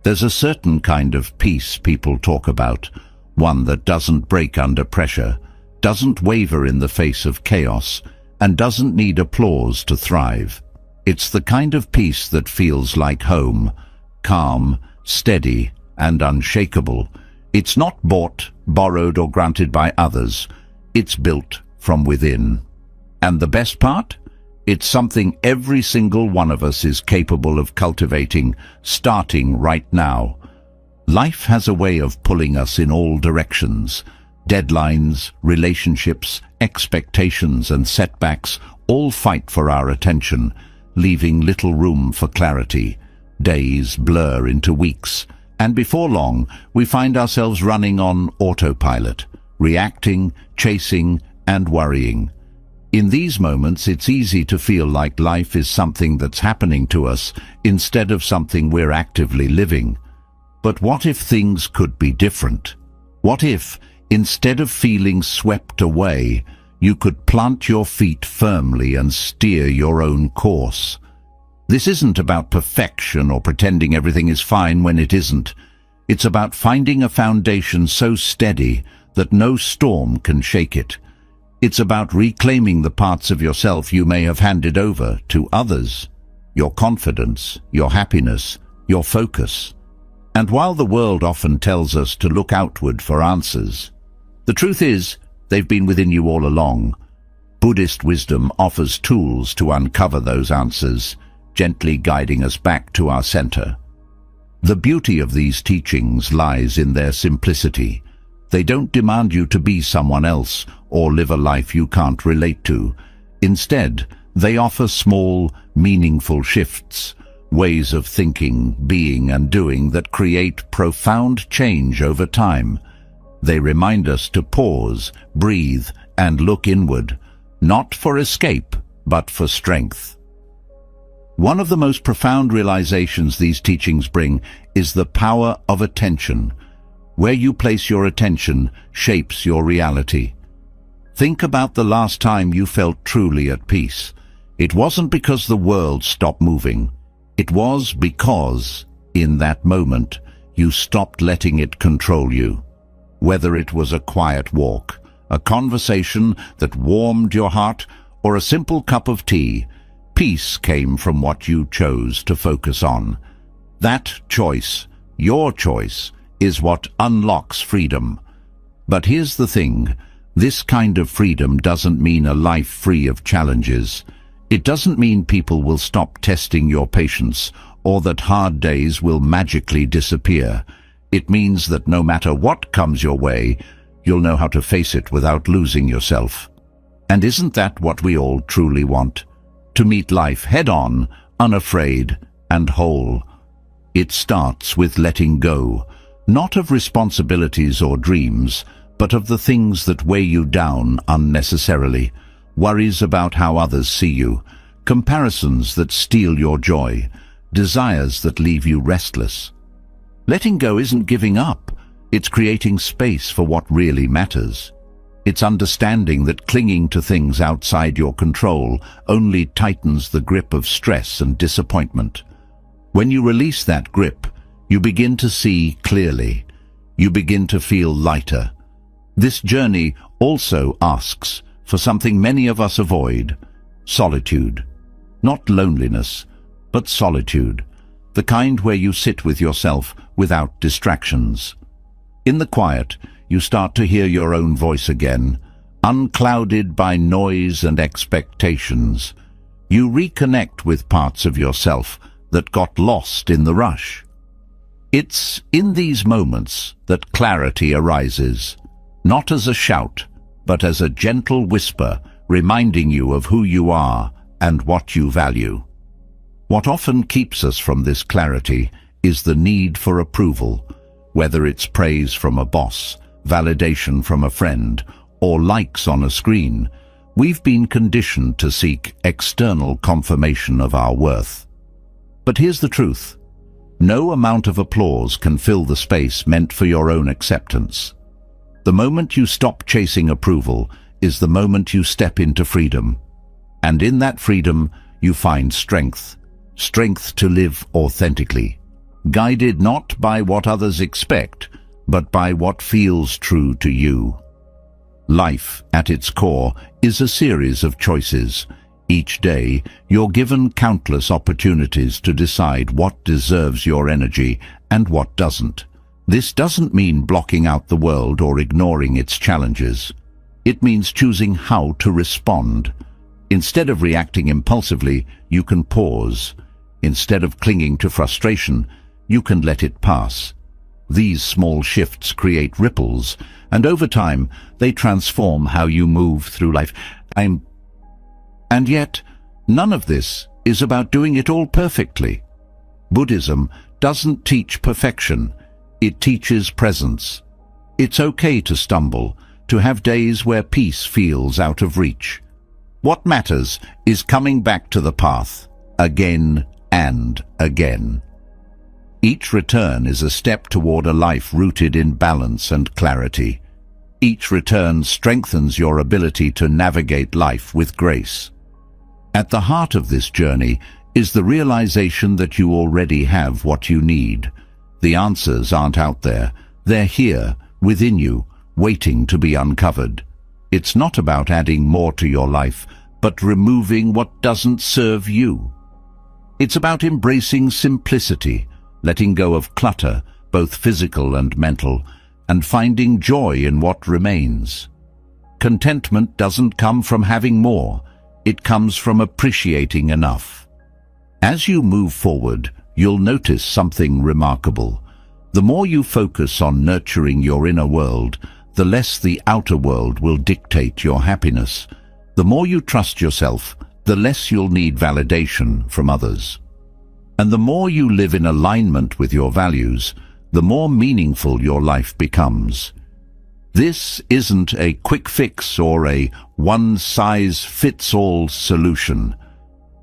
There's a certain kind of peace people talk about, one that doesn't break under pressure, doesn't waver in the face of chaos, and doesn't need applause to thrive. It's the kind of peace that feels like home, calm, steady, and unshakable. It's not bought, borrowed, or granted by others. It's built from within. And the best part? It's something every single one of us is capable of cultivating, starting right now. Life has a way of pulling us in all directions. Deadlines, relationships, expectations, and setbacks all fight for our attention, leaving little room for clarity. Days blur into weeks, and before long, we find ourselves running on autopilot, reacting, chasing, and worrying. In these moments, it's easy to feel like life is something that's happening to us instead of something we're actively living. But what if things could be different? What if, instead of feeling swept away, you could plant your feet firmly and steer your own course? This isn't about perfection or pretending everything is fine when it isn't. It's about finding a foundation so steady that no storm can shake it. It's about reclaiming the parts of yourself you may have handed over to others, your confidence, your happiness, your focus. And while the world often tells us to look outward for answers, the truth is, they've been within you all along. Buddhist wisdom offers tools to uncover those answers, gently guiding us back to our center. The beauty of these teachings lies in their simplicity. They don't demand you to be someone else or live a life you can't relate to. Instead, they offer small, meaningful shifts, ways of thinking, being, and doing that create profound change over time. They remind us to pause, breathe, and look inward, not for escape, but for strength. One of the most profound realizations these teachings bring is the power of attention. Where you place your attention shapes your reality. Think about the last time you felt truly at peace. It wasn't because the world stopped moving. It was because, in that moment, you stopped letting it control you. Whether it was a quiet walk, a conversation that warmed your heart, or a simple cup of tea, peace came from what you chose to focus on. That choice, your choice, is what unlocks freedom. But here's the thing, this kind of freedom doesn't mean a life free of challenges. It doesn't mean people will stop testing your patience or that hard days will magically disappear. It means that no matter what comes your way, you'll know how to face it without losing yourself. And isn't that what we all truly want? To meet life head-on, unafraid, and whole. It starts with letting go, not of responsibilities or dreams, but of the things that weigh you down unnecessarily, worries about how others see you, comparisons that steal your joy, desires that leave you restless. Letting go isn't giving up, it's creating space for what really matters. It's understanding that clinging to things outside your control only tightens the grip of stress and disappointment. When you release that grip, you begin to see clearly. You begin to feel lighter. This journey also asks for something many of us avoid: solitude. Not loneliness, but solitude. The kind where you sit with yourself without distractions. In the quiet, you start to hear your own voice again, unclouded by noise and expectations. You reconnect with parts of yourself that got lost in the rush. It's in these moments that clarity arises, not as a shout, but as a gentle whisper reminding you of who you are and what you value. What often keeps us from this clarity is the need for approval, whether it's praise from a boss, validation from a friend, or likes on a screen. We've been conditioned to seek external confirmation of our worth. But here's the truth. No amount of applause can fill the space meant for your own acceptance. The moment you stop chasing approval is the moment you step into freedom. And in that freedom, you find strength. Strength to live authentically, guided not by what others expect, but by what feels true to you. Life, at its core, is a series of choices. Each day, you're given countless opportunities to decide what deserves your energy and what doesn't. This doesn't mean blocking out the world or ignoring its challenges. It means choosing how to respond. Instead of reacting impulsively, you can pause. Instead of clinging to frustration, you can let it pass. These small shifts create ripples, and over time, they transform how you move through life. And yet, none of this is about doing it all perfectly. Buddhism doesn't teach perfection. It teaches presence. It's okay to stumble, to have days where peace feels out of reach. What matters is coming back to the path, again and again. Each return is a step toward a life rooted in balance and clarity. Each return strengthens your ability to navigate life with grace. At the heart of this journey is the realization that you already have what you need. The answers aren't out there. They're here, within you, waiting to be uncovered. It's not about adding more to your life, but removing what doesn't serve you. It's about embracing simplicity, letting go of clutter, both physical and mental, and finding joy in what remains. Contentment doesn't come from having more. It comes from appreciating enough. As you move forward, you'll notice something remarkable. The more you focus on nurturing your inner world, the less the outer world will dictate your happiness. The more you trust yourself, the less you'll need validation from others. And the more you live in alignment with your values, the more meaningful your life becomes. This isn't a quick fix or a one-size-fits-all solution.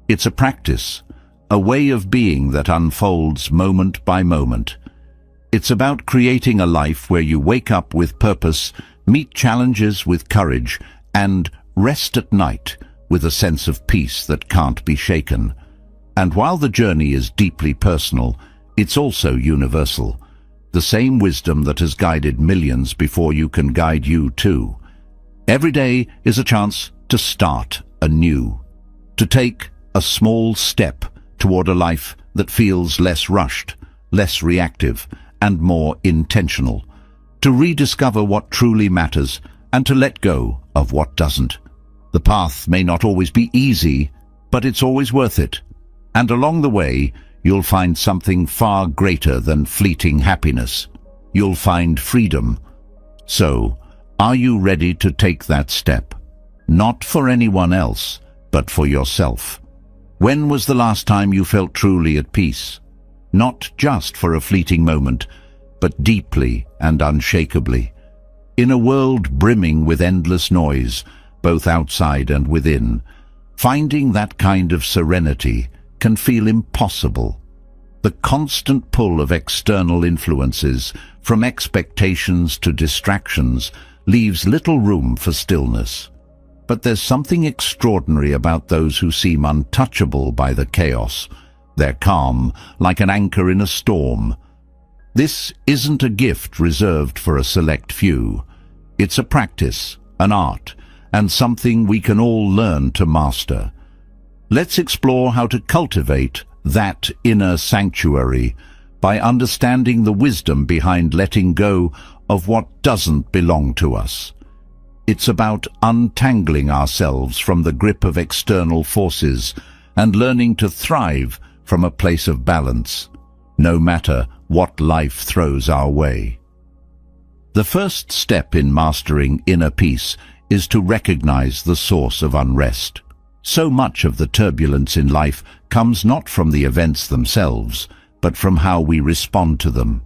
It's a practice, a way of being that unfolds moment by moment. It's about creating a life where you wake up with purpose, meet challenges with courage, and rest at night with a sense of peace that can't be shaken. And while the journey is deeply personal, it's also universal. The same wisdom that has guided millions before you can guide you too. Every day is a chance to start anew, to take a small step toward a life that feels less rushed, less reactive, and more intentional, to rediscover what truly matters and to let go of what doesn't. The path may not always be easy, but it's always worth it. And along the way, you'll find something far greater than fleeting happiness. You'll find freedom. So, are you ready to take that step? Not for anyone else, but for yourself. When was the last time you felt truly at peace? Not just for a fleeting moment, but deeply and unshakably. In a world brimming with endless noise, both outside and within, finding that kind of serenity can feel impossible. The constant pull of external influences, from expectations to distractions, leaves little room for stillness. But there's something extraordinary about those who seem untouchable by the chaos. They're calm, like an anchor in a storm. This isn't a gift reserved for a select few. It's a practice, an art, and something we can all learn to master. Let's explore how to cultivate that inner sanctuary by understanding the wisdom behind letting go of what doesn't belong to us. It's about untangling ourselves from the grip of external forces and learning to thrive from a place of balance, no matter what life throws our way. The first step in mastering inner peace is to recognize the source of unrest. So much of the turbulence in life comes not from the events themselves, but from how we respond to them.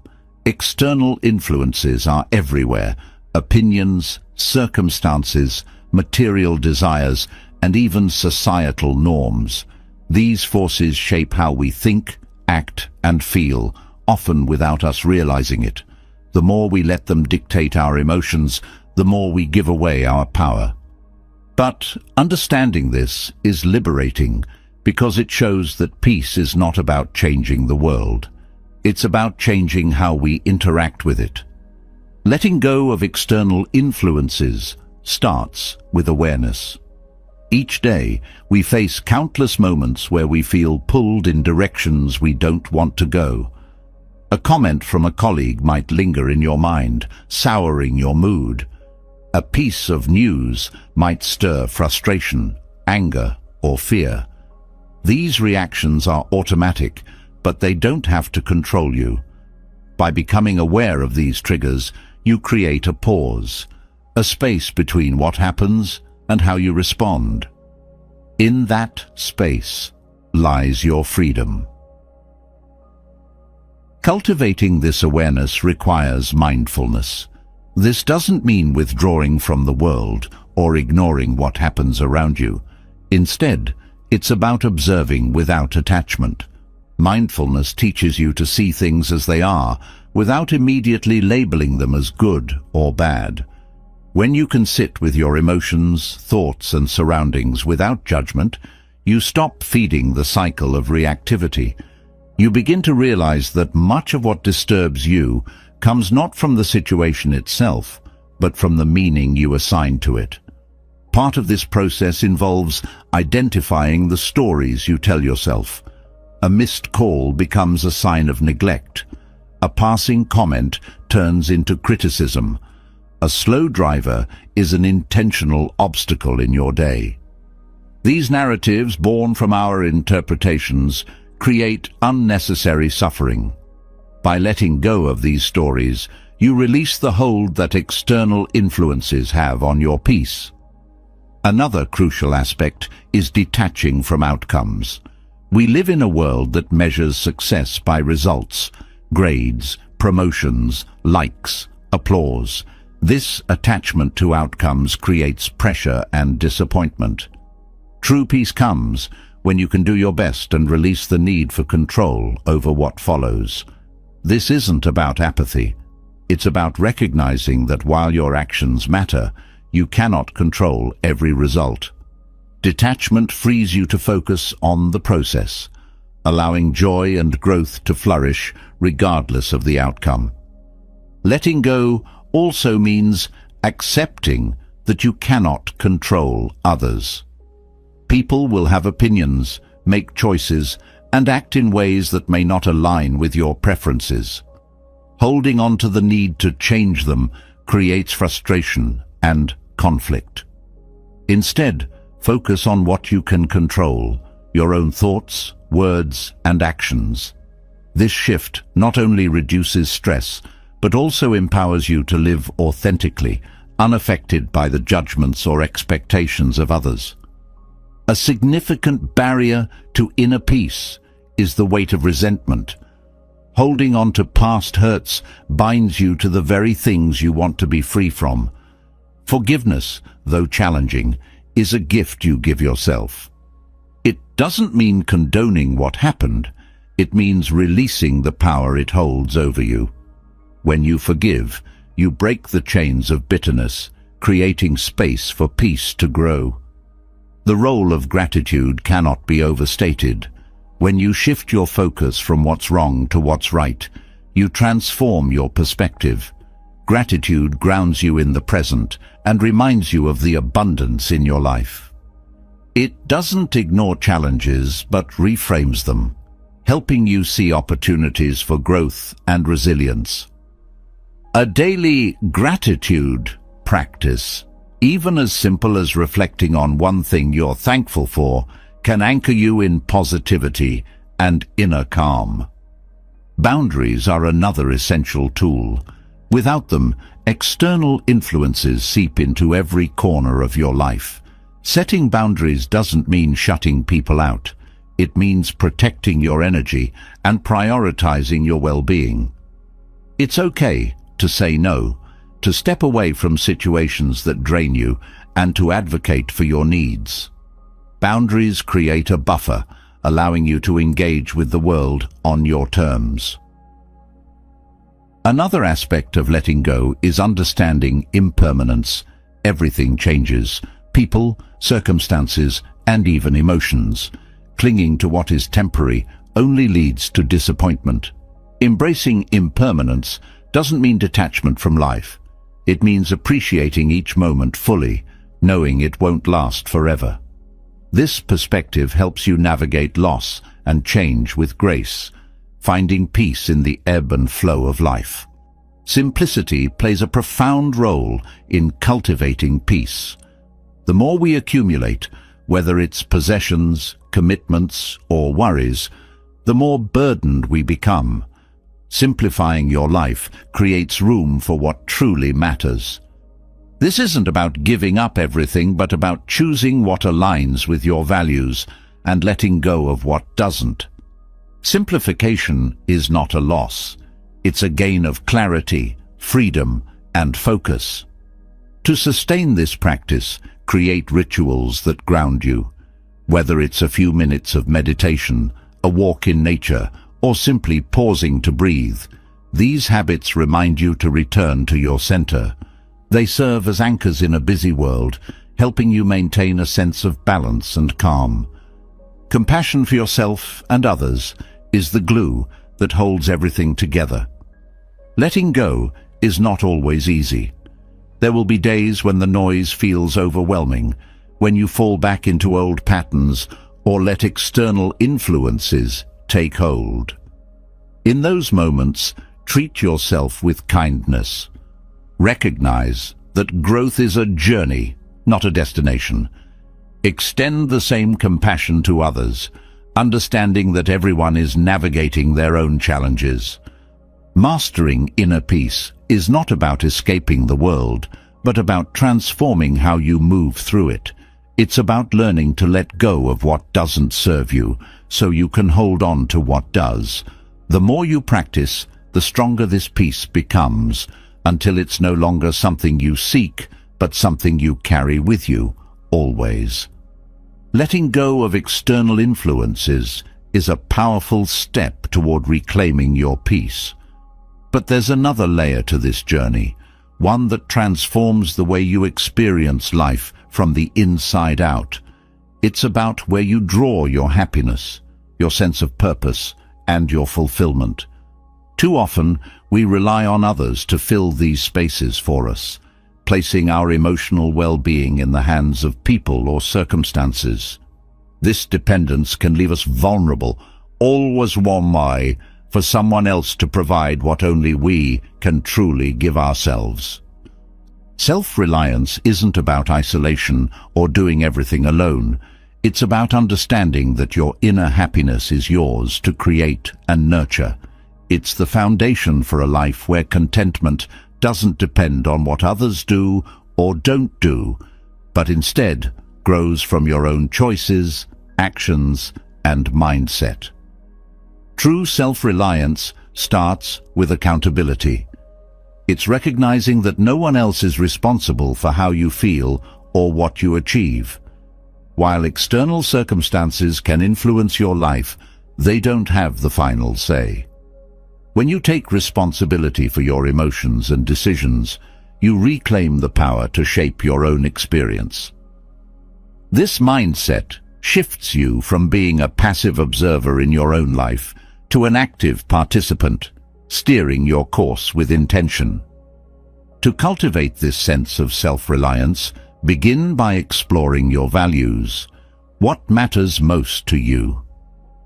External influences are everywhere: opinions, circumstances, material desires, and even societal norms. These forces shape how we think, act, and feel, often without us realizing it. The more we let them dictate our emotions, the more we give away our power. But understanding this is liberating, because it shows that peace is not about changing the world. It's about changing how we interact with it. Letting go of external influences starts with awareness. Each day, we face countless moments where we feel pulled in directions we don't want to go. A comment from a colleague might linger in your mind, souring your mood. A piece of news might stir frustration, anger, or fear. These reactions are automatic, but they don't have to control you. By becoming aware of these triggers, you create a pause, a space between what happens and how you respond. In that space lies your freedom. Cultivating this awareness requires mindfulness. This doesn't mean withdrawing from the world or ignoring what happens around you. Instead, it's about observing without attachment. Mindfulness teaches you to see things as they are, without immediately labeling them as good or bad. When you can sit with your emotions, thoughts, and surroundings without judgment, you stop feeding the cycle of reactivity. You begin to realize that much of what disturbs you comes not from the situation itself, but from the meaning you assign to it. Part of this process involves identifying the stories you tell yourself. A missed call becomes a sign of neglect. A passing comment turns into criticism. A slow driver is an intentional obstacle in your day. These narratives, born from our interpretations, create unnecessary suffering. By letting go of these stories, you release the hold that external influences have on your peace. Another crucial aspect is detaching from outcomes. We live in a world that measures success by results, grades, promotions, likes, applause. This attachment to outcomes creates pressure and disappointment. True peace comes when you can do your best and release the need for control over what follows. This isn't about apathy. It's about recognizing that while your actions matter, you cannot control every result. Detachment frees you to focus on the process, allowing joy and growth to flourish regardless of the outcome. Letting go also means accepting that you cannot control others. People will have opinions, make choices, and act in ways that may not align with your preferences. Holding on to the need to change them creates frustration and conflict. Instead, focus on what you can control, your own thoughts, words, and actions. This shift not only reduces stress, but also empowers you to live authentically, unaffected by the judgments or expectations of others. A significant barrier to inner peace is the weight of resentment. Holding on to past hurts binds you to the very things you want to be free from. Forgiveness, though challenging, is a gift you give yourself. It doesn't mean condoning what happened. It means releasing the power it holds over you. When you forgive, you break the chains of bitterness, creating space for peace to grow. The role of gratitude cannot be overstated. When you shift your focus from what's wrong to what's right, you transform your perspective. Gratitude grounds you in the present and reminds you of the abundance in your life. It doesn't ignore challenges but reframes them, helping you see opportunities for growth and resilience. A daily gratitude practice, even as simple as reflecting on one thing you're thankful for, can anchor you in positivity and inner calm. Boundaries are another essential tool. Without them, external influences seep into every corner of your life. Setting boundaries doesn't mean shutting people out. It means protecting your energy and prioritizing your well-being. It's okay to say no, to step away from situations that drain you, and to advocate for your needs. Boundaries create a buffer, allowing you to engage with the world on your terms. Another aspect of letting go is understanding impermanence. Everything changes: people, circumstances, and even emotions. Clinging to what is temporary only leads to disappointment. Embracing impermanence doesn't mean detachment from life. It means appreciating each moment fully, knowing it won't last forever. This perspective helps you navigate loss and change with grace, finding peace in the ebb and flow of life. Simplicity plays a profound role in cultivating peace. The more we accumulate, whether it's possessions, commitments, or worries, the more burdened we become. Simplifying your life creates room for what truly matters. This isn't about giving up everything, but about choosing what aligns with your values and letting go of what doesn't. Simplification is not a loss. It's a gain of clarity, freedom, and focus. To sustain this practice, create rituals that ground you. Whether it's a few minutes of meditation, a walk in nature, or simply pausing to breathe, these habits remind you to return to your center. They serve as anchors in a busy world, helping you maintain a sense of balance and calm. Compassion for yourself and others is the glue that holds everything together. Letting go is not always easy. There will be days when the noise feels overwhelming, when you fall back into old patterns or let external influences take hold. In those moments, treat yourself with kindness. Recognize that growth is a journey, not a destination. Extend the same compassion to others, understanding that everyone is navigating their own challenges. Mastering inner peace is not about escaping the world, but about transforming how you move through it. It's about learning to let go of what doesn't serve you, so you can hold on to what does. The more you practice, the stronger this peace becomes, until it's no longer something you seek, but something you carry with you, always. Letting go of external influences is a powerful step toward reclaiming your peace. But there's another layer to this journey, one that transforms the way you experience life from the inside out. It's about where you draw your happiness, your sense of purpose, and your fulfillment. Too often, we rely on others to fill these spaces for us, placing our emotional well-being in the hands of people or circumstances. This dependence can leave us vulnerable, always wanting for someone else to provide what only we can truly give ourselves. Self-reliance isn't about isolation or doing everything alone. It's about understanding that your inner happiness is yours to create and nurture. It's the foundation for a life where contentment doesn't depend on what others do or don't do, but instead grows from your own choices, actions, and mindset. True self-reliance starts with accountability. It's recognizing that no one else is responsible for how you feel or what you achieve. While external circumstances can influence your life, they don't have the final say. When you take responsibility for your emotions and decisions, you reclaim the power to shape your own experience. This mindset shifts you from being a passive observer in your own life to an active participant, steering your course with intention. To cultivate this sense of self-reliance, begin by exploring your values. What matters most to you?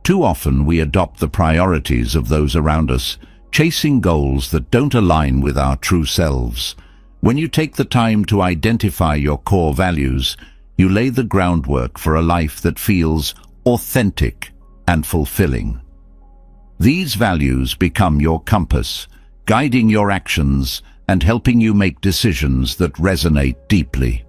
Too often we adopt the priorities of those around us, chasing goals that don't align with our true selves. When you take the time to identify your core values, you lay the groundwork for a life that feels authentic and fulfilling. These values become your compass, guiding your actions and helping you make decisions that resonate deeply.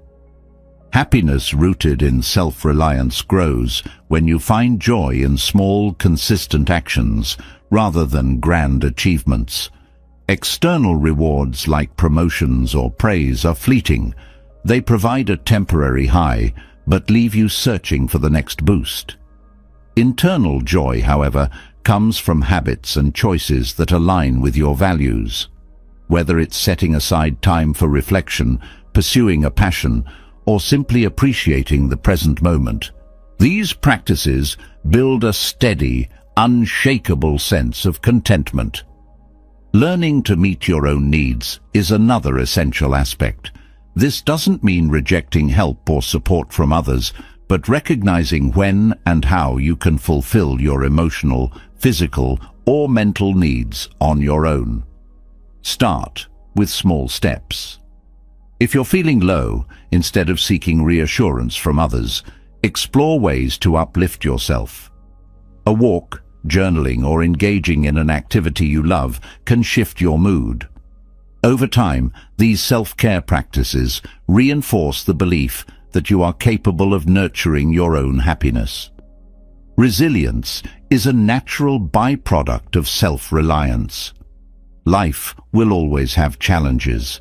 Happiness rooted in self-reliance grows when you find joy in small, consistent actions rather than grand achievements. External rewards like promotions or praise are fleeting. They provide a temporary high, but leave you searching for the next boost. Internal joy, however, comes from habits and choices that align with your values. Whether it's setting aside time for reflection, pursuing a passion, or simply appreciating the present moment, these practices build a steady, unshakable sense of contentment. Learning to meet your own needs is another essential aspect. This doesn't mean rejecting help or support from others, but recognizing when and how you can fulfill your emotional, physical, or mental needs on your own. Start with small steps. If you're feeling low, instead of seeking reassurance from others, explore ways to uplift yourself. A walk, journaling, or engaging in an activity you love can shift your mood. Over time, these self-care practices reinforce the belief that you are capable of nurturing your own happiness. Resilience is a natural byproduct of self-reliance. Life will always have challenges,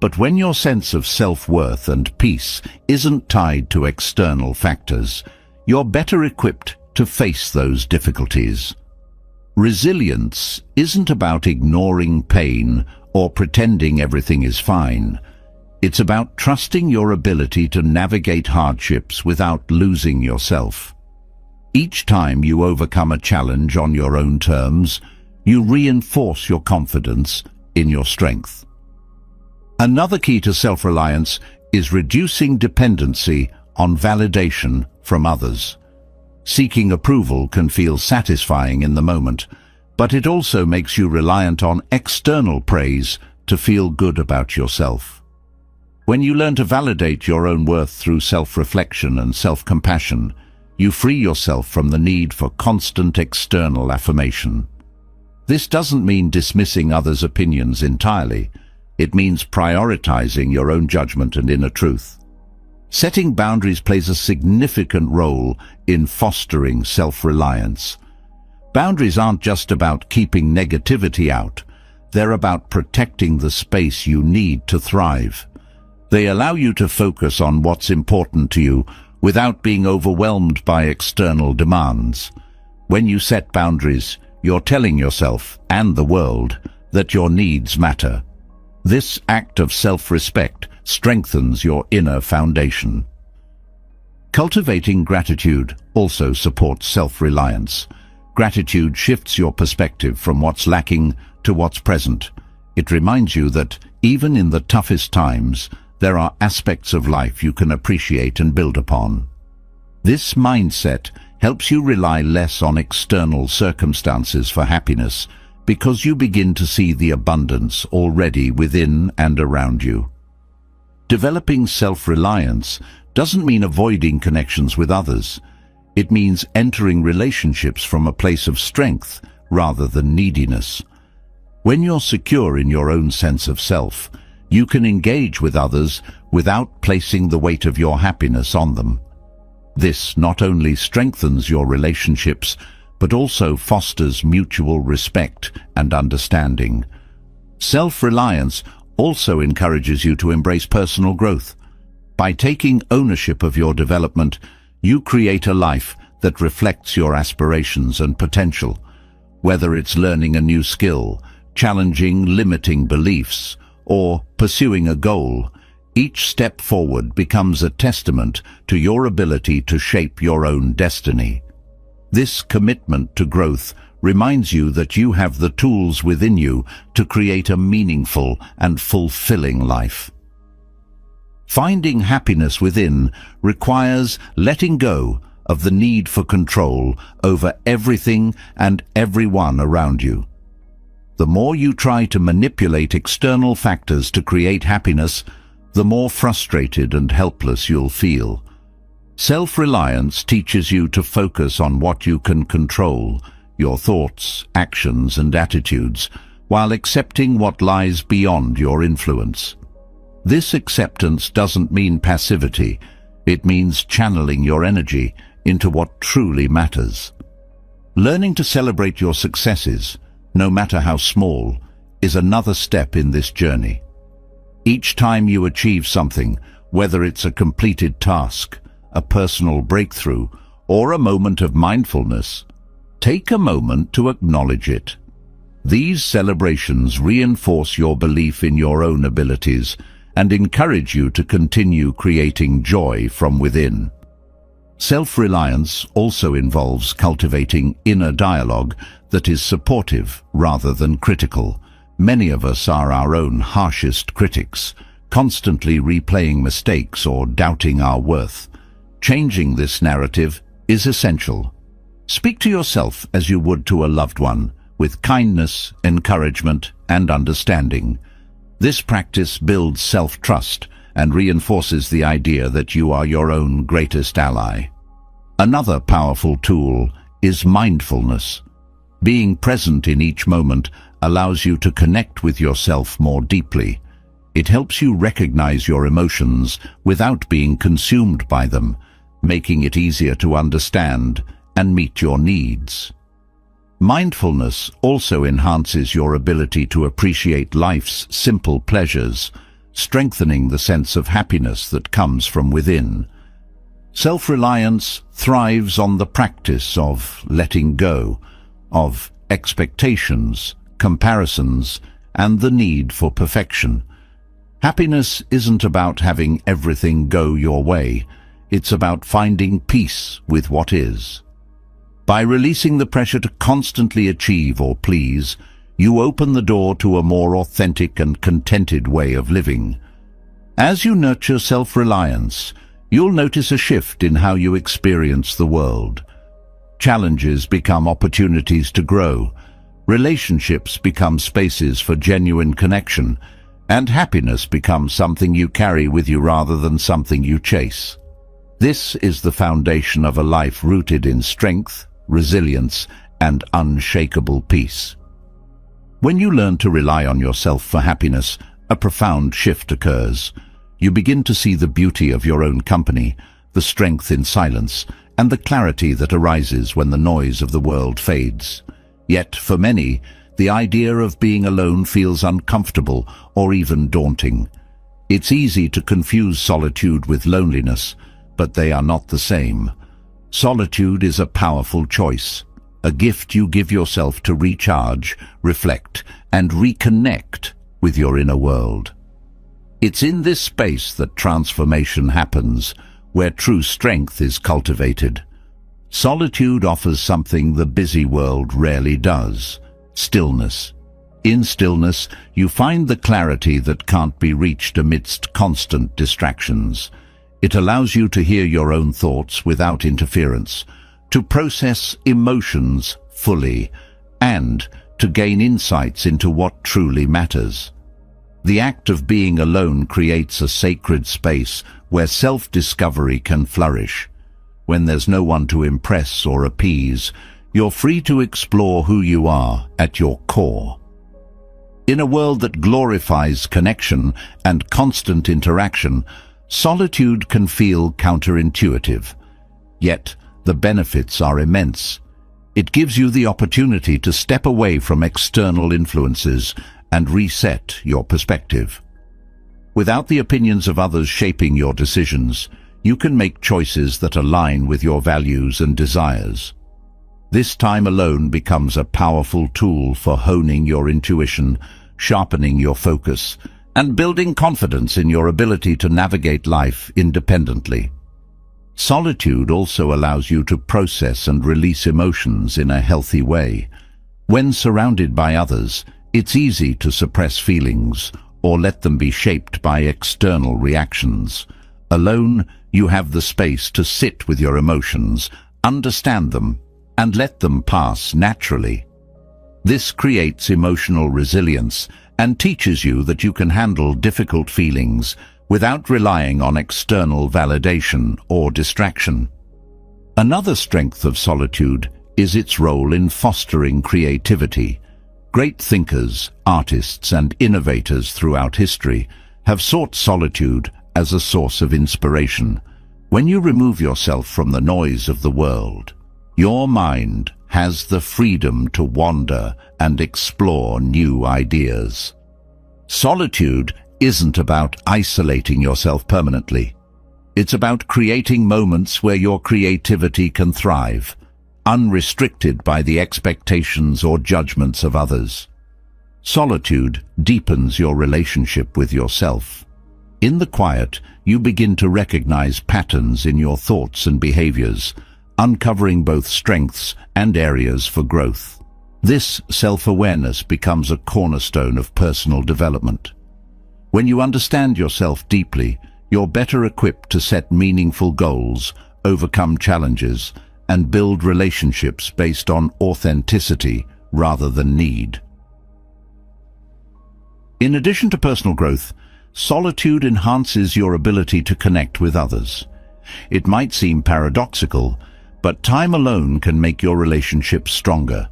but when your sense of self-worth and peace isn't tied to external factors, you're better equipped to face those difficulties. Resilience isn't about ignoring pain or pretending everything is fine. It's about trusting your ability to navigate hardships without losing yourself. Each time you overcome a challenge on your own terms, you reinforce your confidence in your strength. Another key to self-reliance is reducing dependency on validation from others. Seeking approval can feel satisfying in the moment, but it also makes you reliant on external praise to feel good about yourself. When you learn to validate your own worth through self-reflection and self-compassion, you free yourself from the need for constant external affirmation. This doesn't mean dismissing others' opinions entirely. It means prioritizing your own judgment and inner truth. Setting boundaries plays a significant role in fostering self-reliance. Boundaries aren't just about keeping negativity out. They're about protecting the space you need to thrive. They allow you to focus on what's important to you without being overwhelmed by external demands. When you set boundaries, you're telling yourself and the world that your needs matter. This act of self-respect strengthens your inner foundation. Cultivating gratitude also supports self-reliance. Gratitude shifts your perspective from what's lacking to what's present. It reminds you that even in the toughest times, there are aspects of life you can appreciate and build upon. This mindset helps you rely less on external circumstances for happiness because you begin to see the abundance already within and around you. Developing self-reliance doesn't mean avoiding connections with others. It means entering relationships from a place of strength rather than neediness. When you're secure in your own sense of self, you can engage with others without placing the weight of your happiness on them. This not only strengthens your relationships, but also fosters mutual respect and understanding. Self-reliance also encourages you to embrace personal growth. By taking ownership of your development, you create a life that reflects your aspirations and potential. Whether it's learning a new skill, challenging limiting beliefs, or pursuing a goal, each step forward becomes a testament to your ability to shape your own destiny. This commitment to growth reminds you that you have the tools within you to create a meaningful and fulfilling life. Finding happiness within requires letting go of the need for control over everything and everyone around you. The more you try to manipulate external factors to create happiness, the more frustrated and helpless you'll feel. Self-reliance teaches you to focus on what you can control, your thoughts, actions, and attitudes, while accepting what lies beyond your influence. This acceptance doesn't mean passivity. It means channeling your energy into what truly matters. Learning to celebrate your successes, no matter how small, is another step in this journey. Each time you achieve something, whether it's a completed task, a personal breakthrough, or a moment of mindfulness, take a moment to acknowledge it. These celebrations reinforce your belief in your own abilities and encourage you to continue creating joy from within. Self-reliance also involves cultivating inner dialogue that is supportive rather than critical, Many of us are our own harshest critics, constantly replaying mistakes or doubting our worth. Changing this narrative is essential. Speak to yourself as you would to a loved one, with kindness, encouragement, and understanding. This practice builds self-trust and reinforces the idea that you are your own greatest ally. Another powerful tool is mindfulness. Being present in each moment allows you to connect with yourself more deeply. It helps you recognize your emotions without being consumed by them, making it easier to understand and meet your needs. Mindfulness also enhances your ability to appreciate life's simple pleasures, strengthening the sense of happiness that comes from within. Self-reliance thrives on the practice of letting go, of expectations, comparisons, and the need for perfection. Happiness isn't about having everything go your way. It's about finding peace with what is. By releasing the pressure to constantly achieve or please, you open the door to a more authentic and contented way of living. As you nurture self-reliance, you'll notice a shift in how you experience the world. Challenges become opportunities to grow, relationships become spaces for genuine connection, and happiness becomes something you carry with you rather than something you chase. This is the foundation of a life rooted in strength, resilience, and unshakable peace. When you learn to rely on yourself for happiness, a profound shift occurs. You begin to see the beauty of your own company, the strength in silence, and the clarity that arises when the noise of the world fades. Yet, for many, the idea of being alone feels uncomfortable or even daunting. It's easy to confuse solitude with loneliness, but they are not the same. Solitude is a powerful choice, a gift you give yourself to recharge, reflect, and reconnect with your inner world. It's in this space that transformation happens, where true strength is cultivated. Solitude offers something the busy world rarely does: stillness. In stillness, you find the clarity that can't be reached amidst constant distractions. It allows you to hear your own thoughts without interference, to process emotions fully, and to gain insights into what truly matters. The act of being alone creates a sacred space where self-discovery can flourish. When there's no one to impress or appease, you're free to explore who you are at your core. In a world that glorifies connection and constant interaction, solitude can feel counterintuitive. Yet, the benefits are immense. It gives you the opportunity to step away from external influences and reset your perspective. Without the opinions of others shaping your decisions, you can make choices that align with your values and desires. This time alone becomes a powerful tool for honing your intuition, sharpening your focus, and building confidence in your ability to navigate life independently. Solitude also allows you to process and release emotions in a healthy way. When surrounded by others, it's easy to suppress feelings or let them be shaped by external reactions. Alone, you have the space to sit with your emotions, understand them, and let them pass naturally. This creates emotional resilience and teaches you that you can handle difficult feelings without relying on external validation or distraction. Another strength of solitude is its role in fostering creativity. Great thinkers, artists, and innovators throughout history have sought solitude as a source of inspiration. When you remove yourself from the noise of the world, your mind has the freedom to wander and explore new ideas. Solitude isn't about isolating yourself permanently. It's about creating moments where your creativity can thrive, unrestricted by the expectations or judgments of others. Solitude deepens your relationship with yourself. In the quiet, you begin to recognize patterns in your thoughts and behaviors, uncovering both strengths and areas for growth. This self-awareness becomes a cornerstone of personal development. When you understand yourself deeply, you're better equipped to set meaningful goals, overcome challenges, and build relationships based on authenticity rather than need. In addition to personal growth, solitude enhances your ability to connect with others. It might seem paradoxical, but time alone can make your relationships stronger.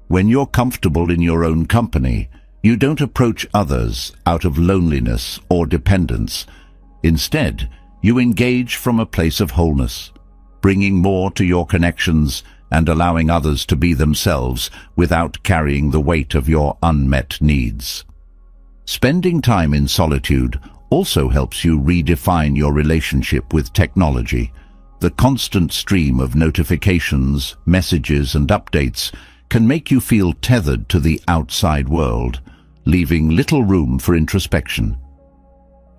When you're comfortable in your own company, you don't approach others out of loneliness or dependence. Instead, you engage from a place of wholeness, bringing more to your connections and allowing others to be themselves without carrying the weight of your unmet needs. Spending time in solitude also helps you redefine your relationship with technology. The constant stream of notifications, messages, and updates can make you feel tethered to the outside world, leaving little room for introspection.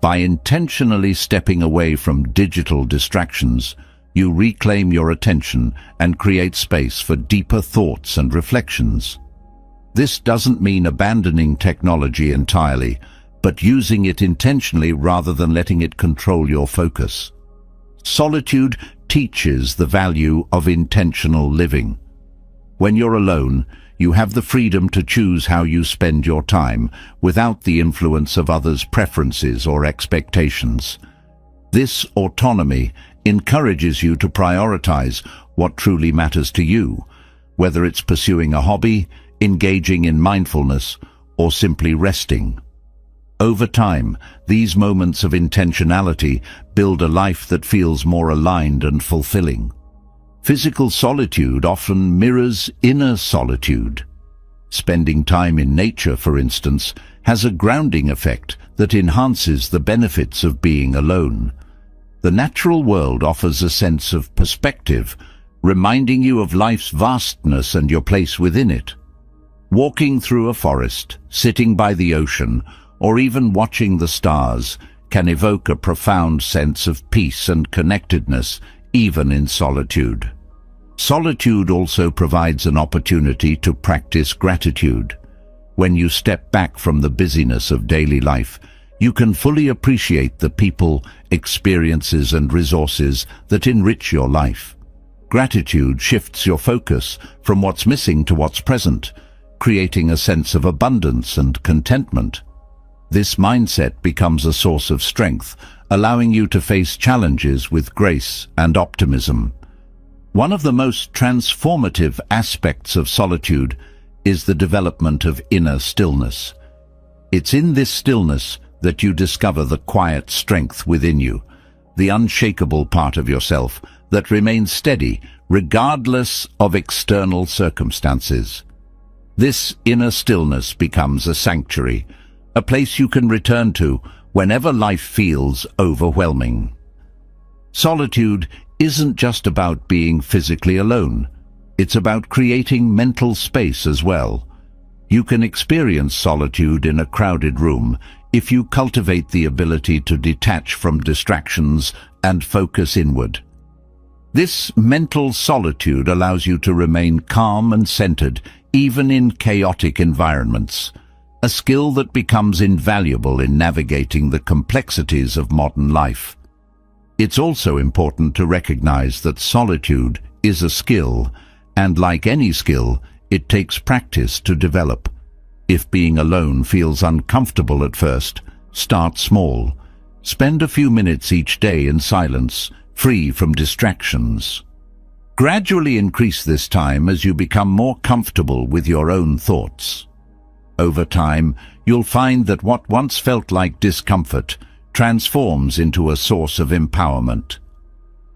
By intentionally stepping away from digital distractions, you reclaim your attention and create space for deeper thoughts and reflections. This doesn't mean abandoning technology entirely, but using it intentionally rather than letting it control your focus. Solitude teaches the value of intentional living. When you're alone, you have the freedom to choose how you spend your time without the influence of others' preferences or expectations. This autonomy encourages you to prioritize what truly matters to you, whether it's pursuing a hobby, engaging in mindfulness, or simply resting. Over time, these moments of intentionality build a life that feels more aligned and fulfilling. Physical solitude often mirrors inner solitude. Spending time in nature, for instance, has a grounding effect that enhances the benefits of being alone. The natural world offers a sense of perspective, reminding you of life's vastness and your place within it. Walking through a forest, sitting by the ocean, or even watching the stars can evoke a profound sense of peace and connectedness, even in solitude. Solitude also provides an opportunity to practice gratitude. When you step back from the busyness of daily life, you can fully appreciate the people, experiences, and resources that enrich your life. Gratitude shifts your focus from what's missing to what's present, creating a sense of abundance and contentment. This mindset becomes a source of strength, allowing you to face challenges with grace and optimism. One of the most transformative aspects of solitude is the development of inner stillness. It's in this stillness that you discover the quiet strength within you, the unshakable part of yourself that remains steady regardless of external circumstances. This inner stillness becomes a sanctuary, a place you can return to whenever life feels overwhelming. Solitude isn't just about being physically alone. It's about creating mental space as well. You can experience solitude in a crowded room if you cultivate the ability to detach from distractions and focus inward. This mental solitude allows you to remain calm and centered even in chaotic environments, a skill that becomes invaluable in navigating the complexities of modern life. It's also important to recognize that solitude is a skill, and like any skill, it takes practice to develop. If being alone feels uncomfortable at first, start small. Spend a few minutes each day in silence, free from distractions. Gradually increase this time as you become more comfortable with your own thoughts. Over time, you'll find that what once felt like discomfort transforms into a source of empowerment.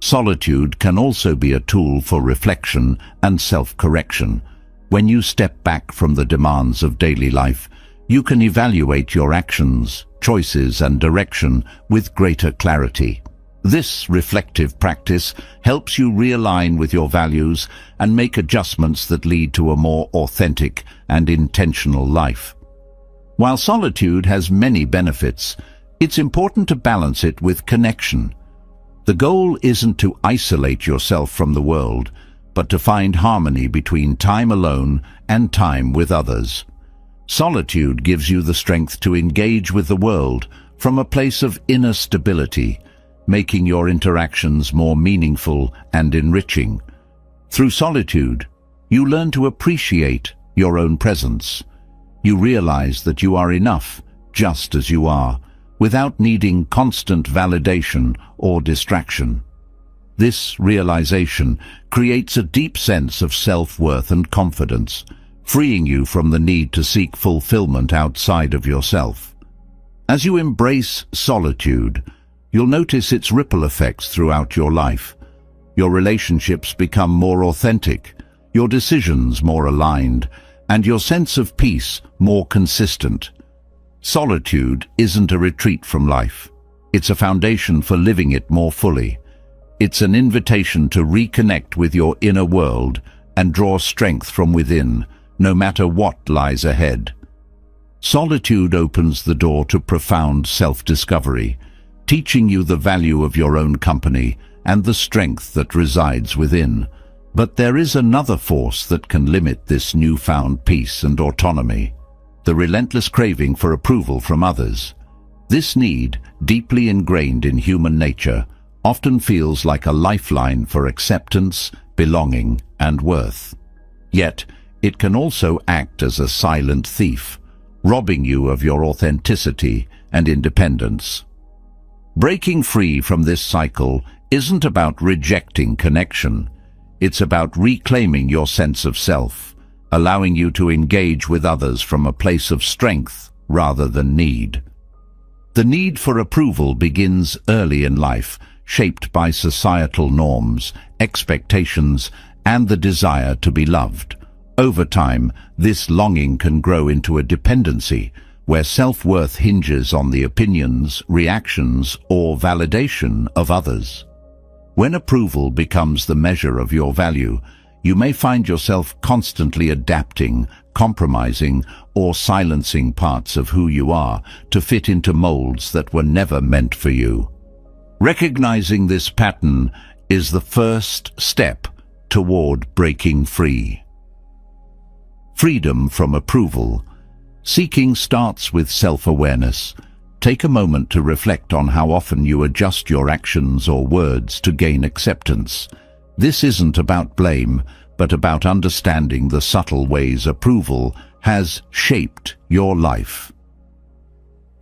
Solitude can also be a tool for reflection and self-correction. When you step back from the demands of daily life, you can evaluate your actions, choices, and direction with greater clarity. This reflective practice helps you realign with your values and make adjustments that lead to a more authentic and intentional life. While solitude has many benefits, it's important to balance it with connection. The goal isn't to isolate yourself from the world, but to find harmony between time alone and time with others. Solitude gives you the strength to engage with the world from a place of inner stability, making your interactions more meaningful and enriching. Through solitude, you learn to appreciate your own presence. You realize that you are enough just as you are, without needing constant validation or distraction. This realization creates a deep sense of self-worth and confidence, freeing you from the need to seek fulfillment outside of yourself. As you embrace solitude, you'll notice its ripple effects throughout your life. Your relationships become more authentic, your decisions more aligned, and your sense of peace more consistent. Solitude isn't a retreat from life. It's a foundation for living it more fully. It's an invitation to reconnect with your inner world and draw strength from within, no matter what lies ahead. Solitude opens the door to profound self-discovery, teaching you the value of your own company and the strength that resides within. But there is another force that can limit this newfound peace and autonomy: the relentless craving for approval from others. This need, deeply ingrained in human nature, often feels like a lifeline for acceptance, belonging, and worth. Yet, it can also act as a silent thief, robbing you of your authenticity and independence. Breaking free from this cycle isn't about rejecting connection. It's about reclaiming your sense of self, allowing you to engage with others from a place of strength rather than need. The need for approval begins early in life, shaped by societal norms, expectations, and the desire to be loved. Over time, this longing can grow into a dependency, where self-worth hinges on the opinions, reactions, or validation of others. When approval becomes the measure of your value, you may find yourself constantly adapting, compromising, or silencing parts of who you are to fit into molds that were never meant for you. Recognizing this pattern is the first step toward breaking free. Freedom from approval. Seeking starts with self-awareness. Take a moment to reflect on how often you adjust your actions or words to gain acceptance. This isn't about blame, but about understanding the subtle ways approval has shaped your life.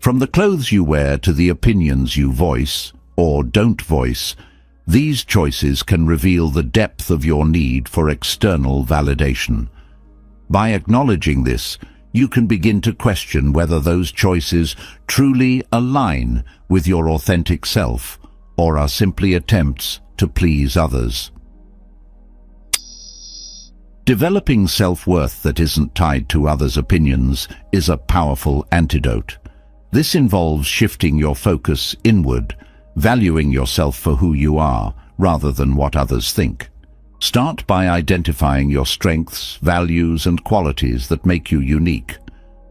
From the clothes you wear to the opinions you voice or don't voice, these choices can reveal the depth of your need for external validation. By acknowledging this, you can begin to question whether those choices truly align with your authentic self or are simply attempts to please others. Developing self-worth that isn't tied to others' opinions is a powerful antidote. This involves shifting your focus inward, valuing yourself for who you are rather than what others think. Start by identifying your strengths, values, and qualities that make you unique.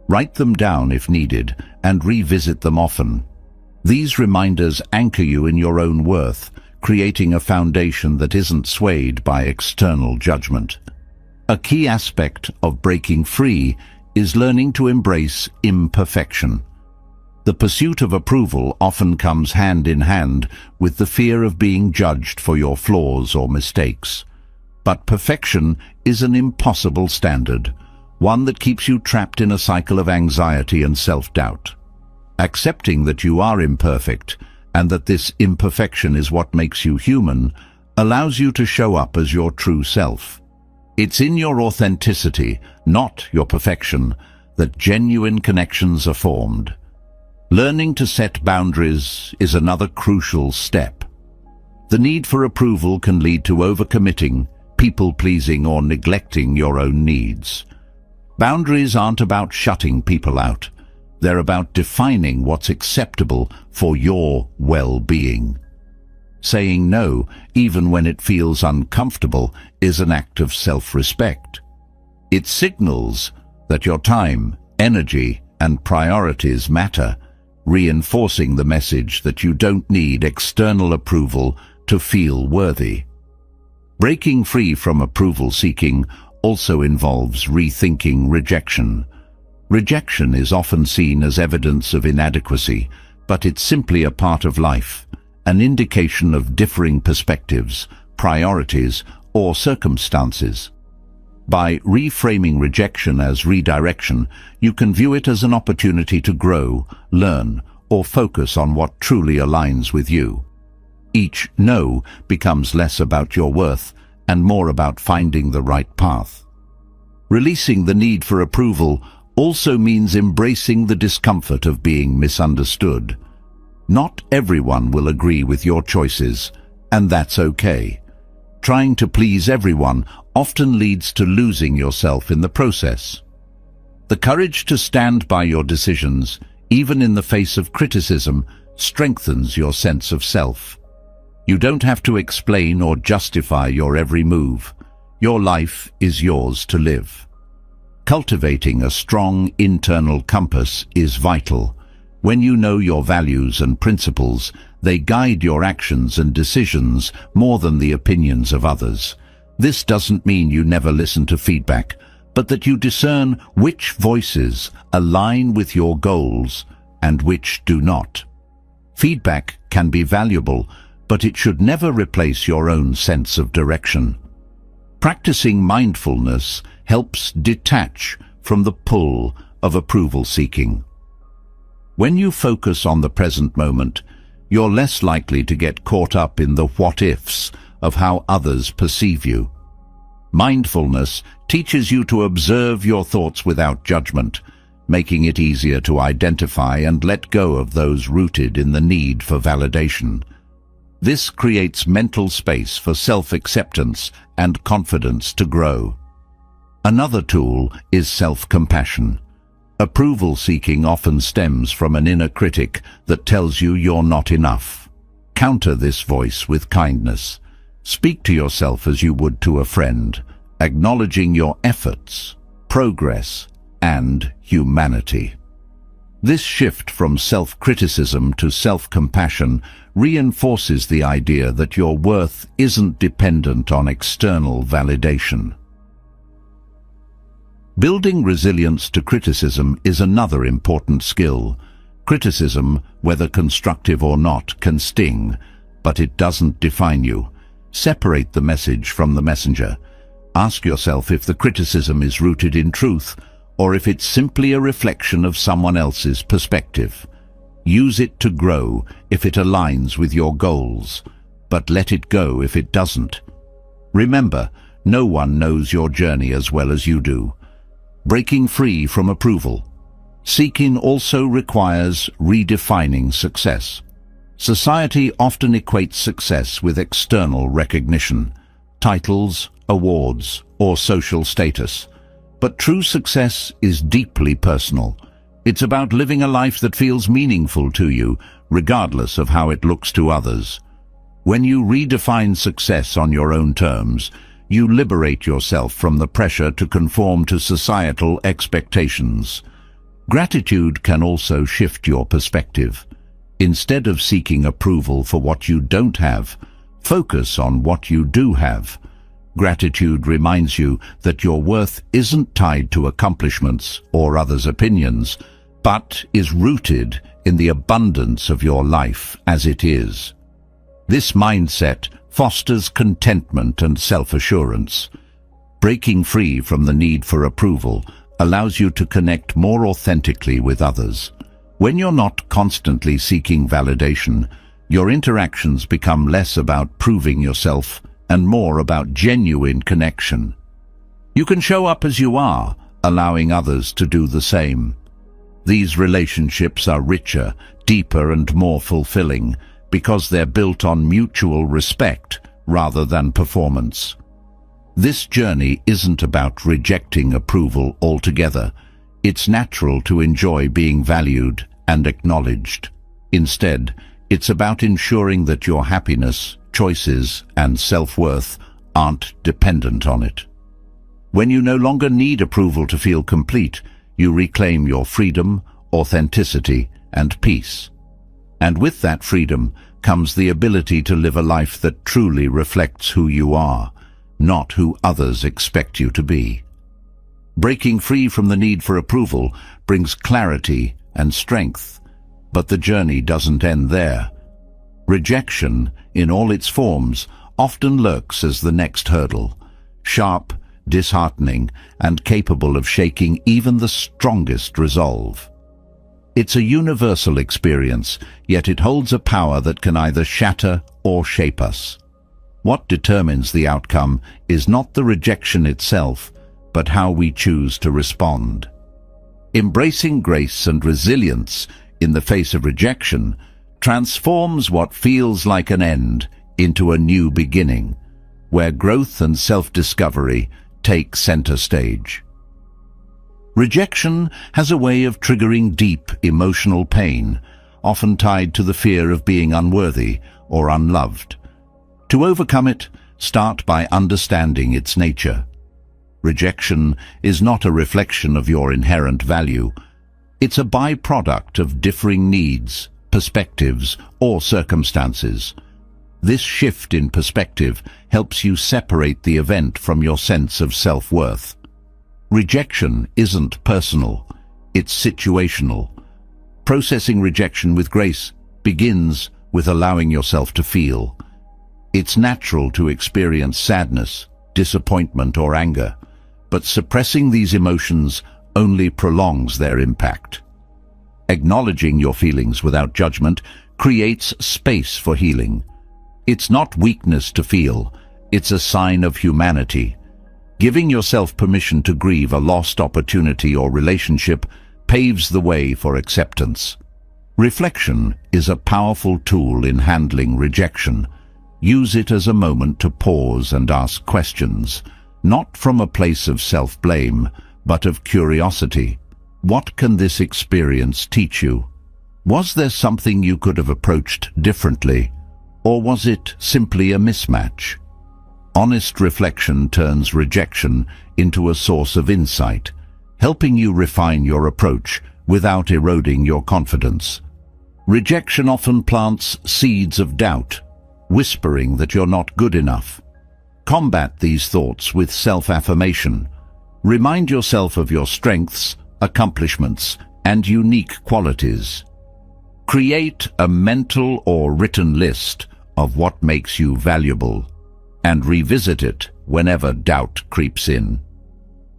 Write them down if needed, and revisit them often. These reminders anchor you in your own worth, creating a foundation that isn't swayed by external judgment. A key aspect of breaking free is learning to embrace imperfection. The pursuit of approval often comes hand in hand with the fear of being judged for your flaws or mistakes. But perfection is an impossible standard, one that keeps you trapped in a cycle of anxiety and self-doubt. Accepting that you are imperfect and that this imperfection is what makes you human allows you to show up as your true self. It's in your authenticity, not your perfection, that genuine connections are formed. Learning to set boundaries is another crucial step. The need for approval can lead to overcommitting, people-pleasing, or neglecting your own needs. Boundaries aren't about shutting people out. They're about defining what's acceptable for your well-being. Saying no, even when it feels uncomfortable, is an act of self-respect. It signals that your time, energy, and priorities matter, reinforcing the message that you don't need external approval to feel worthy. Breaking free from approval seeking also involves rethinking rejection. Rejection is often seen as evidence of inadequacy, but it's simply a part of life, an indication of differing perspectives, priorities, or circumstances. By reframing rejection as redirection, you can view it as an opportunity to grow, learn, or focus on what truly aligns with you. Each no becomes less about your worth and more about finding the right path. Releasing the need for approval also means embracing the discomfort of being misunderstood. Not everyone will agree with your choices, and that's okay. Trying to please everyone often leads to losing yourself in the process. The courage to stand by your decisions, even in the face of criticism, strengthens your sense of self. You don't have to explain or justify your every move. Your life is yours to live. Cultivating a strong internal compass is vital. When you know your values and principles, they guide your actions and decisions more than the opinions of others. This doesn't mean you never listen to feedback, but that you discern which voices align with your goals and which do not. Feedback can be valuable, but it should never replace your own sense of direction. Practicing mindfulness helps detach from the pull of approval seeking. When you focus on the present moment, you're less likely to get caught up in the what-ifs of how others perceive you. Mindfulness teaches you to observe your thoughts without judgment, making it easier to identify and let go of those rooted in the need for validation. This creates mental space for self-acceptance and confidence to grow. Another tool is self-compassion. Approval seeking often stems from an inner critic that tells you you're not enough. Counter this voice with kindness. Speak to yourself as you would to a friend, acknowledging your efforts, progress, and humanity. This shift from self-criticism to self-compassion reinforces the idea that your worth isn't dependent on external validation. Building resilience to criticism is another important skill. Criticism, whether constructive or not, can sting, but it doesn't define you. Separate the message from the messenger. Ask yourself if the criticism is rooted in truth, or if it's simply a reflection of someone else's perspective. Use it to grow if it aligns with your goals, but let it go if it doesn't. Remember, no one knows your journey as well as you do. Breaking free from approval seeking also requires redefining success. Society often equates success with external recognition, titles, awards, or social status. But true success is deeply personal. It's about living a life that feels meaningful to you, regardless of how it looks to others. When you redefine success on your own terms, you liberate yourself from the pressure to conform to societal expectations. Gratitude can also shift your perspective. Instead of seeking approval for what you don't have, focus on what you do have. Gratitude reminds you that your worth isn't tied to accomplishments or others' opinions, but is rooted in the abundance of your life as it is. This mindset fosters contentment and self-assurance. Breaking free from the need for approval allows you to connect more authentically with others. When you're not constantly seeking validation, your interactions become less about proving yourself and more about genuine connection. You can show up as you are, allowing others to do the same. These relationships are richer, deeper, and more fulfilling because they're built on mutual respect rather than performance. This journey isn't about rejecting approval altogether. It's natural to enjoy being valued and acknowledged. Instead, it's about ensuring that your happiness, choices, and self-worth aren't dependent on it. When you no longer need approval to feel complete, you reclaim your freedom, authenticity, and peace. And with that freedom comes the ability to live a life that truly reflects who you are, not who others expect you to be. Breaking free from the need for approval brings clarity and strength, but the journey doesn't end there. Rejection, in all its forms, often lurks as the next hurdle, sharp, disheartening, and capable of shaking even the strongest resolve. It's a universal experience, yet it holds a power that can either shatter or shape us. What determines the outcome is not the rejection itself, but how we choose to respond. Embracing grace and resilience in the face of rejection transforms what feels like an end into a new beginning, where growth and self-discovery take center stage. Rejection has a way of triggering deep emotional pain, often tied to the fear of being unworthy or unloved. To overcome it, start by understanding its nature. Rejection is not a reflection of your inherent value. It's a byproduct of differing needs, perspectives, or circumstances. This shift in perspective helps you separate the event from your sense of self-worth. Rejection isn't personal, it's situational. Processing rejection with grace begins with allowing yourself to feel. It's natural to experience sadness, disappointment, or anger, but suppressing these emotions only prolongs their impact. Acknowledging your feelings without judgment creates space for healing. It's not weakness to feel, it's a sign of humanity. Giving yourself permission to grieve a lost opportunity or relationship paves the way for acceptance. Reflection is a powerful tool in handling rejection. Use it as a moment to pause and ask questions, not from a place of self-blame, but of curiosity. What can this experience teach you? Was there something you could have approached differently, or was it simply a mismatch? Honest reflection turns rejection into a source of insight, helping you refine your approach without eroding your confidence. Rejection often plants seeds of doubt, whispering that you're not good enough. Combat these thoughts with self-affirmation. Remind yourself of your strengths, accomplishments, and unique qualities. Create a mental or written list of what makes you valuable, and revisit it whenever doubt creeps in.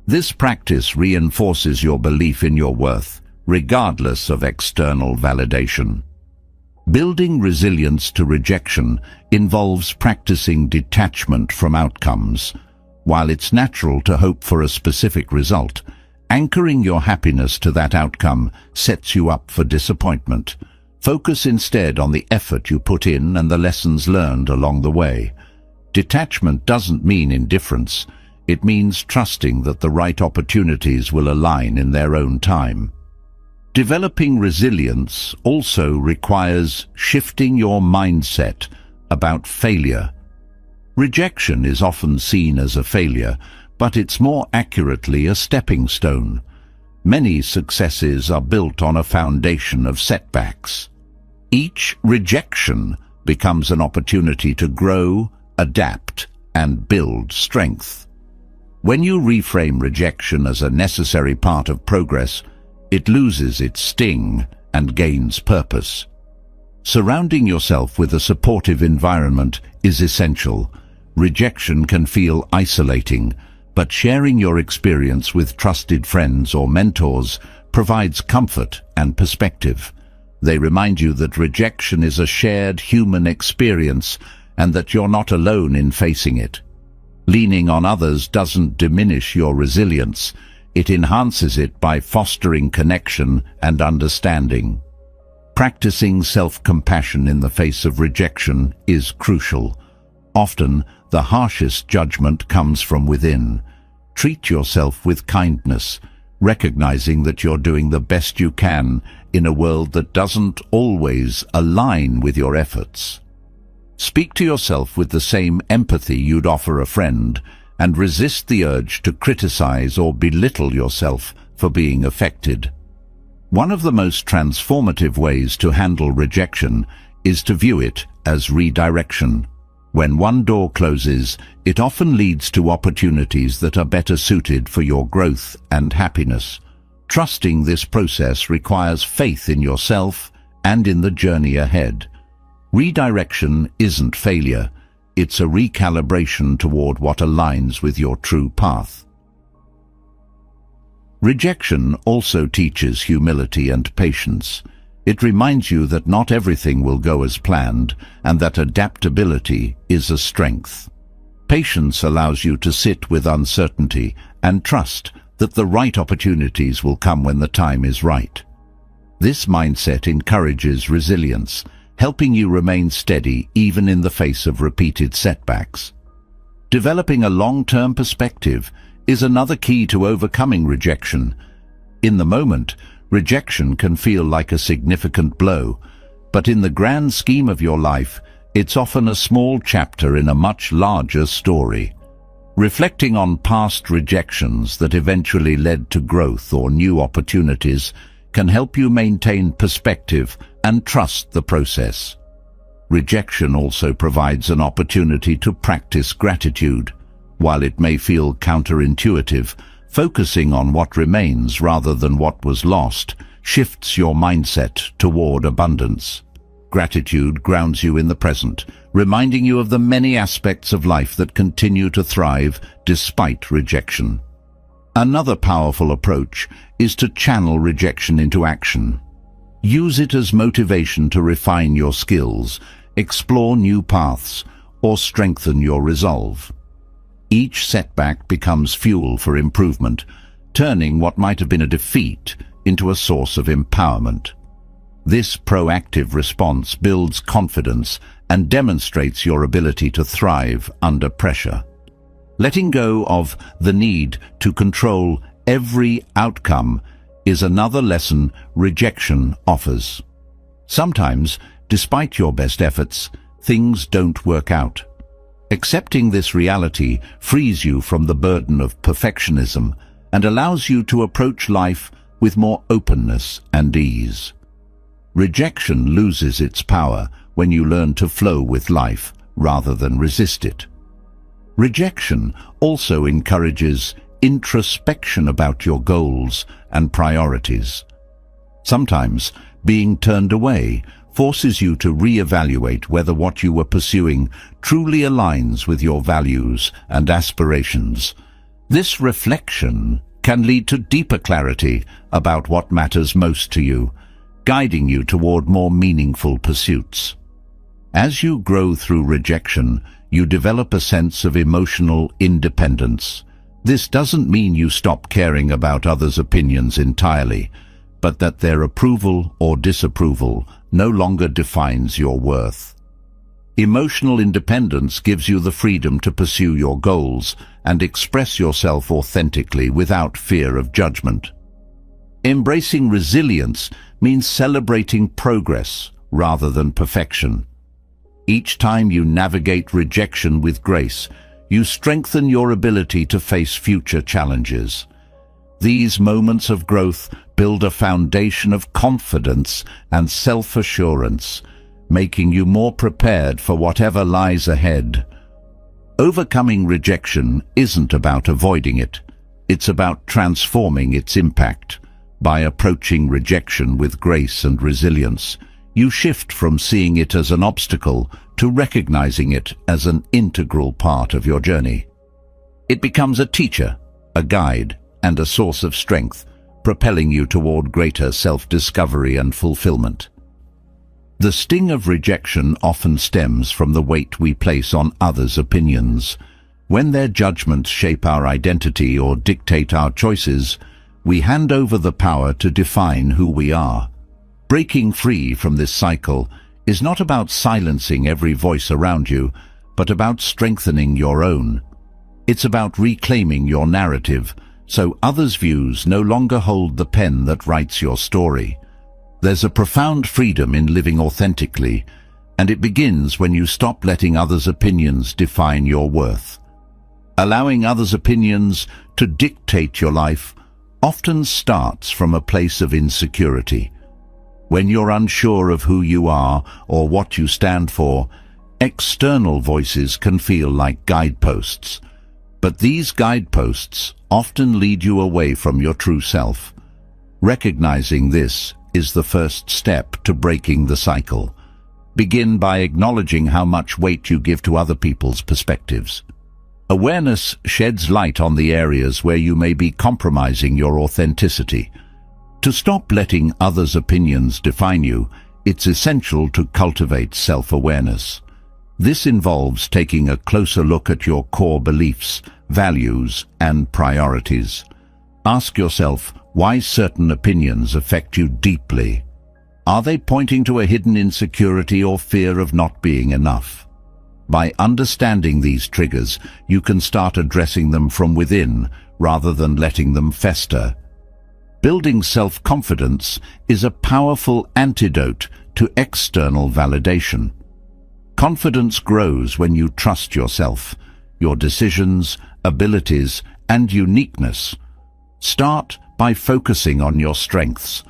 This practice reinforces your belief in your worth, regardless of external validation. Building resilience to rejection involves practicing detachment from outcomes. While it's natural to hope for a specific result, anchoring your happiness to that outcome sets you up for disappointment. Focus instead on the effort you put in and the lessons learned along the way. Detachment doesn't mean indifference. It means trusting that the right opportunities will align in their own time. Developing resilience also requires shifting your mindset about failure. Rejection is often seen as a failure, but it's more accurately a stepping stone. Many successes are built on a foundation of setbacks. Each rejection becomes an opportunity to grow, adapt, and build strength. When you reframe rejection as a necessary part of progress, it loses its sting and gains purpose. Surrounding yourself with a supportive environment is essential. Rejection can feel isolating, but sharing your experience with trusted friends or mentors provides comfort and perspective. They remind you that rejection is a shared human experience and that you're not alone in facing it. Leaning on others doesn't diminish your resilience. It enhances it by fostering connection and understanding. Practicing self-compassion in the face of rejection is crucial. Often, the harshest judgment comes from within. Treat yourself with kindness, recognizing that you're doing the best you can in a world that doesn't always align with your efforts. Speak to yourself with the same empathy you'd offer a friend, and resist the urge to criticize or belittle yourself for being affected. One of the most transformative ways to handle rejection is to view it as redirection. When one door closes, it often leads to opportunities that are better suited for your growth and happiness. Trusting this process requires faith in yourself and in the journey ahead. Redirection isn't failure, it's a recalibration toward what aligns with your true path. Rejection also teaches humility and patience. It reminds you that not everything will go as planned and that adaptability is a strength. Patience allows you to sit with uncertainty and trust that the right opportunities will come when the time is right. This mindset encourages resilience, helping you remain steady even in the face of repeated setbacks. Developing a long-term perspective is another key to overcoming rejection. In the moment, rejection can feel like a significant blow, but in the grand scheme of your life, it's often a small chapter in a much larger story. Reflecting on past rejections that eventually led to growth or new opportunities can help you maintain perspective and trust the process. Rejection also provides an opportunity to practice gratitude. While it may feel counterintuitive, focusing on what remains rather than what was lost shifts your mindset toward abundance. Gratitude grounds you in the present, reminding you of the many aspects of life that continue to thrive despite rejection. Another powerful approach is to channel rejection into action. Use it as motivation to refine your skills, explore new paths, or strengthen your resolve. Each setback becomes fuel for improvement, turning what might have been a defeat into a source of empowerment. This proactive response builds confidence and demonstrates your ability to thrive under pressure. Letting go of the need to control every outcome is another lesson rejection offers. Sometimes, despite your best efforts, things don't work out. Accepting this reality frees you from the burden of perfectionism and allows you to approach life with more openness and ease. Rejection loses its power when you learn to flow with life rather than resist it. Rejection also encourages introspection about your goals and priorities. Sometimes, being turned away forces you to reevaluate whether what you were pursuing truly aligns with your values and aspirations. This reflection can lead to deeper clarity about what matters most to you, guiding you toward more meaningful pursuits. As you grow through rejection, you develop a sense of emotional independence. This doesn't mean you stop caring about others' opinions entirely, but that their approval or disapproval no longer defines your worth. Emotional independence gives you the freedom to pursue your goals and express yourself authentically without fear of judgment. Embracing resilience means celebrating progress rather than perfection. Each time you navigate rejection with grace, you strengthen your ability to face future challenges. These moments of growth build a foundation of confidence and self-assurance, making you more prepared for whatever lies ahead. Overcoming rejection isn't about avoiding it. It's about transforming its impact. By approaching rejection with grace and resilience, you shift from seeing it as an obstacle to recognizing it as an integral part of your journey. It becomes a teacher, a guide, and a source of strength, propelling you toward greater self-discovery and fulfillment. The sting of rejection often stems from the weight we place on others' opinions. When their judgments shape our identity or dictate our choices, we hand over the power to define who we are. Breaking free from this cycle is not about silencing every voice around you, but about strengthening your own. It's about reclaiming your narrative, so others' views no longer hold the pen that writes your story. There's a profound freedom in living authentically, and it begins when you stop letting others' opinions define your worth. Allowing others' opinions to dictate your life often starts from a place of insecurity. When you're unsure of who you are or what you stand for, External voices can feel like guideposts, but these guideposts often lead you away from your true self. Recognizing this is the first step to breaking the cycle. Begin by acknowledging how much weight you give to other people's perspectives. Awareness sheds light on the areas where you may be compromising your authenticity. To stop letting others' opinions define you, it's essential to cultivate self-awareness. This involves taking a closer look at your core beliefs, values, and priorities. Ask yourself why certain opinions affect you deeply. Are they pointing to a hidden insecurity or fear of not being enough? By understanding these triggers, you can start addressing them from within rather than letting them fester. Building self-confidence is a powerful antidote to external validation. Confidence grows when you trust yourself, your decisions, abilities, and uniqueness. Start by focusing on your strengths.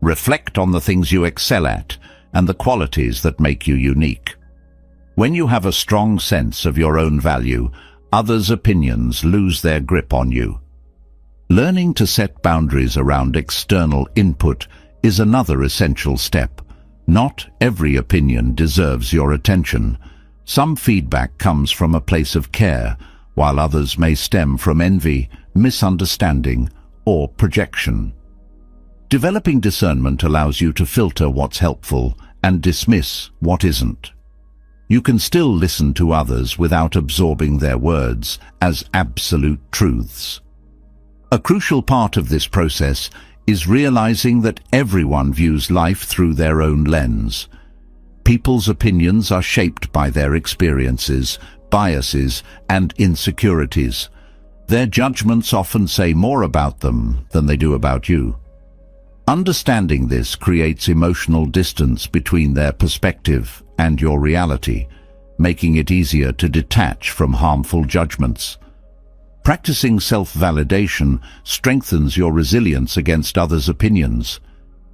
Reflect on the things you excel at and the qualities that make you unique. When you have a strong sense of your own value, others' opinions lose their grip on you. Learning to set boundaries around external input is another essential step. Not every opinion deserves your attention. Some feedback comes from a place of care, while others may stem from envy, misunderstanding, or projection. Developing discernment allows you to filter what's helpful and dismiss what isn't. You can still listen to others without absorbing their words as absolute truths. A crucial part of this process is realizing that everyone views life through their own lens. People's opinions are shaped by their experiences, biases, and insecurities. Their judgments often say more about them than they do about you. Understanding this creates emotional distance between their perspective and your reality, making it easier to detach from harmful judgments. Practicing self-validation strengthens your resilience against others' opinions.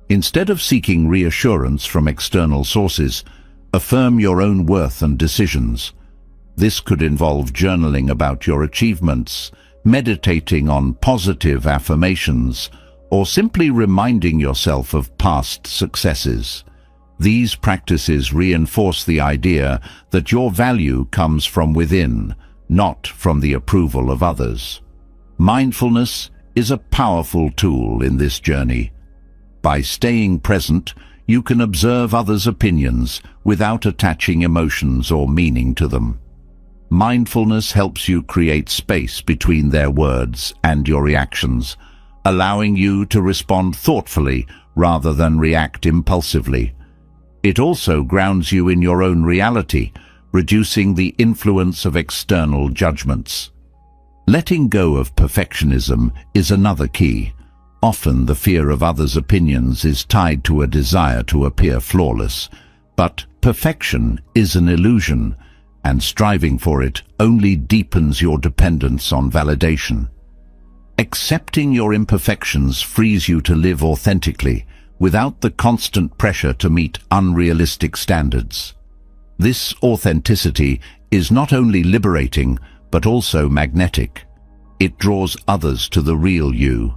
Instead of seeking reassurance from external sources, affirm your own worth and decisions. This could involve journaling about your achievements, meditating on positive affirmations, or simply reminding yourself of past successes. These practices reinforce the idea that your value comes from within, not from the approval of others. Mindfulness is a powerful tool in this journey. By staying present, you can observe others' opinions without attaching emotions or meaning to them. Mindfulness helps you create space between their words and your reactions, allowing you to respond thoughtfully rather than react impulsively. It also grounds you in your own reality, reducing the influence of external judgments. Letting go of perfectionism is another key. Often the fear of others' opinions is tied to a desire to appear flawless, but perfection is an illusion, and striving for it only deepens your dependence on validation. Accepting your imperfections frees you to live authentically, without the constant pressure to meet unrealistic standards. This authenticity is not only liberating, but also magnetic. It draws others to the real you.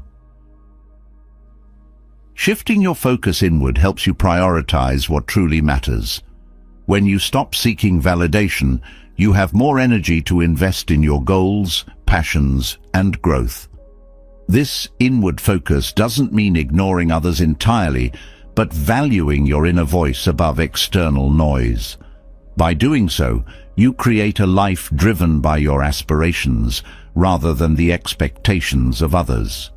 Shifting your focus inward helps you prioritize what truly matters. When you stop seeking validation, you have more energy to invest in your goals, passions, and growth. This inward focus doesn't mean ignoring others entirely, but valuing your inner voice above external noise. By doing so, you create a life driven by your aspirations rather than the expectations of others.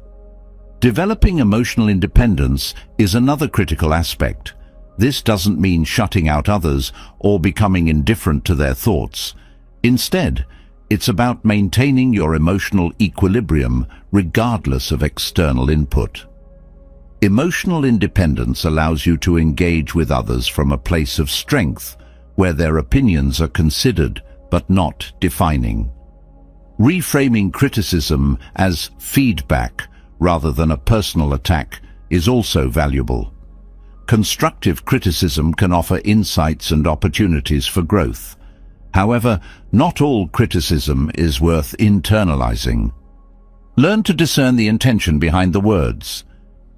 Developing emotional independence is another critical aspect. This doesn't mean shutting out others or becoming indifferent to their thoughts. Instead, it's about maintaining your emotional equilibrium regardless of external input. Emotional independence allows you to engage with others from a place of strength, where their opinions are considered but not defining. Reframing criticism as feedback rather than a personal attack is also valuable. Constructive criticism can offer insights and opportunities for growth, However, not all criticism is worth internalizing. Learn to discern the intention behind the words.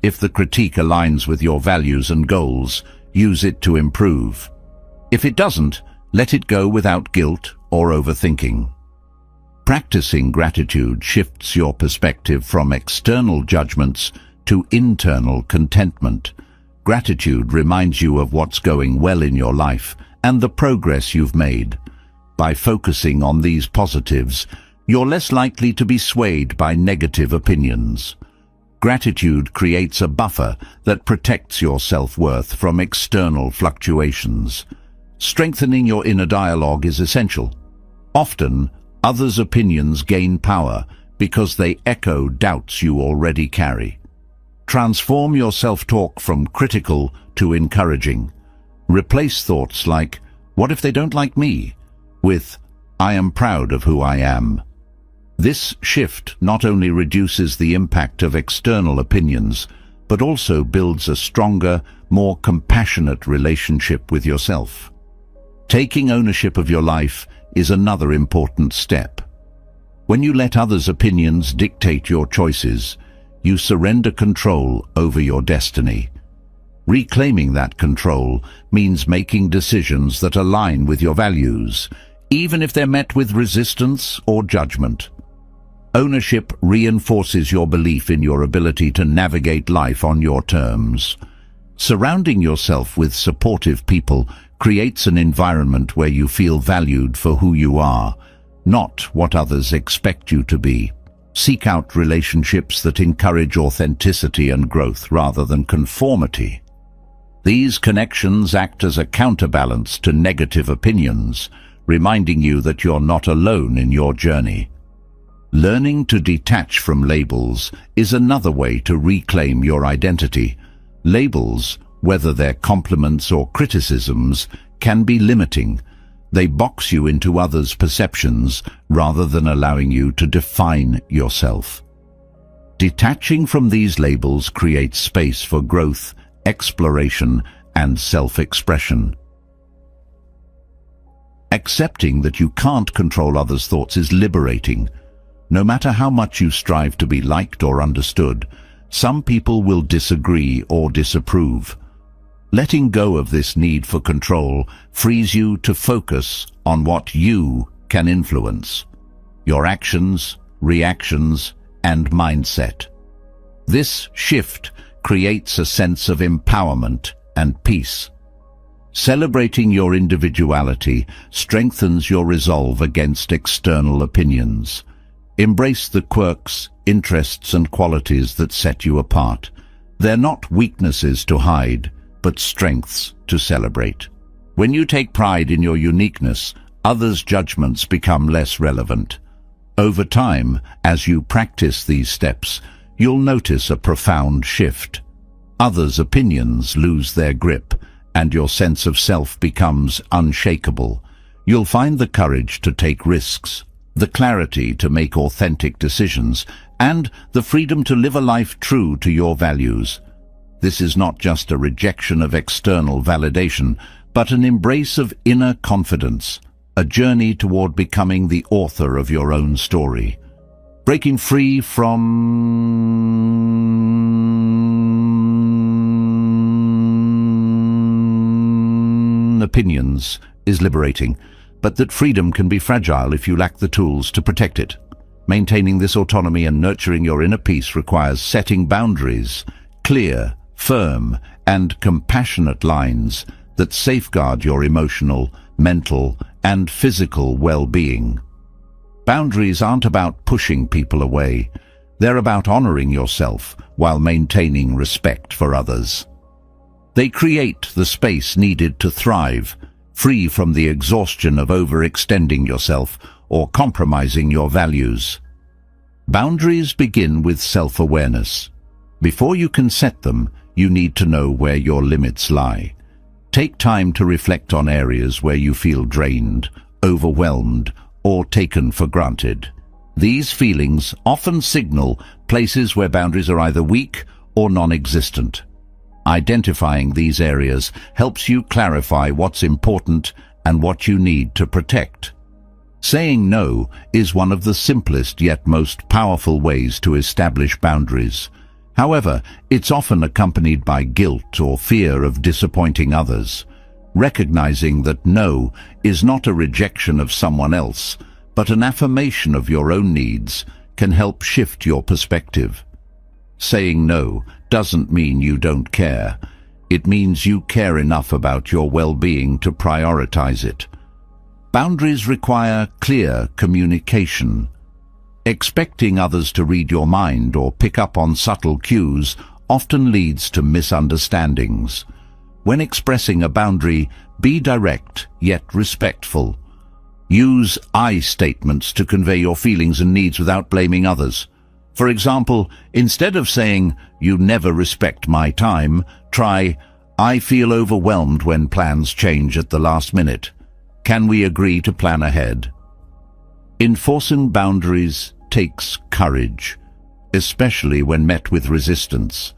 If the critique aligns with your values and goals, use it to improve. If it doesn't, let it go without guilt or overthinking. Practicing gratitude shifts your perspective from external judgments to internal contentment. Gratitude reminds you of what's going well in your life and the progress you've made. By focusing on these positives, you're less likely to be swayed by negative opinions. Gratitude creates a buffer that protects your self-worth from external fluctuations. Strengthening your inner dialogue is essential. Often, others' opinions gain power because they echo doubts you already carry. Transform your self-talk from critical to encouraging. Replace thoughts like, "What if they don't like me?" with, "I am proud of who I am." This shift not only reduces the impact of external opinions, but also builds a stronger, more compassionate relationship with yourself. Taking ownership of your life is another important step. When you let others' opinions dictate your choices, you surrender control over your destiny. Reclaiming that control means making decisions that align with your values, even if they're met with resistance or judgment. Ownership reinforces your belief in your ability to navigate life on your terms. Surrounding yourself with supportive people creates an environment where you feel valued for who you are, not what others expect you to be. Seek out relationships that encourage authenticity and growth rather than conformity. These connections act as a counterbalance to negative opinions, reminding you that you're not alone in your journey. Learning to detach from labels is another way to reclaim your identity. Labels, whether they're compliments or criticisms, can be limiting. They box you into others' perceptions rather than allowing you to define yourself. Detaching from these labels creates space for growth, exploration, and self-expression. Accepting that you can't control others' thoughts is liberating. No matter how much you strive to be liked or understood, some people will disagree or disapprove. Letting go of this need for control frees you to focus on what you can influence: your actions, reactions, and mindset. This shift creates a sense of empowerment and peace. Celebrating your individuality strengthens your resolve against external opinions. Embrace the quirks, interests, and qualities that set you apart. They're not weaknesses to hide, but strengths to celebrate. When you take pride in your uniqueness, others' judgments become less relevant. Over time, as you practice these steps, you'll notice a profound shift. Others' opinions lose their grip, and your sense of self becomes unshakable. You'll find the courage to take risks, the clarity to make authentic decisions, and the freedom to live a life true to your values. This is not just a rejection of external validation, but an embrace of inner confidence, a journey toward becoming the author of your own story. Breaking free from opinions is liberating, but that freedom can be fragile if you lack the tools to protect it. Maintaining this autonomy and nurturing your inner peace requires setting boundaries, clear, firm, and compassionate lines that safeguard your emotional, mental, and physical well-being. Boundaries aren't about pushing people away. They're about honoring yourself while maintaining respect for others. They create the space needed to thrive, free from the exhaustion of overextending yourself or compromising your values. Boundaries begin with self-awareness. Before you can set them, you need to know where your limits lie. Take time to reflect on areas where you feel drained, overwhelmed, or taken for granted. These feelings often signal places where boundaries are either weak or non-existent. Identifying these areas helps you clarify what's important and what you need to protect. Saying no is one of the simplest yet most powerful ways to establish boundaries. However, it's often accompanied by guilt or fear of disappointing others. Recognizing that no is not a rejection of someone else, but an affirmation of your own needs, can help shift your perspective. Saying no doesn't mean you don't care. It means you care enough about your well-being to prioritize it. Boundaries require clear communication. Expecting others to read your mind or pick up on subtle cues often leads to misunderstandings. When expressing a boundary, be direct yet respectful. Use I statements to convey your feelings and needs without blaming others. For example, instead of saying, "You never respect my time," try, "I feel overwhelmed when plans change at the last minute. Can we agree to plan ahead?" Enforcing boundaries takes courage, especially when met with resistance.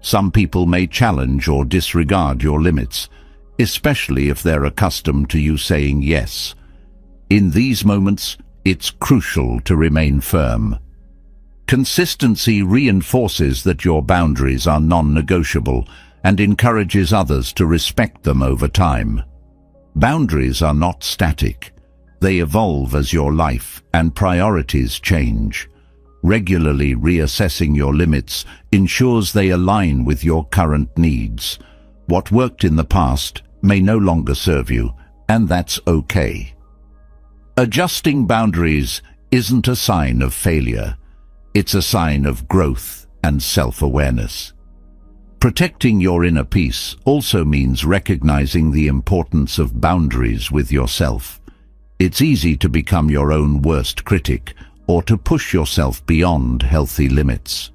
Some people may challenge or disregard your limits, especially if they're accustomed to you saying yes. In these moments, it's crucial to remain firm. Consistency reinforces that your boundaries are non-negotiable and encourages others to respect them over time. Boundaries are not static. They evolve as your life and priorities change. Regularly reassessing your limits ensures they align with your current needs. What worked in the past may no longer serve you, and that's okay. Adjusting boundaries isn't a sign of failure. It's a sign of growth and self-awareness. Protecting your inner peace also means recognizing the importance of boundaries with yourself. It's easy to become your own worst critic or to push yourself beyond healthy limits.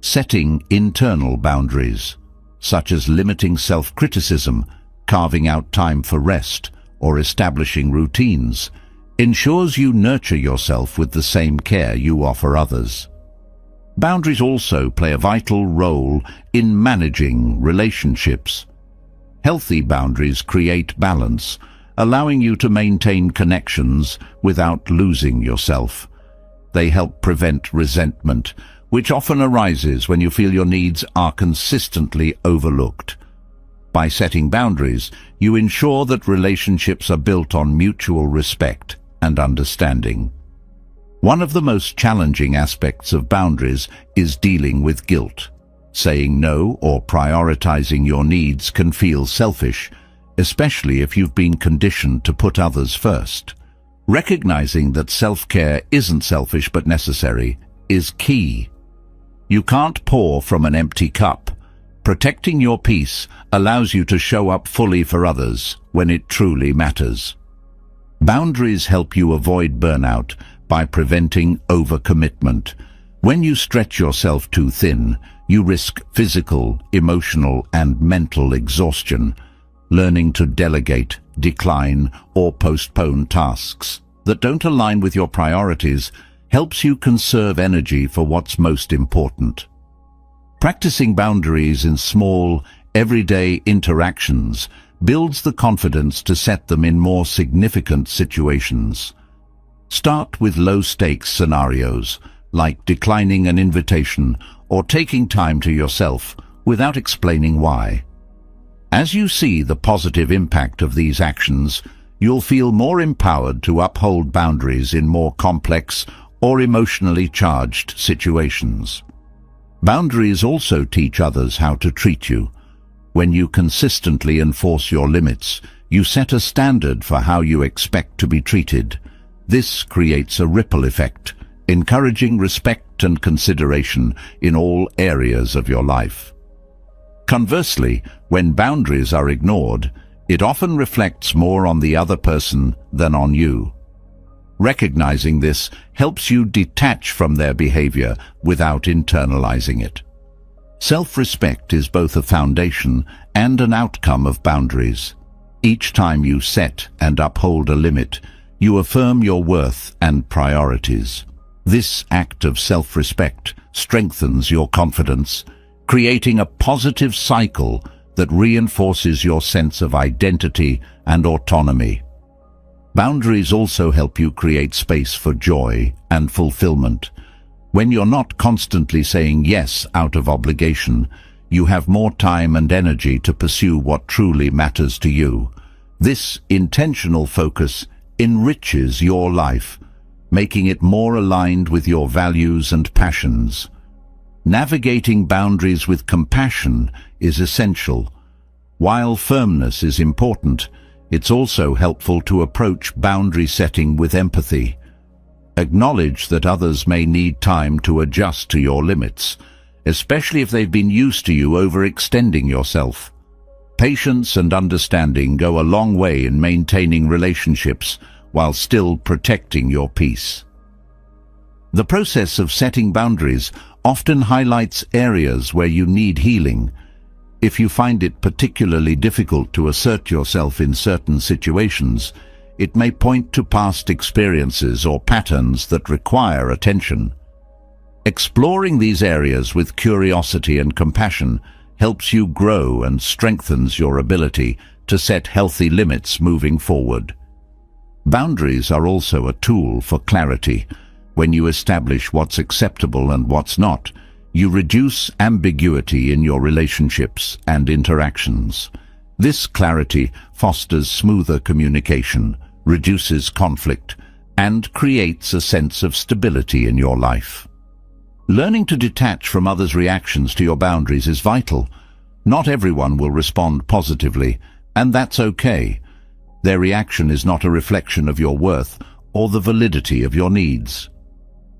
Setting internal boundaries, such as limiting self-criticism, carving out time for rest, or establishing routines, ensures you nurture yourself with the same care you offer others. Boundaries also play a vital role in managing relationships. Healthy boundaries create balance, allowing you to maintain connections without losing yourself. They help prevent resentment, which often arises when you feel your needs are consistently overlooked. By setting boundaries, you ensure that relationships are built on mutual respect and understanding. One of the most challenging aspects of boundaries is dealing with guilt. Saying no or prioritizing your needs can feel selfish, especially if you've been conditioned to put others first. Recognizing that self-care isn't selfish but necessary is key. You can't pour from an empty cup. Protecting your peace allows you to show up fully for others when it truly matters. Boundaries help you avoid burnout by preventing overcommitment. When you stretch yourself too thin, you risk physical, emotional, and mental exhaustion. Learning to delegate, decline, or postpone tasks that don't align with your priorities helps you conserve energy for what's most important. Practicing boundaries in small, everyday interactions builds the confidence to set them in more significant situations. Start with low-stakes scenarios, like declining an invitation or taking time to yourself without explaining why. As you see the positive impact of these actions, you'll feel more empowered to uphold boundaries in more complex or emotionally charged situations. Boundaries also teach others how to treat you. When you consistently enforce your limits, you set a standard for how you expect to be treated. This creates a ripple effect, encouraging respect and consideration in all areas of your life. Conversely, when boundaries are ignored, it often reflects more on the other person than on you. Recognizing this helps you detach from their behavior without internalizing it. Self-respect is both a foundation and an outcome of boundaries. Each time you set and uphold a limit, you affirm your worth and priorities. This act of self-respect strengthens your confidence, creating a positive cycle that reinforces your sense of identity and autonomy. Boundaries also help you create space for joy and fulfillment. When you're not constantly saying yes out of obligation, you have more time and energy to pursue what truly matters to you. This intentional focus enriches your life, making it more aligned with your values and passions. Navigating boundaries with compassion is essential. While firmness is important, it's also helpful to approach boundary setting with empathy. Acknowledge that others may need time to adjust to your limits, especially if they've been used to you overextending yourself. Patience and understanding go a long way in maintaining relationships while still protecting your peace. The process of setting boundaries often highlights areas where you need healing. If you find it particularly difficult to assert yourself in certain situations, it may point to past experiences or patterns that require attention. Exploring these areas with curiosity and compassion helps you grow and strengthens your ability to set healthy limits moving forward. Boundaries are also a tool for clarity. When you establish what's acceptable and what's not, you reduce ambiguity in your relationships and interactions. This clarity fosters smoother communication, reduces conflict, and creates a sense of stability in your life. Learning to detach from others' reactions to your boundaries is vital. Not everyone will respond positively, and that's okay. Their reaction is not a reflection of your worth or the validity of your needs.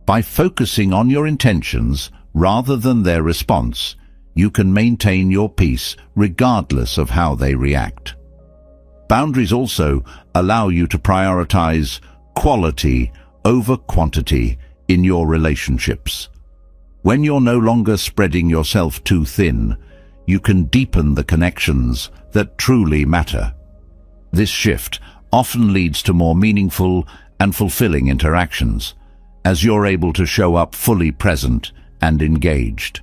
By focusing on your intentions rather than their response, you can maintain your peace regardless of how they react. Boundaries also allow you to prioritize quality over quantity in your relationships. When you're no longer spreading yourself too thin, you can deepen the connections that truly matter. This shift often leads to more meaningful and fulfilling interactions, as you're able to show up fully present and engaged.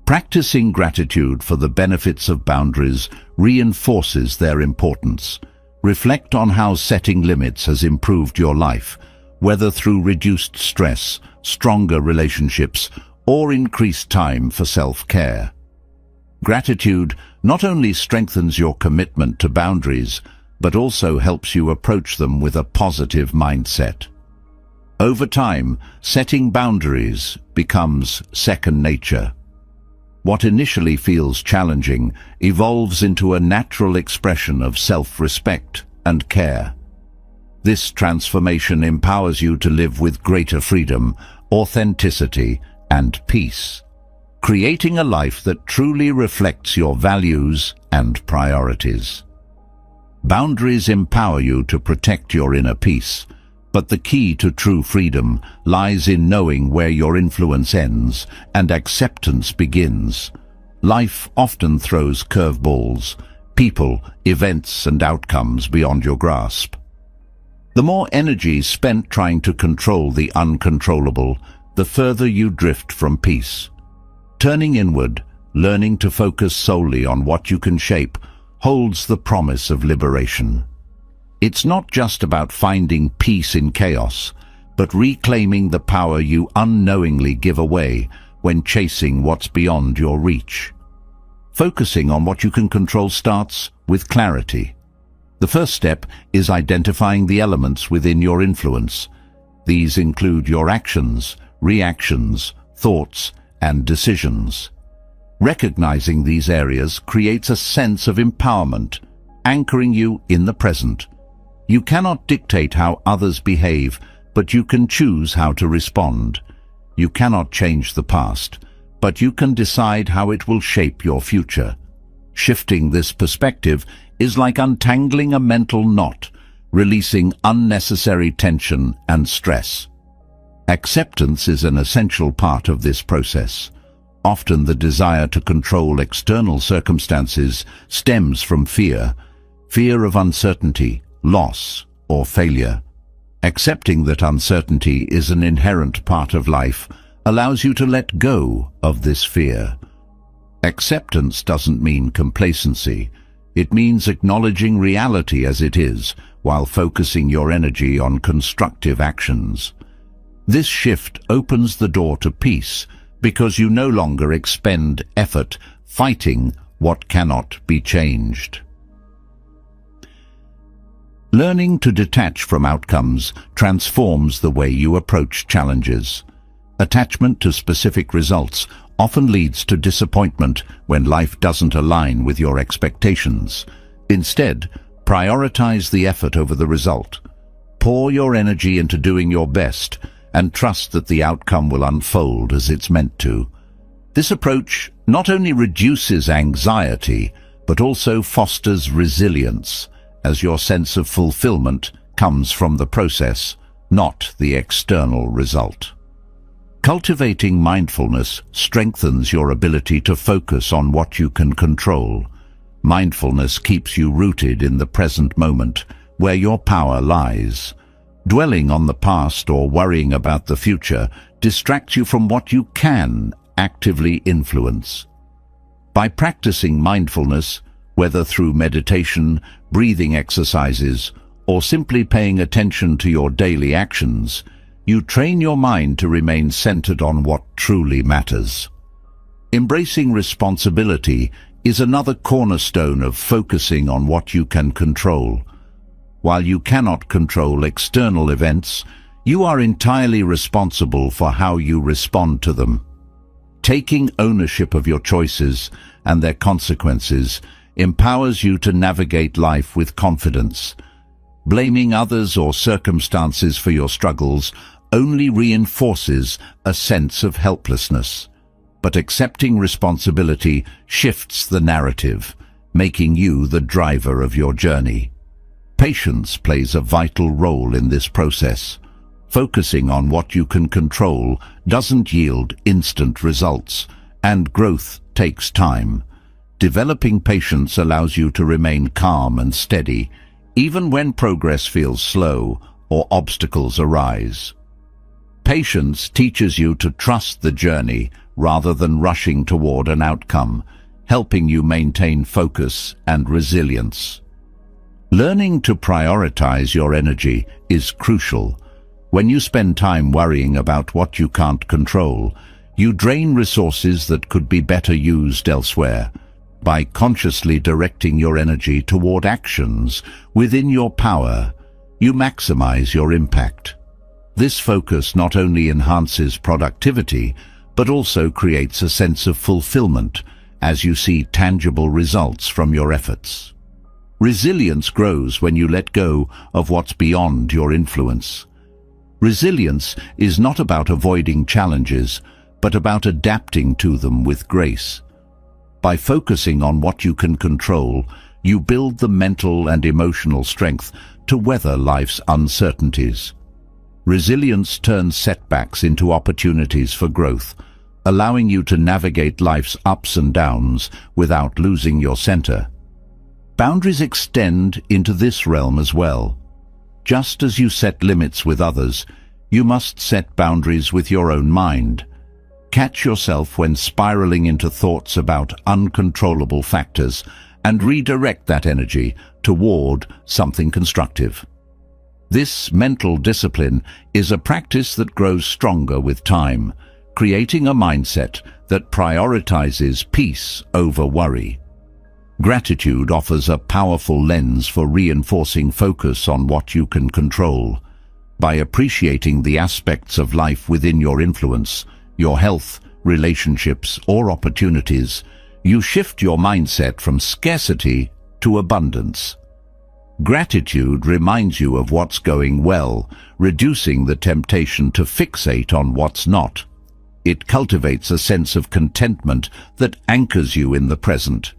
Practicing gratitude for the benefits of boundaries reinforces their importance. Reflect on how setting limits has improved your life, whether through reduced stress, stronger relationships, or increased time for self-care. Gratitude not only strengthens your commitment to boundaries, but also helps you approach them with a positive mindset. Over time, setting boundaries becomes second nature. What initially feels challenging evolves into a natural expression of self-respect and care. This transformation empowers you to live with greater freedom, authenticity, and peace, creating a life that truly reflects your values and priorities. Boundaries empower you to protect your inner peace, but the key to true freedom lies in knowing where your influence ends and acceptance begins. Life often throws curveballs, people, events, and outcomes beyond your grasp. The more energy spent trying to control the uncontrollable, the further you drift from peace. Turning inward, learning to focus solely on what you can shape, holds the promise of liberation. It's not just about finding peace in chaos, but reclaiming the power you unknowingly give away when chasing what's beyond your reach. Focusing on what you can control starts with clarity. The first step is identifying the elements within your influence. These include your actions, reactions, thoughts, and decisions. Recognizing these areas creates a sense of empowerment, anchoring you in the present. You cannot dictate how others behave, but you can choose how to respond. You cannot change the past, but you can decide how it will shape your future. Shifting this perspective is like untangling a mental knot, releasing unnecessary tension and stress. Acceptance is an essential part of this process. Often the desire to control external circumstances stems from fear of uncertainty, loss, or failure. Accepting that uncertainty is an inherent part of life allows you to let go of this fear. Acceptance doesn't mean complacency. It means acknowledging reality as it is, while focusing your energy on constructive actions. This shift opens the door to peace, because you no longer expend effort fighting what cannot be changed. Learning to detach from outcomes transforms the way you approach challenges. Attachment to specific results often leads to disappointment when life doesn't align with your expectations. Instead, prioritize the effort over the result. Pour your energy into doing your best and trust that the outcome will unfold as it's meant to. This approach not only reduces anxiety, but also fosters resilience, as your sense of fulfillment comes from the process, not the external result. Cultivating mindfulness strengthens your ability to focus on what you can control. Mindfulness keeps you rooted in the present moment, where your power lies. Dwelling on the past or worrying about the future distracts you from what you can actively influence. By practicing mindfulness, whether through meditation, breathing exercises, or simply paying attention to your daily actions, you train your mind to remain centered on what truly matters. Embracing responsibility is another cornerstone of focusing on what you can control. While you cannot control external events, you are entirely responsible for how you respond to them. Taking ownership of your choices and their consequences empowers you to navigate life with confidence. Blaming others or circumstances for your struggles only reinforces a sense of helplessness. But accepting responsibility shifts the narrative, making you the driver of your journey. Patience plays a vital role in this process. Focusing on what you can control doesn't yield instant results, and growth takes time. Developing patience allows you to remain calm and steady, even when progress feels slow or obstacles arise. Patience teaches you to trust the journey rather than rushing toward an outcome, helping you maintain focus and resilience. Learning to prioritize your energy is crucial. When you spend time worrying about what you can't control, you drain resources that could be better used elsewhere. By consciously directing your energy toward actions within your power, you maximize your impact. This focus not only enhances productivity, but also creates a sense of fulfillment as you see tangible results from your efforts. Resilience grows when you let go of what's beyond your influence. Resilience is not about avoiding challenges, but about adapting to them with grace. By focusing on what you can control, you build the mental and emotional strength to weather life's uncertainties. Resilience turns setbacks into opportunities for growth, allowing you to navigate life's ups and downs without losing your center. Boundaries extend into this realm as well. Just as you set limits with others, you must set boundaries with your own mind. Catch yourself when spiraling into thoughts about uncontrollable factors and redirect that energy toward something constructive. This mental discipline is a practice that grows stronger with time, creating a mindset that prioritizes peace over worry. Gratitude offers a powerful lens for reinforcing focus on what you can control. By appreciating the aspects of life within your influence, your health, relationships, or opportunities, you shift your mindset from scarcity to abundance. Gratitude reminds you of what's going well, reducing the temptation to fixate on what's not. It cultivates a sense of contentment that anchors you in the present.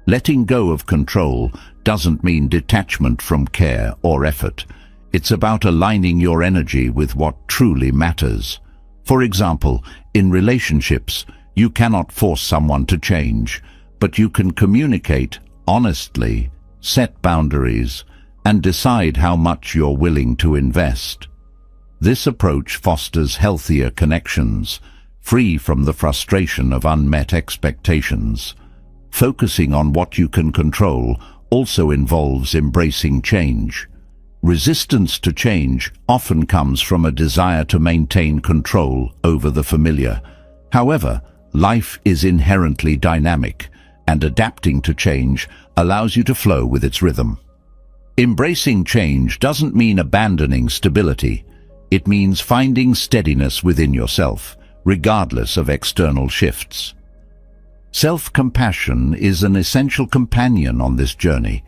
Letting go of control doesn't mean detachment from care or effort. It's about aligning your energy with what truly matters. For example, in relationships, you cannot force someone to change, but you can communicate honestly, set boundaries, and decide how much you're willing to invest. This approach fosters healthier connections, free from the frustration of unmet expectations. Focusing on what you can control also involves embracing change. Resistance to change often comes from a desire to maintain control over the familiar. However, life is inherently dynamic, and adapting to change allows you to flow with its rhythm. Embracing change doesn't mean abandoning stability. It means finding steadiness within yourself, regardless of external shifts. Self-compassion is an essential companion on this journey.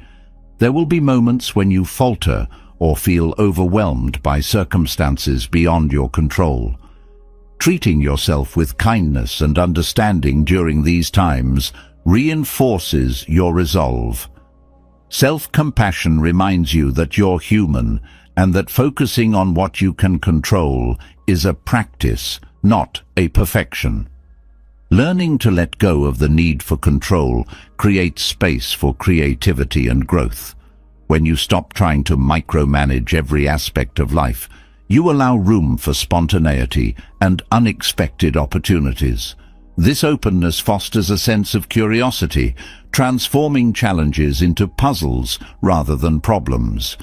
There will be moments when you falter or feel overwhelmed by circumstances beyond your control. Treating yourself with kindness and understanding during these times reinforces your resolve. Self-compassion reminds you that you're human and that focusing on what you can control is a practice, not a perfection. Learning to let go of the need for control creates space for creativity and growth. When you stop trying to micromanage every aspect of life, you allow room for spontaneity and unexpected opportunities. This openness fosters a sense of curiosity, transforming challenges into puzzles rather than problems.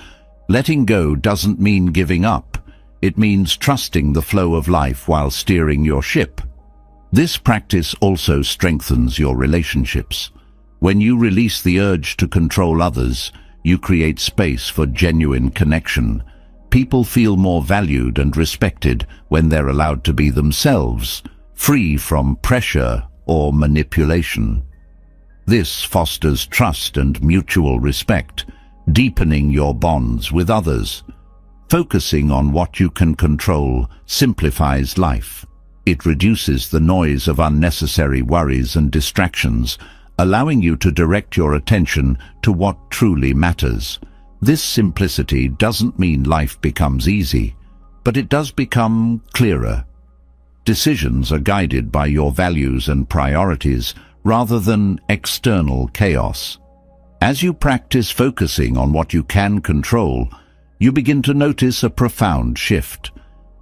Letting go doesn't mean giving up. It means trusting the flow of life while steering your ship. This practice also strengthens your relationships. When you release the urge to control others, you create space for genuine connection. People feel more valued and respected when they're allowed to be themselves, free from pressure or manipulation. This fosters trust and mutual respect, deepening your bonds with others. Focusing on what you can control simplifies life. It reduces the noise of unnecessary worries and distractions, allowing you to direct your attention to what truly matters. This simplicity doesn't mean life becomes easy, but it does become clearer. Decisions are guided by your values and priorities rather than external chaos. As you practice focusing on what you can control, you begin to notice a profound shift.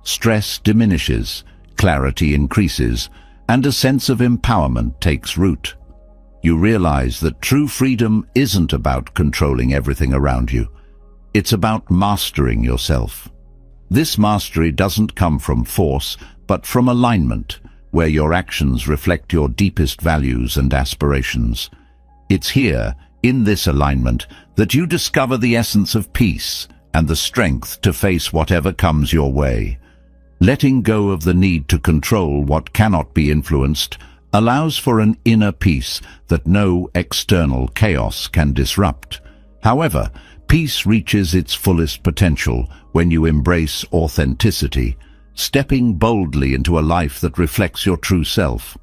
Stress diminishes, clarity increases, and a sense of empowerment takes root. You realize that true freedom isn't about controlling everything around you. It's about mastering yourself. This mastery doesn't come from force, but from alignment, where your actions reflect your deepest values and aspirations. It's here, in this alignment, that you discover the essence of peace and the strength to face whatever comes your way. Letting go of the need to control what cannot be influenced allows for an inner peace that no external chaos can disrupt. However, peace reaches its fullest potential when you embrace authenticity, stepping boldly into a life that reflects your true self.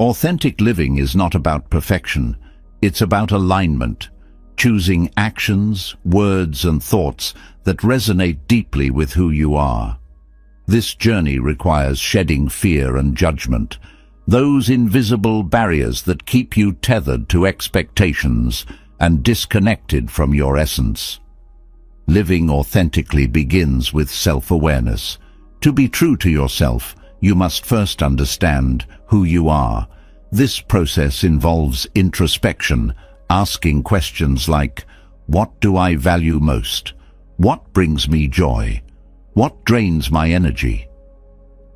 Authentic living is not about perfection, it's about alignment, choosing actions, words, and thoughts that resonate deeply with who you are. This journey requires shedding fear and judgment, those invisible barriers that keep you tethered to expectations and disconnected from your essence. Living authentically begins with self-awareness. To be true to yourself, you must first understand who you are. This process involves introspection, asking questions like, what do I value most? What brings me joy? What drains my energy?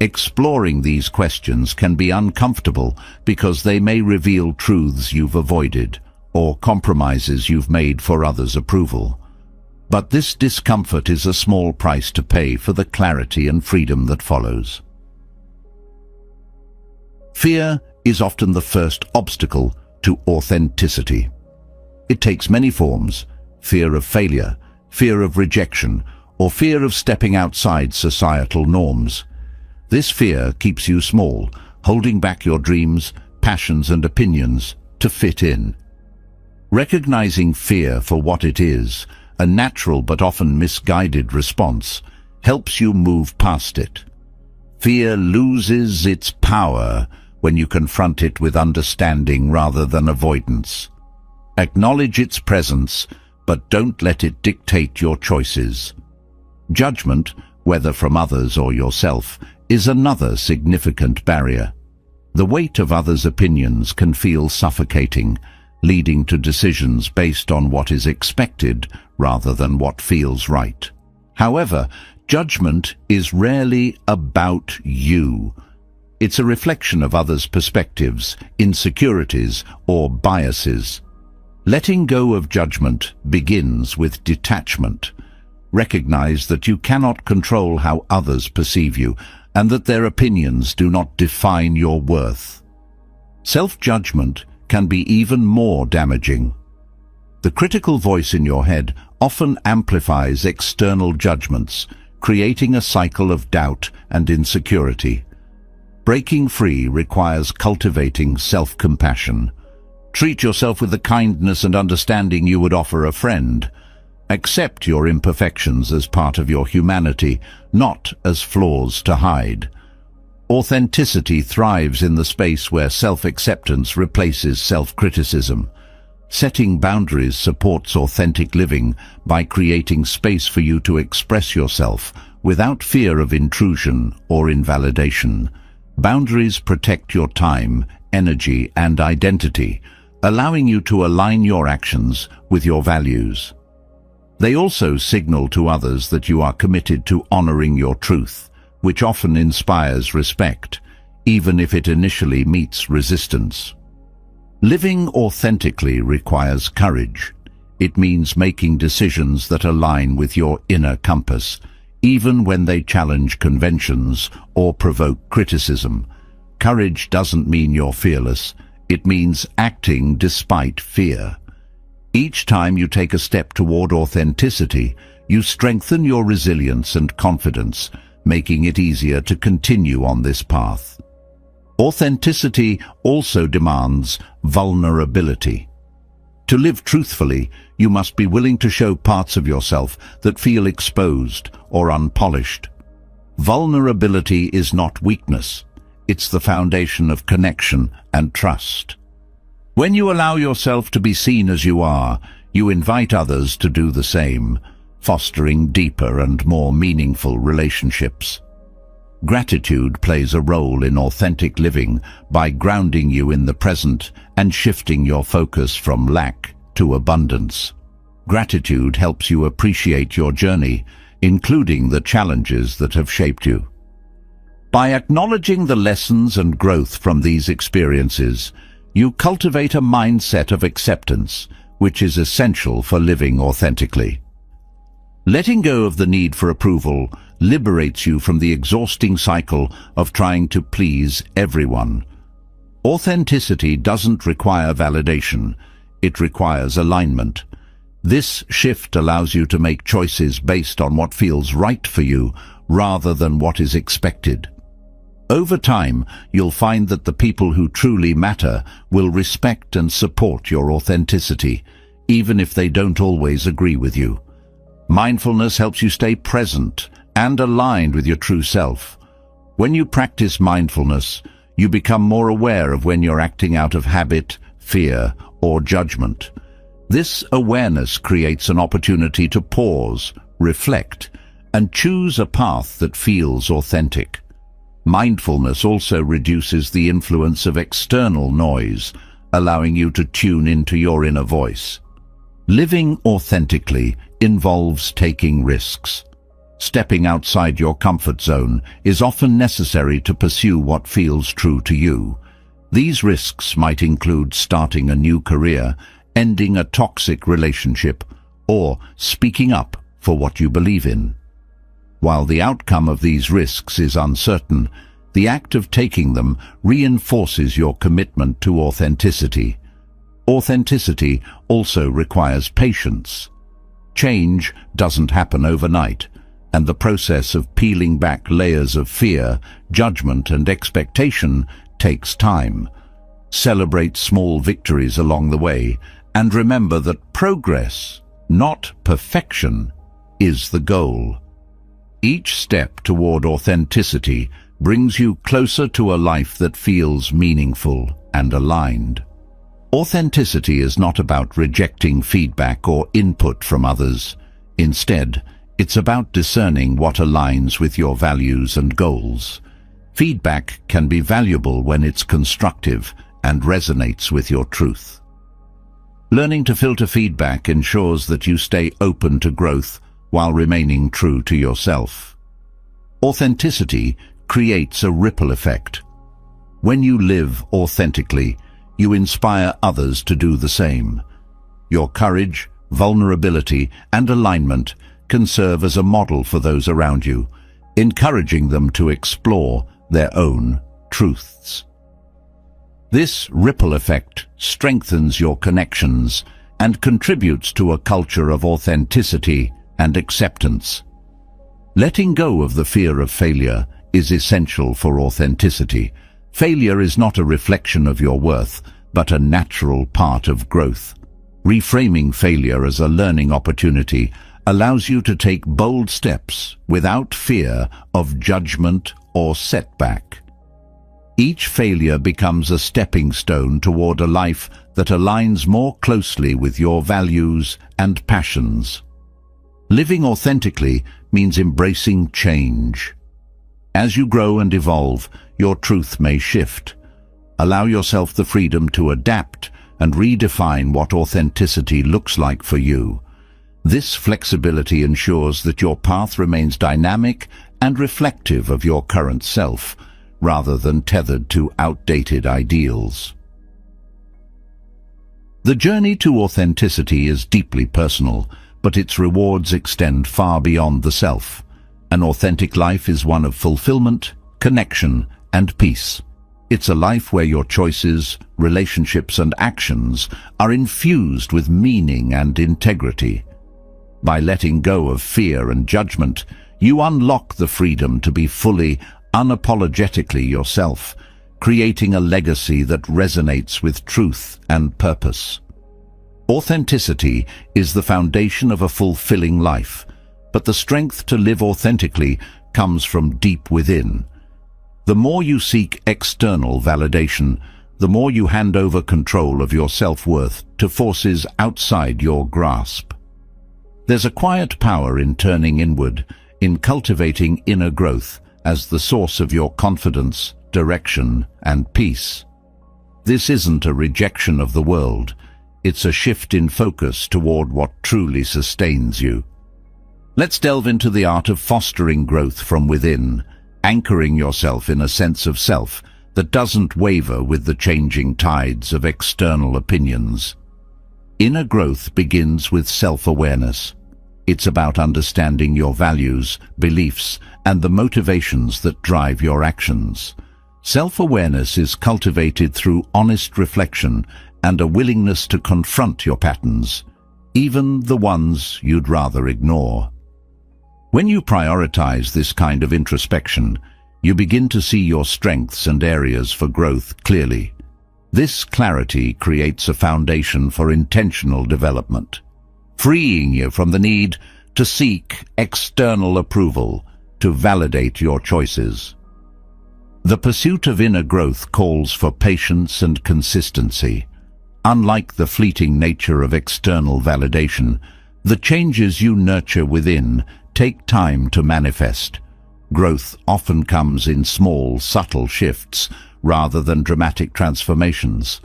Exploring these questions can be uncomfortable because they may reveal truths you've avoided or compromises you've made for others' approval. But this discomfort is a small price to pay for the clarity and freedom that follows. Fear is often the first obstacle to authenticity. It takes many forms: fear of failure, fear of rejection, or fear of stepping outside societal norms. This fear keeps you small, holding back your dreams, passions, and opinions to fit in. Recognizing fear for what it is, a natural but often misguided response, helps you move past it. Fear loses its power when you confront it with understanding rather than avoidance. Acknowledge its presence, but don't let it dictate your choices. Judgment, whether from others or yourself, is another significant barrier. The weight of others' opinions can feel suffocating, leading to decisions based on what is expected rather than what feels right. However, judgment is rarely about you. It's a reflection of others' perspectives, insecurities, or biases. Letting go of judgment begins with detachment. Recognize that you cannot control how others perceive you, and that their opinions do not define your worth. Self-judgment can be even more damaging. The critical voice in your head often amplifies external judgments, creating a cycle of doubt and insecurity. Breaking free requires cultivating self-compassion. Treat yourself with the kindness and understanding you would offer a friend. Accept your imperfections as part of your humanity, not as flaws to hide. Authenticity thrives in the space where self-acceptance replaces self-criticism. Setting boundaries supports authentic living by creating space for you to express yourself without fear of intrusion or invalidation. Boundaries protect your time, energy, and identity, allowing you to align your actions with your values. They also signal to others that you are committed to honoring your truth, which often inspires respect, even if it initially meets resistance. Living authentically requires courage. It means making decisions that align with your inner compass, even when they challenge conventions or provoke criticism. Courage doesn't mean you're fearless. It means acting despite fear. Each time you take a step toward authenticity, you strengthen your resilience and confidence, making it easier to continue on this path. Authenticity also demands vulnerability. To live truthfully, you must be willing to show parts of yourself that feel exposed or unpolished. Vulnerability is not weakness. It's the foundation of connection and trust. When you allow yourself to be seen as you are, you invite others to do the same, fostering deeper and more meaningful relationships. Gratitude plays a role in authentic living by grounding you in the present and shifting your focus from lack to abundance. Gratitude helps you appreciate your journey, including the challenges that have shaped you. By acknowledging the lessons and growth from these experiences, you cultivate a mindset of acceptance, which is essential for living authentically. Letting go of the need for approval liberates you from the exhausting cycle of trying to please everyone. Authenticity doesn't require validation, it requires alignment. This shift allows you to make choices based on what feels right for you rather than what is expected. Over time, you'll find that the people who truly matter will respect and support your authenticity, even if they don't always agree with you. Mindfulness helps you stay present and aligned with your true self. When you practice mindfulness, you become more aware of when you're acting out of habit, fear, or judgment. This awareness creates an opportunity to pause, reflect, and choose a path that feels authentic. Mindfulness also reduces the influence of external noise, allowing you to tune into your inner voice. Living authentically involves taking risks. Stepping outside your comfort zone is often necessary to pursue what feels true to you. These risks might include starting a new career, ending a toxic relationship, or speaking up for what you believe in. While the outcome of these risks is uncertain, the act of taking them reinforces your commitment to authenticity. Authenticity also requires patience. Change doesn't happen overnight, and the process of peeling back layers of fear, judgment, and expectation takes time. Celebrate small victories along the way, and remember that progress, not perfection, is the goal. Each step toward authenticity brings you closer to a life that feels meaningful and aligned. Authenticity is not about rejecting feedback or input from others. Instead, it's about discerning what aligns with your values and goals. Feedback can be valuable when it's constructive and resonates with your truth. Learning to filter feedback ensures that you stay open to growth while remaining true to yourself. Authenticity creates a ripple effect. When you live authentically, you inspire others to do the same. Your courage, vulnerability, and alignment can serve as a model for those around you, encouraging them to explore their own truths. This ripple effect strengthens your connections and contributes to a culture of authenticity and acceptance. Letting go of the fear of failure is essential for authenticity. Failure is not a reflection of your worth, but a natural part of growth. Reframing failure as a learning opportunity allows you to take bold steps without fear of judgment or setback. Each failure becomes a stepping stone toward a life that aligns more closely with your values and passions. Living authentically means embracing change. As you grow and evolve, your truth may shift. Allow yourself the freedom to adapt and redefine what authenticity looks like for you. This flexibility ensures that your path remains dynamic and reflective of your current self, rather than tethered to outdated ideals. The journey to authenticity is deeply personal, but its rewards extend far beyond the self. An authentic life is one of fulfillment, connection, and peace. It's a life where your choices, relationships, and actions are infused with meaning and integrity. By letting go of fear and judgment, you unlock the freedom to be fully, unapologetically yourself, creating a legacy that resonates with truth and purpose. Authenticity is the foundation of a fulfilling life, but the strength to live authentically comes from deep within. The more you seek external validation, the more you hand over control of your self-worth to forces outside your grasp. There's a quiet power in turning inward, in cultivating inner growth as the source of your confidence, direction, and peace. This isn't a rejection of the world. It's a shift in focus toward what truly sustains you. Let's delve into the art of fostering growth from within, anchoring yourself in a sense of self that doesn't waver with the changing tides of external opinions. Inner growth begins with self-awareness. It's about understanding your values, beliefs, and the motivations that drive your actions. Self-awareness is cultivated through honest reflection and a willingness to confront your patterns, even the ones you'd rather ignore. When you prioritize this kind of introspection, you begin to see your strengths and areas for growth clearly. This clarity creates a foundation for intentional development, freeing you from the need to seek external approval to validate your choices. The pursuit of inner growth calls for patience and consistency. Unlike the fleeting nature of external validation, the changes you nurture within take time to manifest. Growth often comes in small, subtle shifts rather than dramatic transformations.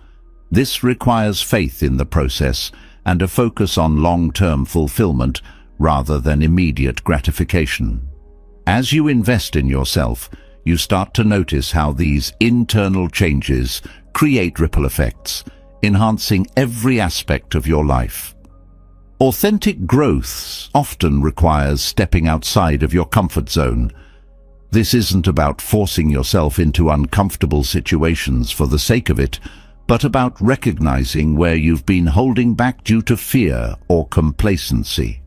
This requires faith in the process and a focus on long-term fulfillment rather than immediate gratification. As you invest in yourself, you start to notice how these internal changes create ripple effects, enhancing every aspect of your life. Authentic growth often requires stepping outside of your comfort zone. This isn't about forcing yourself into uncomfortable situations for the sake of it, but about recognizing where you've been holding back due to fear or complacency.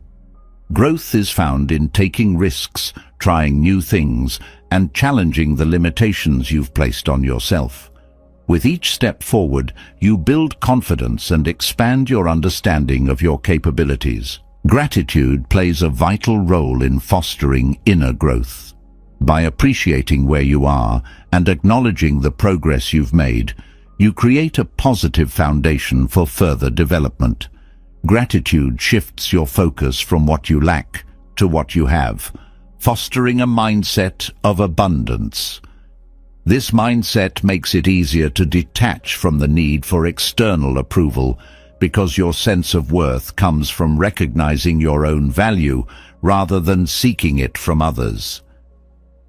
Growth is found in taking risks, trying new things, and challenging the limitations you've placed on yourself. With each step forward, you build confidence and expand your understanding of your capabilities. Gratitude plays a vital role in fostering inner growth. By appreciating where you are and acknowledging the progress you've made, you create a positive foundation for further development. Gratitude shifts your focus from what you lack to what you have, fostering a mindset of abundance. This mindset makes it easier to detach from the need for external approval because your sense of worth comes from recognizing your own value rather than seeking it from others.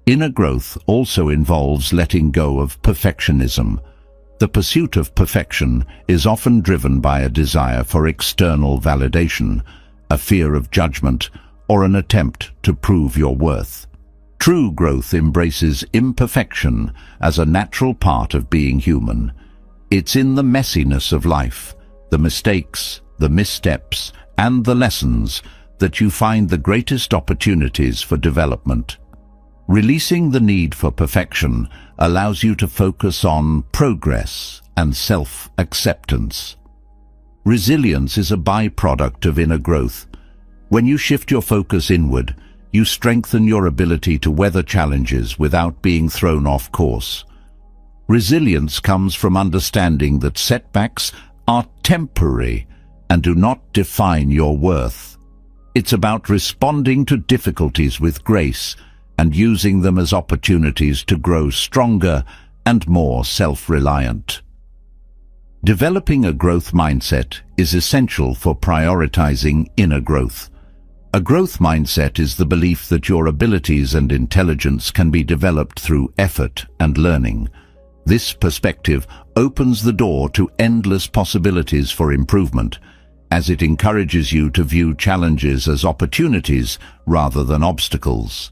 Inner growth also involves letting go of perfectionism. The pursuit of perfection is often driven by a desire for external validation, a fear of judgment, or an attempt to prove your worth. True growth embraces imperfection as a natural part of being human. It's in the messiness of life, the mistakes, the missteps, and the lessons that you find the greatest opportunities for development. Releasing the need for perfection allows you to focus on progress and self-acceptance. Resilience is a byproduct of inner growth. When you shift your focus inward, you strengthen your ability to weather challenges without being thrown off course. Resilience comes from understanding that setbacks are temporary and do not define your worth. It's about responding to difficulties with grace and using them as opportunities to grow stronger and more self-reliant. Developing a growth mindset is essential for prioritizing inner growth. A growth mindset is the belief that your abilities and intelligence can be developed through effort and learning. This perspective opens the door to endless possibilities for improvement, as it encourages you to view challenges as opportunities rather than obstacles.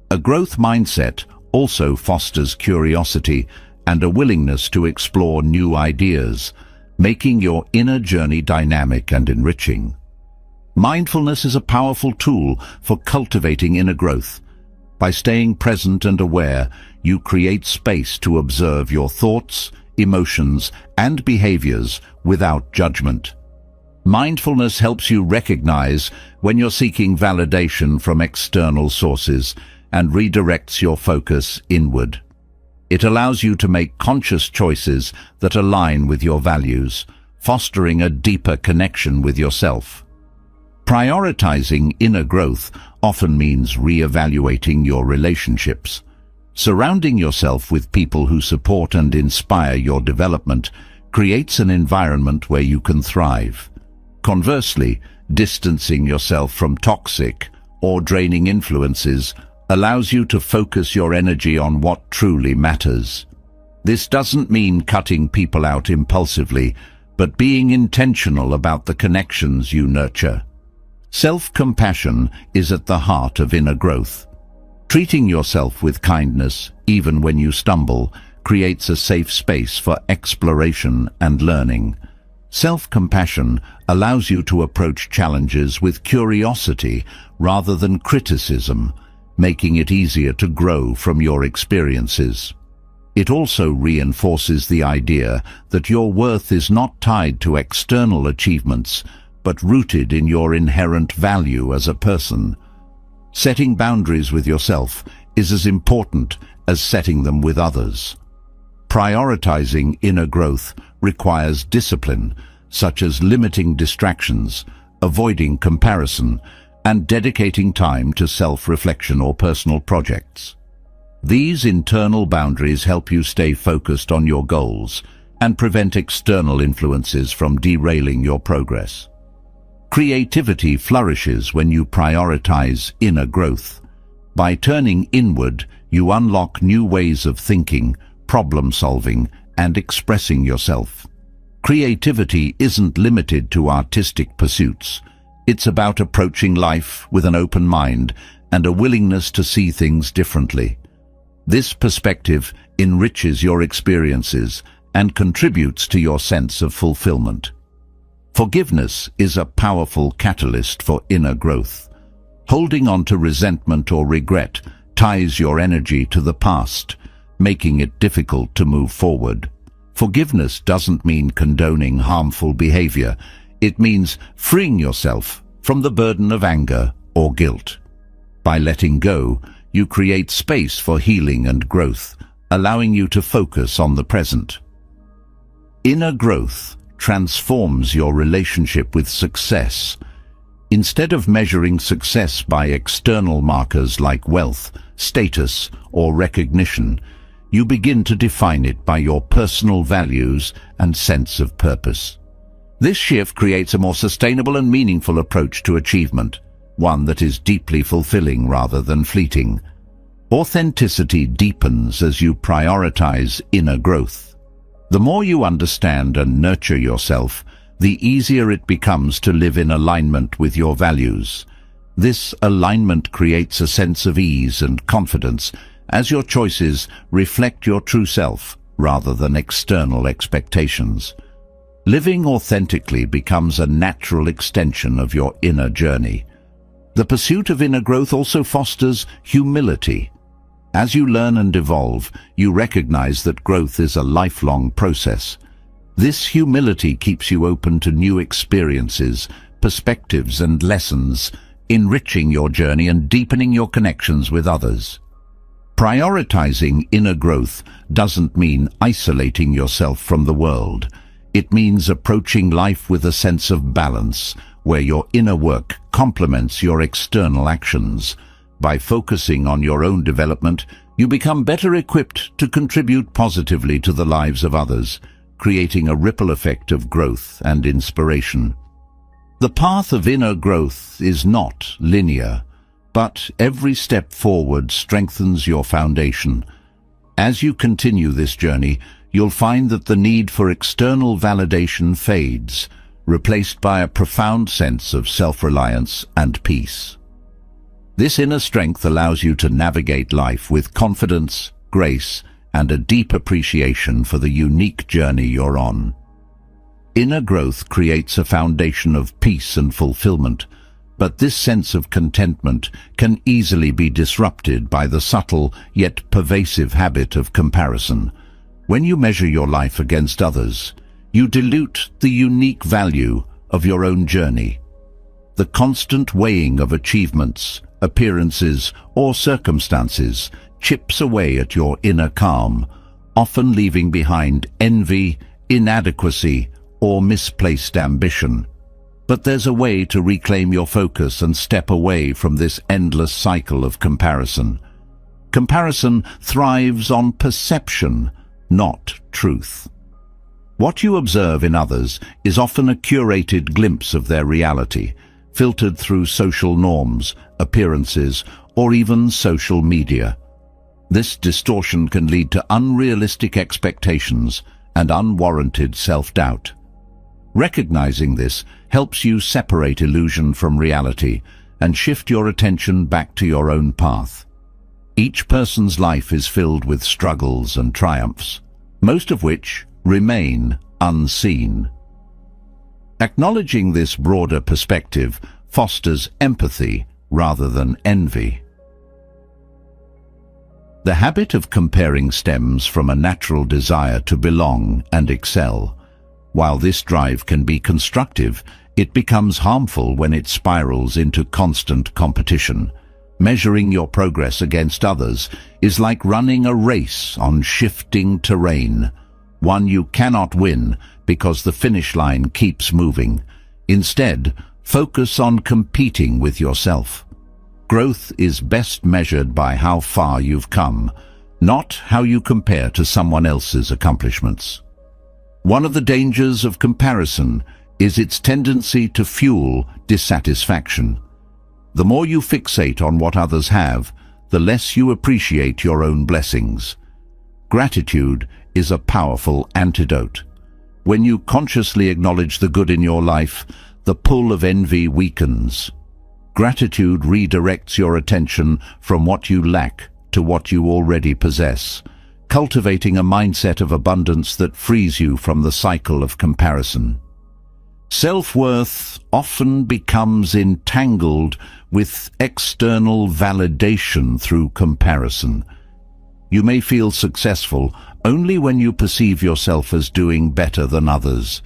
A growth mindset also fosters curiosity and a willingness to explore new ideas, making your inner journey dynamic and enriching. Mindfulness is a powerful tool for cultivating inner growth. By staying present and aware, you create space to observe your thoughts, emotions, and behaviors without judgment. Mindfulness helps you recognize when you're seeking validation from external sources and redirects your focus inward. It allows you to make conscious choices that align with your values, fostering a deeper connection with yourself. Prioritizing inner growth often means re-evaluating your relationships. Surrounding yourself with people who support and inspire your development creates an environment where you can thrive. Conversely, distancing yourself from toxic or draining influences allows you to focus your energy on what truly matters. This doesn't mean cutting people out impulsively, but being intentional about the connections you nurture. Self-compassion is at the heart of inner growth. Treating yourself with kindness, even when you stumble, creates a safe space for exploration and learning. Self-compassion allows you to approach challenges with curiosity rather than criticism, making it easier to grow from your experiences. It also reinforces the idea that your worth is not tied to external achievements, but rooted in your inherent value as a person. Setting boundaries with yourself is as important as setting them with others. Prioritizing inner growth requires discipline, such as limiting distractions, avoiding comparison, and dedicating time to self-reflection or personal projects. These internal boundaries help you stay focused on your goals and prevent external influences from derailing your progress. Creativity flourishes when you prioritize inner growth. By turning inward, you unlock new ways of thinking, problem-solving, and expressing yourself. Creativity isn't limited to artistic pursuits. It's about approaching life with an open mind and a willingness to see things differently. This perspective enriches your experiences and contributes to your sense of fulfillment. Forgiveness is a powerful catalyst for inner growth. Holding on to resentment or regret ties your energy to the past, making it difficult to move forward. Forgiveness doesn't mean condoning harmful behavior. It means freeing yourself from the burden of anger or guilt. By letting go, you create space for healing and growth, allowing you to focus on the present. Inner growth transforms your relationship with success. Instead of measuring success by external markers like wealth, status, or recognition, you begin to define it by your personal values and sense of purpose. This shift creates a more sustainable and meaningful approach to achievement, one that is deeply fulfilling rather than fleeting. Authenticity deepens as you prioritize inner growth. The more you understand and nurture yourself, the easier it becomes to live in alignment with your values. This alignment creates a sense of ease and confidence as your choices reflect your true self rather than external expectations. Living authentically becomes a natural extension of your inner journey. The pursuit of inner growth also fosters humility. As you learn and evolve, you recognize that growth is a lifelong process. This humility keeps you open to new experiences, perspectives, and lessons, enriching your journey and deepening your connections with others. Prioritizing inner growth doesn't mean isolating yourself from the world. It means approaching life with a sense of balance, where your inner work complements your external actions. By focusing on your own development, you become better equipped to contribute positively to the lives of others, creating a ripple effect of growth and inspiration. The path of inner growth is not linear, but every step forward strengthens your foundation. As you continue this journey, you'll find that the need for external validation fades, replaced by a profound sense of self-reliance and peace. This inner strength allows you to navigate life with confidence, grace, and a deep appreciation for the unique journey you're on. Inner growth creates a foundation of peace and fulfillment, but this sense of contentment can easily be disrupted by the subtle yet pervasive habit of comparison. When you measure your life against others, you dilute the unique value of your own journey. The constant weighing of achievements, appearances, or circumstances chips away at your inner calm, often leaving behind envy, inadequacy, or misplaced ambition. But there's a way to reclaim your focus and step away from this endless cycle of comparison. Comparison thrives on perception, not truth. What you observe in others is often a curated glimpse of their reality, filtered through social norms, appearances, or even social media. This distortion can lead to unrealistic expectations and unwarranted self-doubt. Recognizing this helps you separate illusion from reality and shift your attention back to your own path. Each person's life is filled with struggles and triumphs, most of which remain unseen. Acknowledging this broader perspective fosters empathy rather than envy. The habit of comparing stems from a natural desire to belong and excel. While this drive can be constructive, it becomes harmful when it spirals into constant competition. Measuring your progress against others is like running a race on shifting terrain, one you cannot win because the finish line keeps moving. Instead, focus on competing with yourself. Growth is best measured by how far you've come, not how you compare to someone else's accomplishments. One of the dangers of comparison is its tendency to fuel dissatisfaction. The more you fixate on what others have, the less you appreciate your own blessings. Gratitude is a powerful antidote. When you consciously acknowledge the good in your life, the pull of envy weakens. Gratitude redirects your attention from what you lack to what you already possess, cultivating a mindset of abundance that frees you from the cycle of comparison. Self-worth often becomes entangled with external validation through comparison. You may feel successful only when you perceive yourself as doing better than others.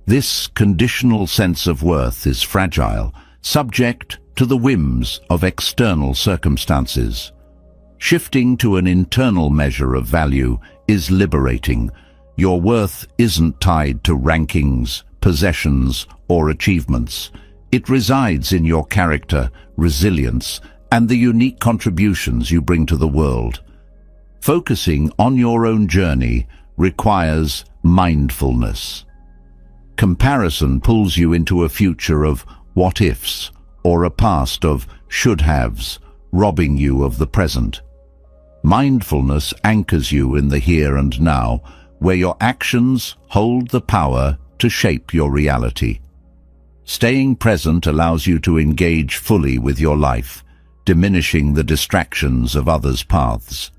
This conditional sense of worth is fragile, subject to the whims of external circumstances. Shifting to an internal measure of value is liberating. Your worth isn't tied to rankings, possessions, or achievements. It resides in your character, resilience, and the unique contributions you bring to the world. Focusing on your own journey requires mindfulness. Comparison pulls you into a future of what-ifs or a past of should-haves, robbing you of the present. Mindfulness anchors you in the here and now, where your actions hold the power to shape your reality. Staying present allows you to engage fully with your life, diminishing the distractions of others' paths.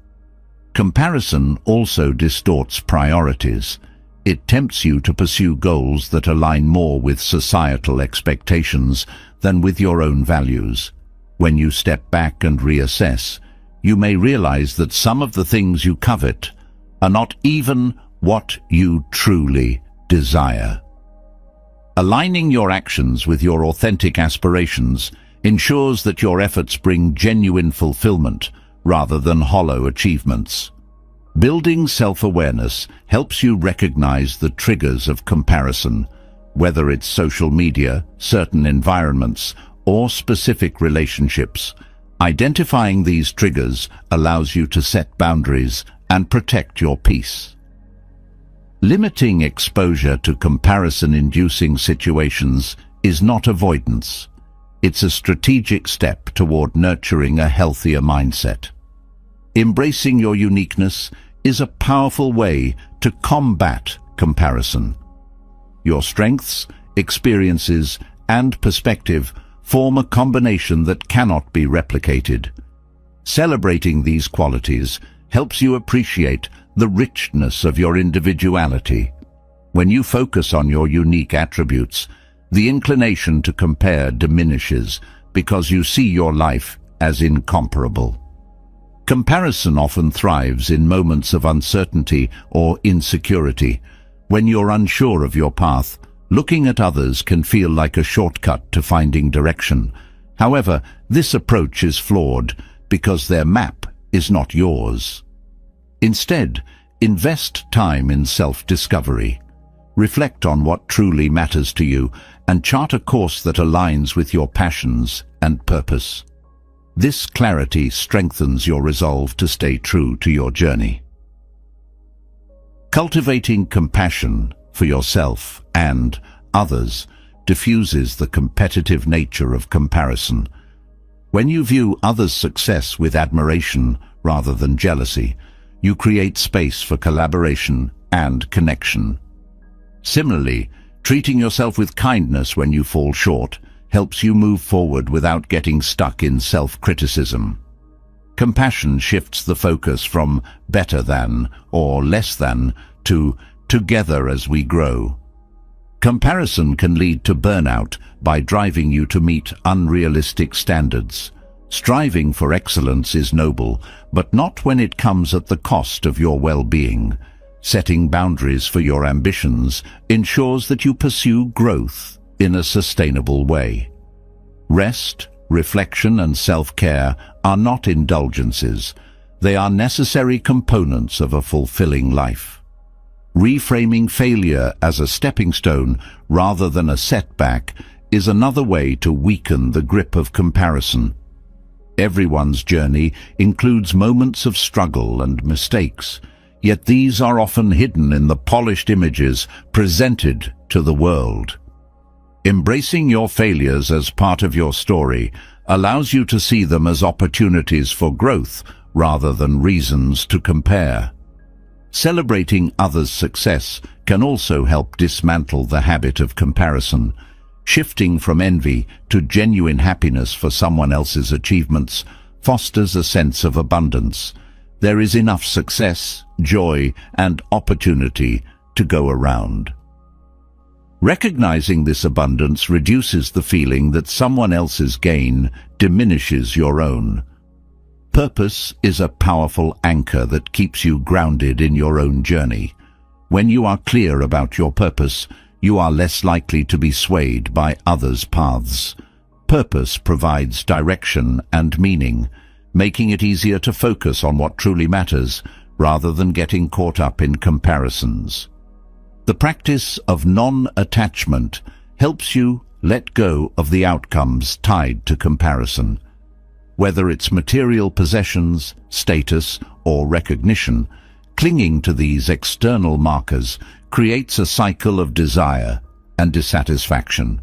Comparison also distorts priorities. It tempts you to pursue goals that align more with societal expectations than with your own values. When you step back and reassess, you may realize that some of the things you covet are not even what you truly desire. Aligning your actions with your authentic aspirations ensures that your efforts bring genuine fulfillment rather than hollow achievements. Building self-awareness helps you recognize the triggers of comparison, whether it's social media, certain environments, or specific relationships. Identifying these triggers allows you to set boundaries and protect your peace. Limiting exposure to comparison-inducing situations is not avoidance. It's a strategic step toward nurturing a healthier mindset. Embracing your uniqueness is a powerful way to combat comparison. Your strengths, experiences, and perspective form a combination that cannot be replicated. Celebrating these qualities helps you appreciate the richness of your individuality. When you focus on your unique attributes, the inclination to compare diminishes because you see your life as incomparable. Comparison often thrives in moments of uncertainty or insecurity. When you're unsure of your path, looking at others can feel like a shortcut to finding direction. However, this approach is flawed because their map is not yours. Instead, invest time in self-discovery. Reflect on what truly matters to you and chart a course that aligns with your passions and purpose. This clarity strengthens your resolve to stay true to your journey. Cultivating compassion for yourself and others diffuses the competitive nature of comparison. When you view others' success with admiration rather than jealousy, you create space for collaboration and connection. Similarly, treating yourself with kindness when you fall short helps you move forward without getting stuck in self-criticism. Compassion shifts the focus from better than or less than to together as we grow. Comparison can lead to burnout by driving you to meet unrealistic standards. Striving for excellence is noble, but not when it comes at the cost of your well-being. Setting boundaries for your ambitions ensures that you pursue growth in a sustainable way. Rest, reflection, and self-care are not indulgences. They are necessary components of a fulfilling life. Reframing failure as a stepping stone rather than a setback is another way to weaken the grip of comparison. Everyone's journey includes moments of struggle and mistakes, yet these are often hidden in the polished images presented to the world. Embracing your failures as part of your story allows you to see them as opportunities for growth rather than reasons to compare. Celebrating others' success can also help dismantle the habit of comparison. Shifting from envy to genuine happiness for someone else's achievements fosters a sense of abundance. There is enough success, joy, and opportunity to go around. Recognizing this abundance reduces the feeling that someone else's gain diminishes your own. Purpose is a powerful anchor that keeps you grounded in your own journey. When you are clear about your purpose, you are less likely to be swayed by others' paths. Purpose provides direction and meaning, making it easier to focus on what truly matters rather than getting caught up in comparisons. The practice of non-attachment helps you let go of the outcomes tied to comparison. whether it's material possessions, status, or recognition. Clinging to these external markers creates a cycle of desire and dissatisfaction.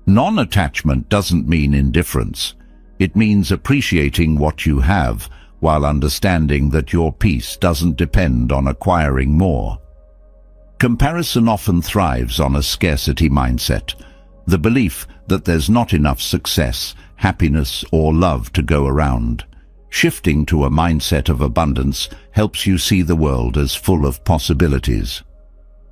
Non-attachment doesn't mean indifference. It means appreciating what you have while understanding that your peace doesn't depend on acquiring more. Comparison often thrives on a scarcity mindset, the belief that there's not enough success, happiness, or love to go around. Shifting to a mindset of abundance helps you see the world as full of possibilities.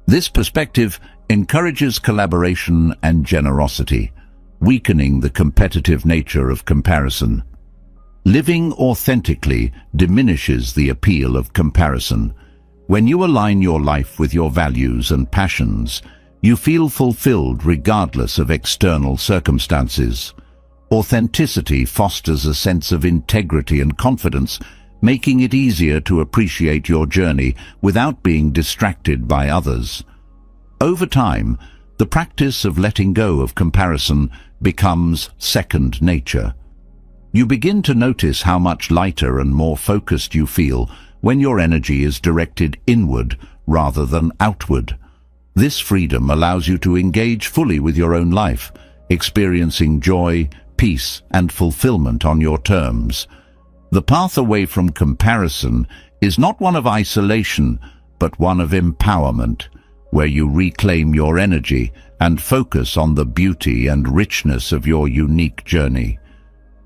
This perspective encourages collaboration and generosity, weakening the competitive nature of comparison. Living authentically diminishes the appeal of comparison. When you align your life with your values and passions, you feel fulfilled regardless of external circumstances. Authenticity fosters a sense of integrity and confidence, making it easier to appreciate your journey without being distracted by others. Over time, the practice of letting go of comparison becomes second nature. You begin to notice how much lighter and more focused you feel when your energy is directed inward rather than outward. This freedom allows you to engage fully with your own life, experiencing joy, peace, and fulfillment on your terms. The path away from comparison is not one of isolation, but one of empowerment, where you reclaim your energy and focus on the beauty and richness of your unique journey.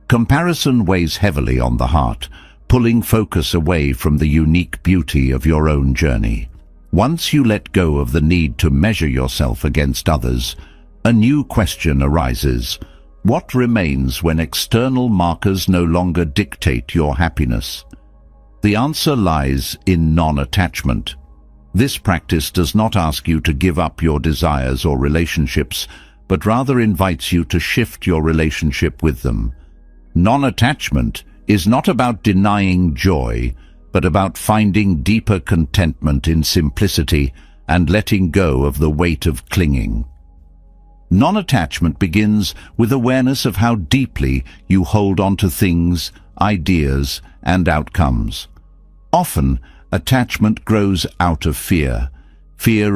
Comparison weighs heavily on the heart, pulling focus away from the unique beauty of your own journey. Once you let go of the need to measure yourself against others, a new question arises. What remains when external markers no longer dictate your happiness? The answer lies in non-attachment. This practice does not ask you to give up your desires or relationships, but rather invites you to shift your relationship with them. Non-attachment is not about denying joy, but about finding deeper contentment in simplicity and letting go of the weight of clinging. Non-attachment begins with awareness of how deeply you hold on to things, ideas, and outcomes. Often, attachment grows out of fear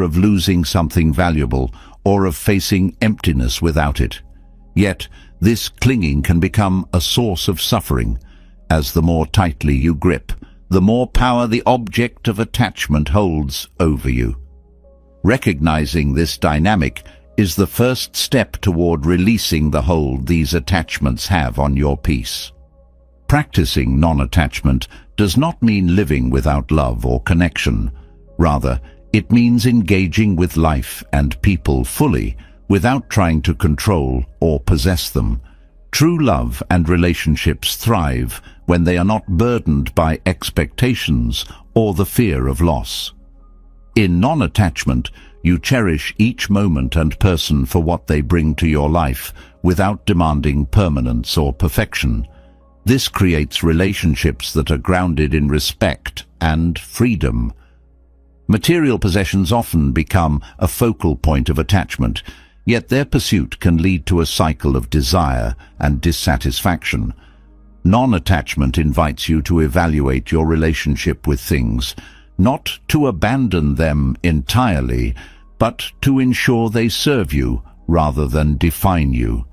of losing something valuable or of facing emptiness without it. Yet, this clinging can become a source of suffering, as the more tightly you grip, the more power the object of attachment holds over you. Recognizing this dynamic is the first step toward releasing the hold these attachments have on your peace. Practicing non-attachment does not mean living without love or connection. Rather, it means engaging with life and people fully, without trying to control or possess them. True love and relationships thrive when they are not burdened by expectations or the fear of loss. In non-attachment, you cherish each moment and person for what they bring to your life, without demanding permanence or perfection. This creates relationships that are grounded in respect and freedom. Material possessions often become a focal point of attachment, yet their pursuit can lead to a cycle of desire and dissatisfaction. Non-attachment invites you to evaluate your relationship with things, not to abandon them entirely, but to ensure they serve you rather than define you.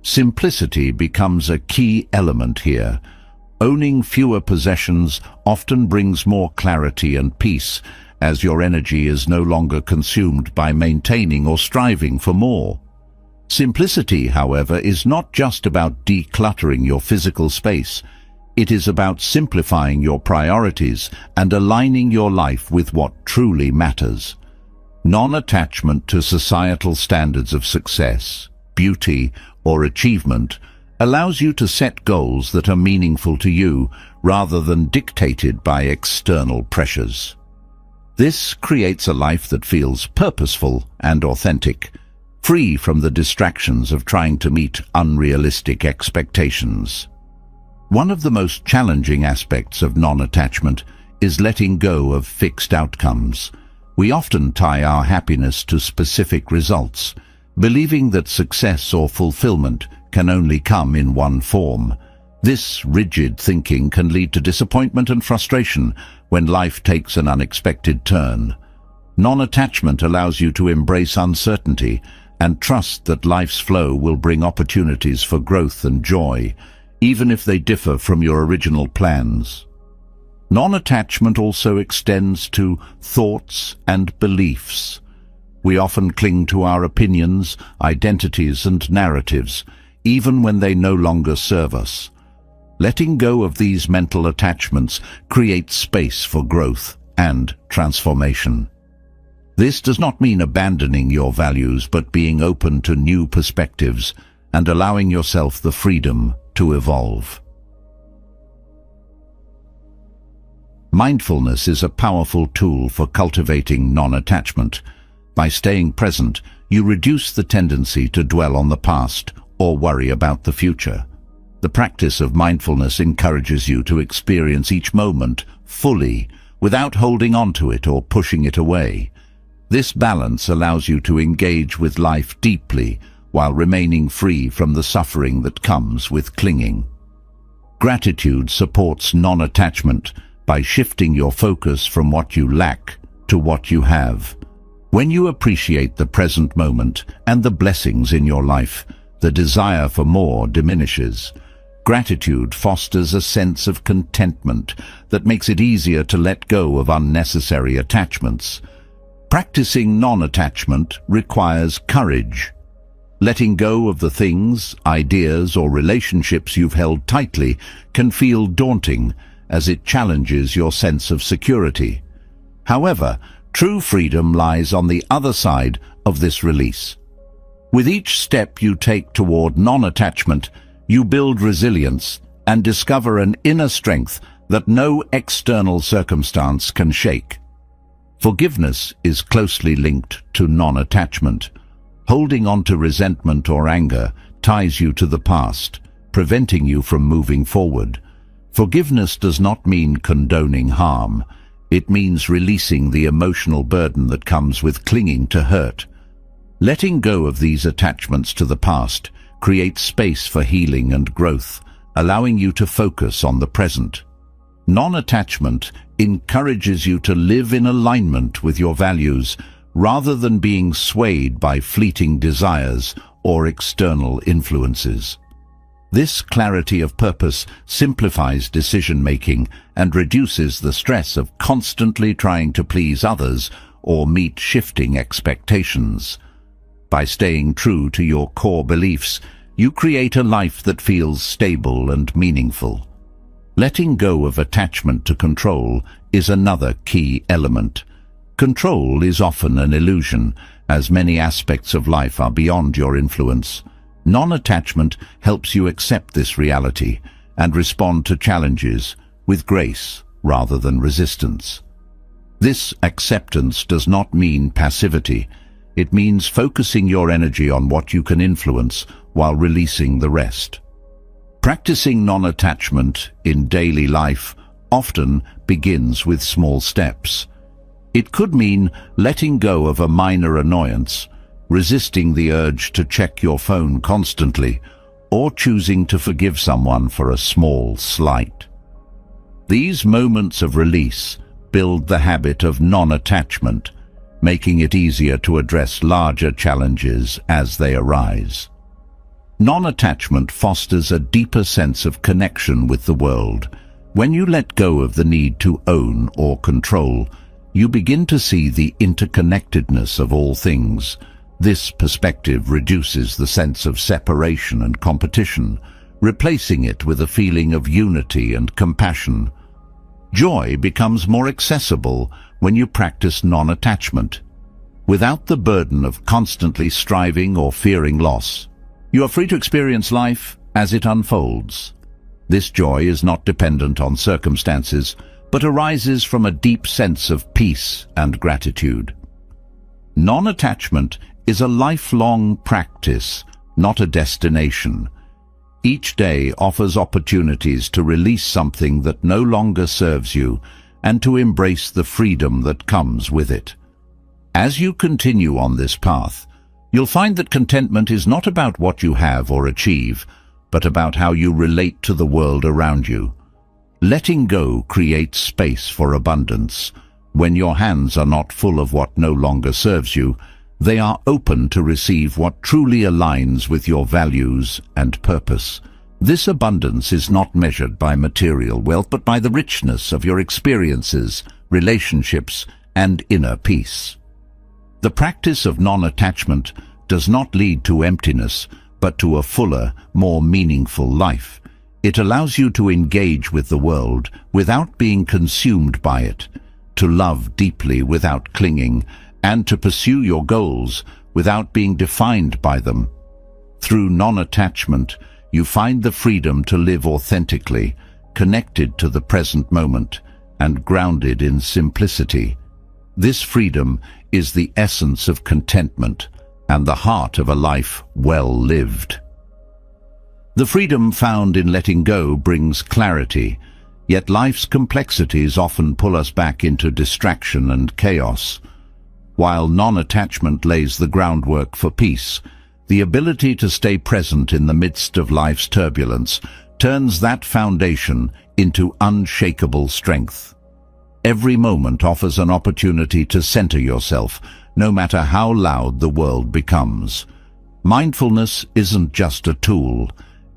Simplicity becomes a key element here. Owning fewer possessions often brings more clarity and peace, as your energy is no longer consumed by maintaining or striving for more. Simplicity, however, is not just about decluttering your physical space. It is about simplifying your priorities and aligning your life with what truly matters. Non-attachment to societal standards of success, beauty, or achievement allows you to set goals that are meaningful to you rather than dictated by external pressures. This creates a life that feels purposeful and authentic, free from the distractions of trying to meet unrealistic expectations. One of the most challenging aspects of non-attachment is letting go of fixed outcomes. We often tie our happiness to specific results, believing that success or fulfillment can only come in one form. This rigid thinking can lead to disappointment and frustration when life takes an unexpected turn. Non-attachment allows you to embrace uncertainty and trust that life's flow will bring opportunities for growth and joy, even if they differ from your original plans. Non-attachment also extends to thoughts and beliefs. We often cling to our opinions, identities, and narratives, even when they no longer serve us. Letting go of these mental attachments creates space for growth and transformation. This does not mean abandoning your values, but being open to new perspectives and allowing yourself the freedom to evolve. Mindfulness is a powerful tool for cultivating non-attachment. By staying present, you reduce the tendency to dwell on the past or worry about the future. The practice of mindfulness encourages you to experience each moment fully, without holding on to it or pushing it away. This balance allows you to engage with life deeply while remaining free from the suffering that comes with clinging. Gratitude supports non-attachment by shifting your focus from what you lack to what you have. When you appreciate the present moment and the blessings in your life, the desire for more diminishes. Gratitude fosters a sense of contentment that makes it easier to let go of unnecessary attachments. Practicing non-attachment requires courage. Letting go of the things, ideas, or relationships you've held tightly can feel daunting, as it challenges your sense of security. However, true freedom lies on the other side of this release. With each step you take toward non-attachment, you build resilience and discover an inner strength that no external circumstance can shake. Forgiveness is closely linked to non-attachment. Holding on to resentment or anger ties you to the past, preventing you from moving forward. Forgiveness does not mean condoning harm. It means releasing the emotional burden that comes with clinging to hurt. Letting go of these attachments to the past creates space for healing and growth, allowing you to focus on the present. Non-attachment encourages you to live in alignment with your values rather than being swayed by fleeting desires or external influences. This clarity of purpose simplifies decision-making and reduces the stress of constantly trying to please others or meet shifting expectations. By staying true to your core beliefs, you create a life that feels stable and meaningful. Letting go of attachment to control is another key element. Control is often an illusion, as many aspects of life are beyond your influence. Non-attachment helps you accept this reality and respond to challenges with grace rather than resistance. This acceptance does not mean passivity. It means focusing your energy on what you can influence while releasing the rest. Practicing non-attachment in daily life often begins with small steps. It could mean letting go of a minor annoyance, resisting the urge to check your phone constantly, or choosing to forgive someone for a small slight. These moments of release build the habit of non-attachment, making it easier to address larger challenges as they arise. Non-attachment fosters a deeper sense of connection with the world. When you let go of the need to own or control, you begin to see the interconnectedness of all things. This perspective reduces the sense of separation and competition, replacing it with a feeling of unity and compassion. Joy becomes more accessible when you practice non-attachment. Without the burden of constantly striving or fearing loss, you are free to experience life as it unfolds. This joy is not dependent on circumstances, but arises from a deep sense of peace and gratitude. Non-attachment is a lifelong practice, not a destination. Each day offers opportunities to release something that no longer serves you and to embrace the freedom that comes with it. As you continue on this path, you'll find that contentment is not about what you have or achieve, but about how you relate to the world around you. Letting go creates space for abundance. When your hands are not full of what no longer serves you, they are open to receive what truly aligns with your values and purpose. This abundance is not measured by material wealth, but by the richness of your experiences, relationships, and inner peace. The practice of non-attachment does not lead to emptiness, but to a fuller, more meaningful life. It allows you to engage with the world without being consumed by it, to love deeply without clinging, and to pursue your goals without being defined by them. Through non-attachment, you find the freedom to live authentically, connected to the present moment, and grounded in simplicity. This freedom is the essence of contentment and the heart of a life well lived. The freedom found in letting go brings clarity, yet life's complexities often pull us back into distraction and chaos. While non-attachment lays the groundwork for peace, the ability to stay present in the midst of life's turbulence turns that foundation into unshakable strength. Every moment offers an opportunity to center yourself, no matter how loud the world becomes. Mindfulness isn't just a tool,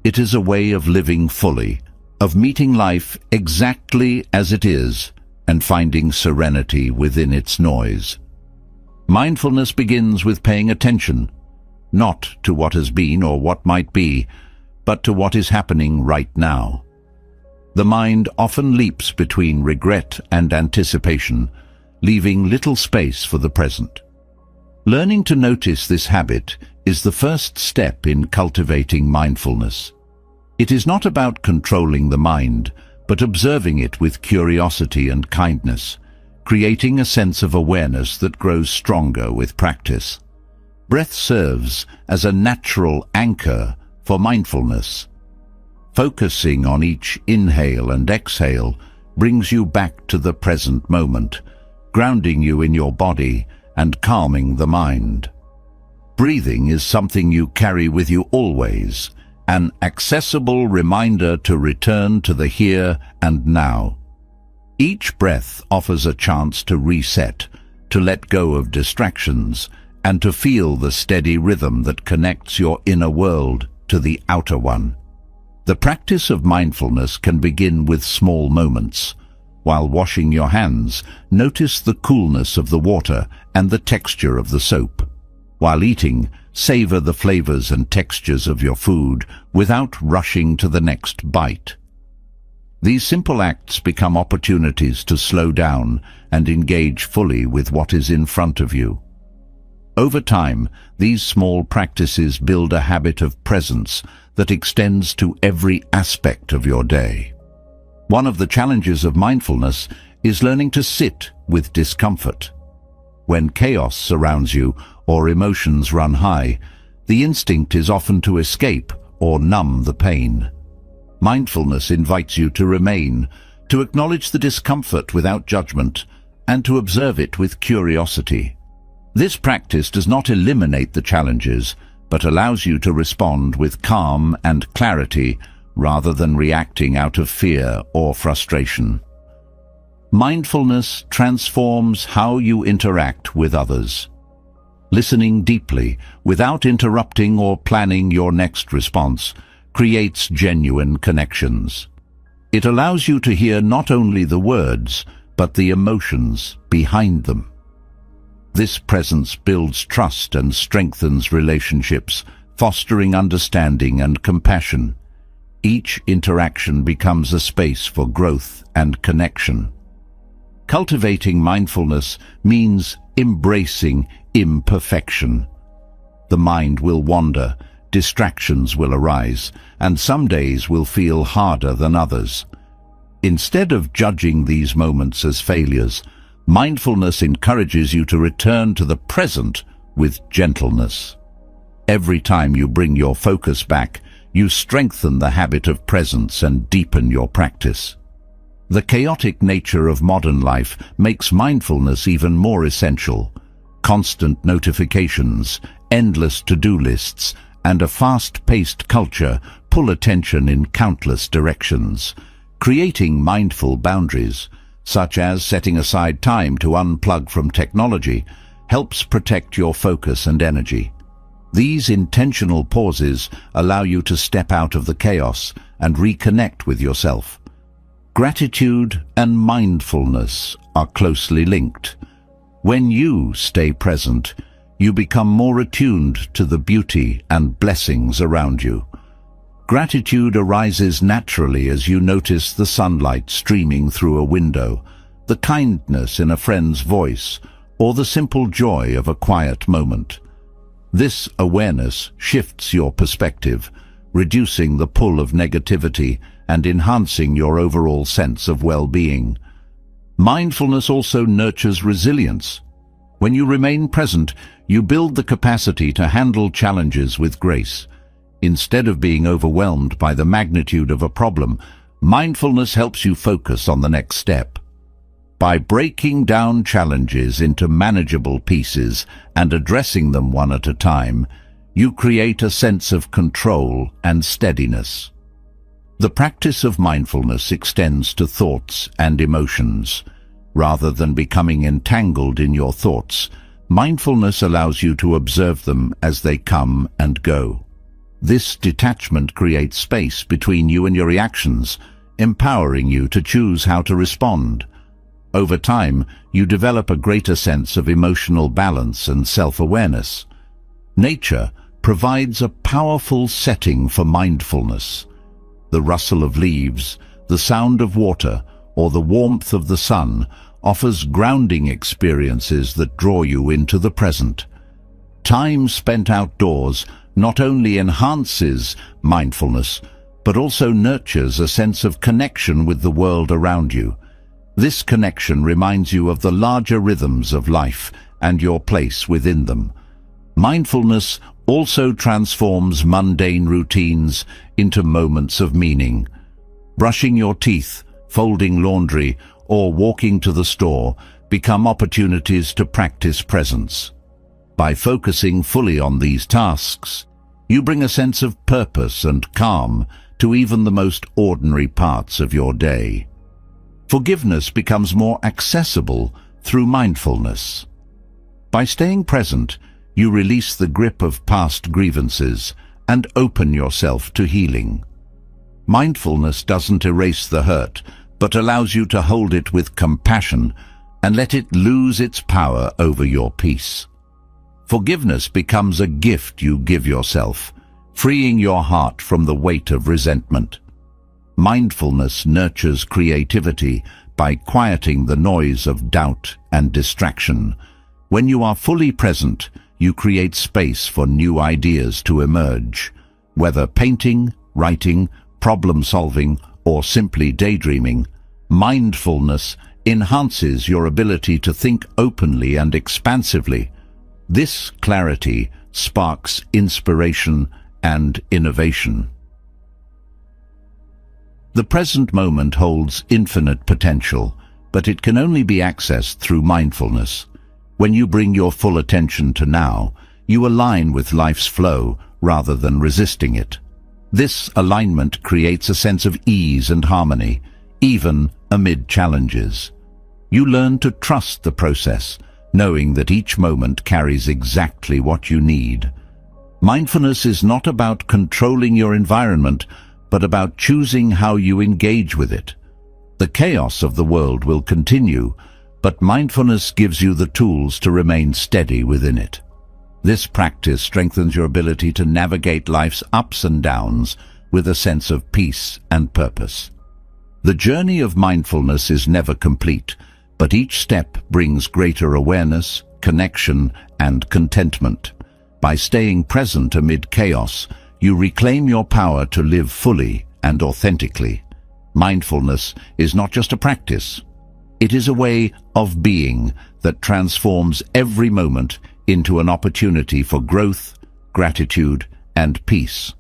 it is a way of living fully, of meeting life exactly as it is and finding serenity within its noise. Mindfulness begins with paying attention, not to what has been or what might be, but to what is happening right now. The mind often leaps between regret and anticipation, leaving little space for the present. Learning to notice this habit is the first step in cultivating mindfulness. It is not about controlling the mind, but observing it with curiosity and kindness, creating a sense of awareness that grows stronger with practice. Breath serves as a natural anchor for mindfulness. Focusing on each inhale and exhale brings you back to the present moment, grounding you in your body and calming the mind. Breathing is something you carry with you always, an accessible reminder to return to the here and now. Each breath offers a chance to reset, to let go of distractions, and to feel the steady rhythm that connects your inner world to the outer one. The practice of mindfulness can begin with small moments. While washing your hands, notice the coolness of the water and the texture of the soap. While eating, savor the flavors and textures of your food without rushing to the next bite. These simple acts become opportunities to slow down and engage fully with what is in front of you. Over time, these small practices build a habit of presence that extends to every aspect of your day. One of the challenges of mindfulness is learning to sit with discomfort. When chaos surrounds you or emotions run high, the instinct is often to escape or numb the pain. Mindfulness invites you to remain, to acknowledge the discomfort without judgment, and to observe it with curiosity. This practice does not eliminate the challenges, but allows you to respond with calm and clarity rather than reacting out of fear or frustration. Mindfulness transforms how you interact with others. Listening deeply, without interrupting or planning your next response, creates genuine connections. It allows you to hear not only the words, but the emotions behind them. This presence builds trust and strengthens relationships, fostering understanding and compassion. Each interaction becomes a space for growth and connection. Cultivating mindfulness means embracing imperfection. The mind will wander, distractions will arise, and some days will feel harder than others. Instead of judging these moments as failures, mindfulness encourages you to return to the present with gentleness. Every time you bring your focus back, you strengthen the habit of presence and deepen your practice. The chaotic nature of modern life makes mindfulness even more essential. Constant notifications, endless to-do lists, and a fast-paced culture pull attention in countless directions. Creating mindful boundaries, such as setting aside time to unplug from technology, helps protect your focus and energy. These intentional pauses allow you to step out of the chaos and reconnect with yourself. Gratitude and mindfulness are closely linked. When you stay present, you become more attuned to the beauty and blessings around you. Gratitude arises naturally as you notice the sunlight streaming through a window, the kindness in a friend's voice, or the simple joy of a quiet moment. This awareness shifts your perspective, reducing the pull of negativity and enhancing your overall sense of well-being. Mindfulness also nurtures resilience. When you remain present, you build the capacity to handle challenges with grace. Instead of being overwhelmed by the magnitude of a problem, mindfulness helps you focus on the next step. By breaking down challenges into manageable pieces and addressing them one at a time, you create a sense of control and steadiness. The practice of mindfulness extends to thoughts and emotions. Rather than becoming entangled in your thoughts, mindfulness allows you to observe them as they come and go. This detachment creates space between you and your reactions, empowering you to choose how to respond. Over time, you develop a greater sense of emotional balance and self-awareness. Nature provides a powerful setting for mindfulness. The rustle of leaves, the sound of water, or the warmth of the sun offers grounding experiences that draw you into the present. Time spent outdoors not only enhances mindfulness, but also nurtures a sense of connection with the world around you. This connection reminds you of the larger rhythms of life and your place within them. Mindfulness also transforms mundane routines into moments of meaning. Brushing your teeth, folding laundry, or walking to the store become opportunities to practice presence. By focusing fully on these tasks, you bring a sense of purpose and calm to even the most ordinary parts of your day. Forgiveness becomes more accessible through mindfulness. By staying present, you release the grip of past grievances and open yourself to healing. Mindfulness doesn't erase the hurt, but allows you to hold it with compassion and let it lose its power over your peace. Forgiveness becomes a gift you give yourself, freeing your heart from the weight of resentment. Mindfulness nurtures creativity by quieting the noise of doubt and distraction. When you are fully present, you create space for new ideas to emerge. Whether painting, writing, problem-solving, or simply daydreaming, mindfulness enhances your ability to think openly and expansively. This clarity sparks inspiration and innovation. The present moment holds infinite potential, but it can only be accessed through mindfulness. When you bring your full attention to now, you align with life's flow rather than resisting it. This alignment creates a sense of ease and harmony, even amid challenges. You learn to trust the process, knowing that each moment carries exactly what you need. Mindfulness is not about controlling your environment, but about choosing how you engage with it. The chaos of the world will continue, but mindfulness gives you the tools to remain steady within it. This practice strengthens your ability to navigate life's ups and downs with a sense of peace and purpose. The journey of mindfulness is never complete, but each step brings greater awareness, connection, and contentment. By staying present amid chaos, you reclaim your power to live fully and authentically. Mindfulness is not just a practice. It is a way of being that transforms every moment into an opportunity for growth, gratitude, and peace.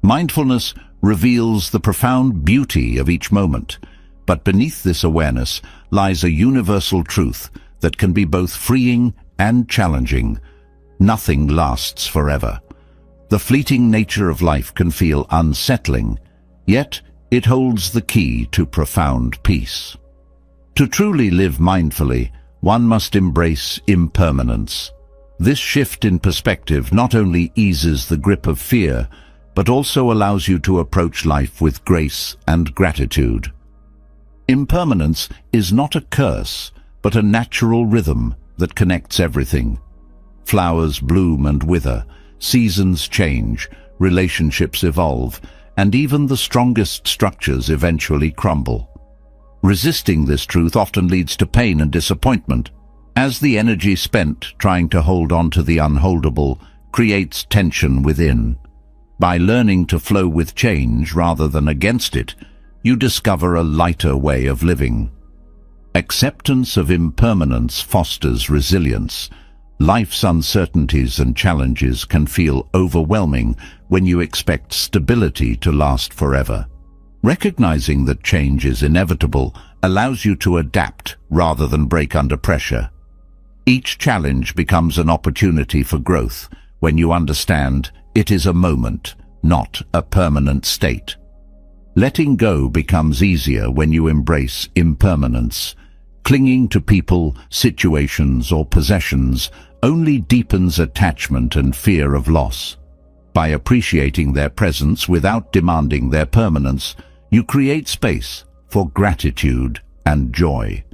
Mindfulness reveals the profound beauty of each moment, but beneath this awareness lies a universal truth that can be both freeing and challenging. Nothing lasts forever. The fleeting nature of life can feel unsettling, yet it holds the key to profound peace. To truly live mindfully, one must embrace impermanence. This shift in perspective not only eases the grip of fear, but also allows you to approach life with grace and gratitude. Impermanence is not a curse, but a natural rhythm that connects everything. Flowers bloom and wither, seasons change, relationships evolve, and even the strongest structures eventually crumble. Resisting this truth often leads to pain and disappointment, as the energy spent trying to hold on to the unholdable creates tension within. By learning to flow with change rather than against it, you discover a lighter way of living. Acceptance of impermanence fosters resilience. Life's uncertainties and challenges can feel overwhelming when you expect stability to last forever. Recognizing that change is inevitable allows you to adapt rather than break under pressure. Each challenge becomes an opportunity for growth when you understand it is a moment, not a permanent state. Letting go becomes easier when you embrace impermanence. Clinging to people, situations, or possessions only deepens attachment and fear of loss. By appreciating their presence without demanding their permanence, you create space for gratitude and joy.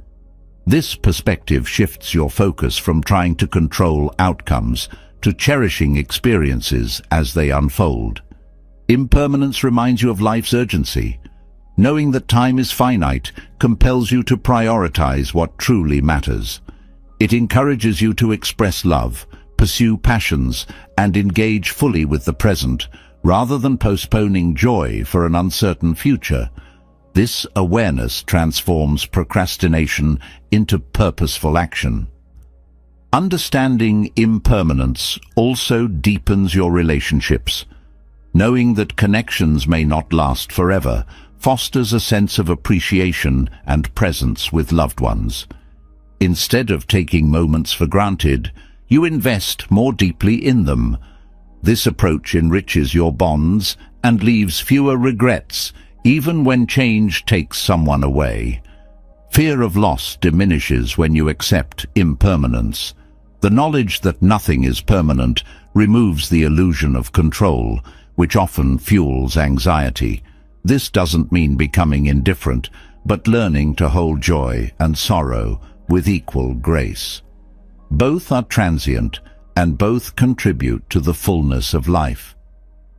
This perspective shifts your focus from trying to control outcomes to cherishing experiences as they unfold. Impermanence reminds you of life's urgency. Knowing that time is finite compels you to prioritize what truly matters. It encourages you to express love, pursue passions, and engage fully with the present, rather than postponing joy for an uncertain future. This awareness transforms procrastination into purposeful action. Understanding impermanence also deepens your relationships. Knowing that connections may not last forever fosters a sense of appreciation and presence with loved ones. Instead of taking moments for granted, you invest more deeply in them. This approach enriches your bonds and leaves fewer regrets, even when change takes someone away. Fear of loss diminishes when you accept impermanence. The knowledge that nothing is permanent removes the illusion of control, which often fuels anxiety. This doesn't mean becoming indifferent, but learning to hold joy and sorrow with equal grace. Both are transient, and both contribute to the fullness of life.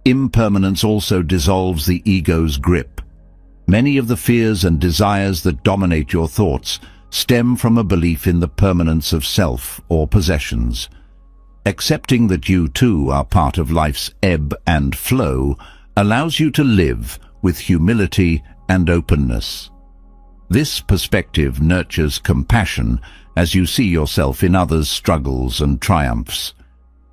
Impermanence also dissolves the ego's grip. Many of the fears and desires that dominate your thoughts stem from a belief in the permanence of self or possessions. Accepting that you too are part of life's ebb and flow allows you to live with humility and openness. This perspective nurtures compassion as you see yourself in others' struggles and triumphs.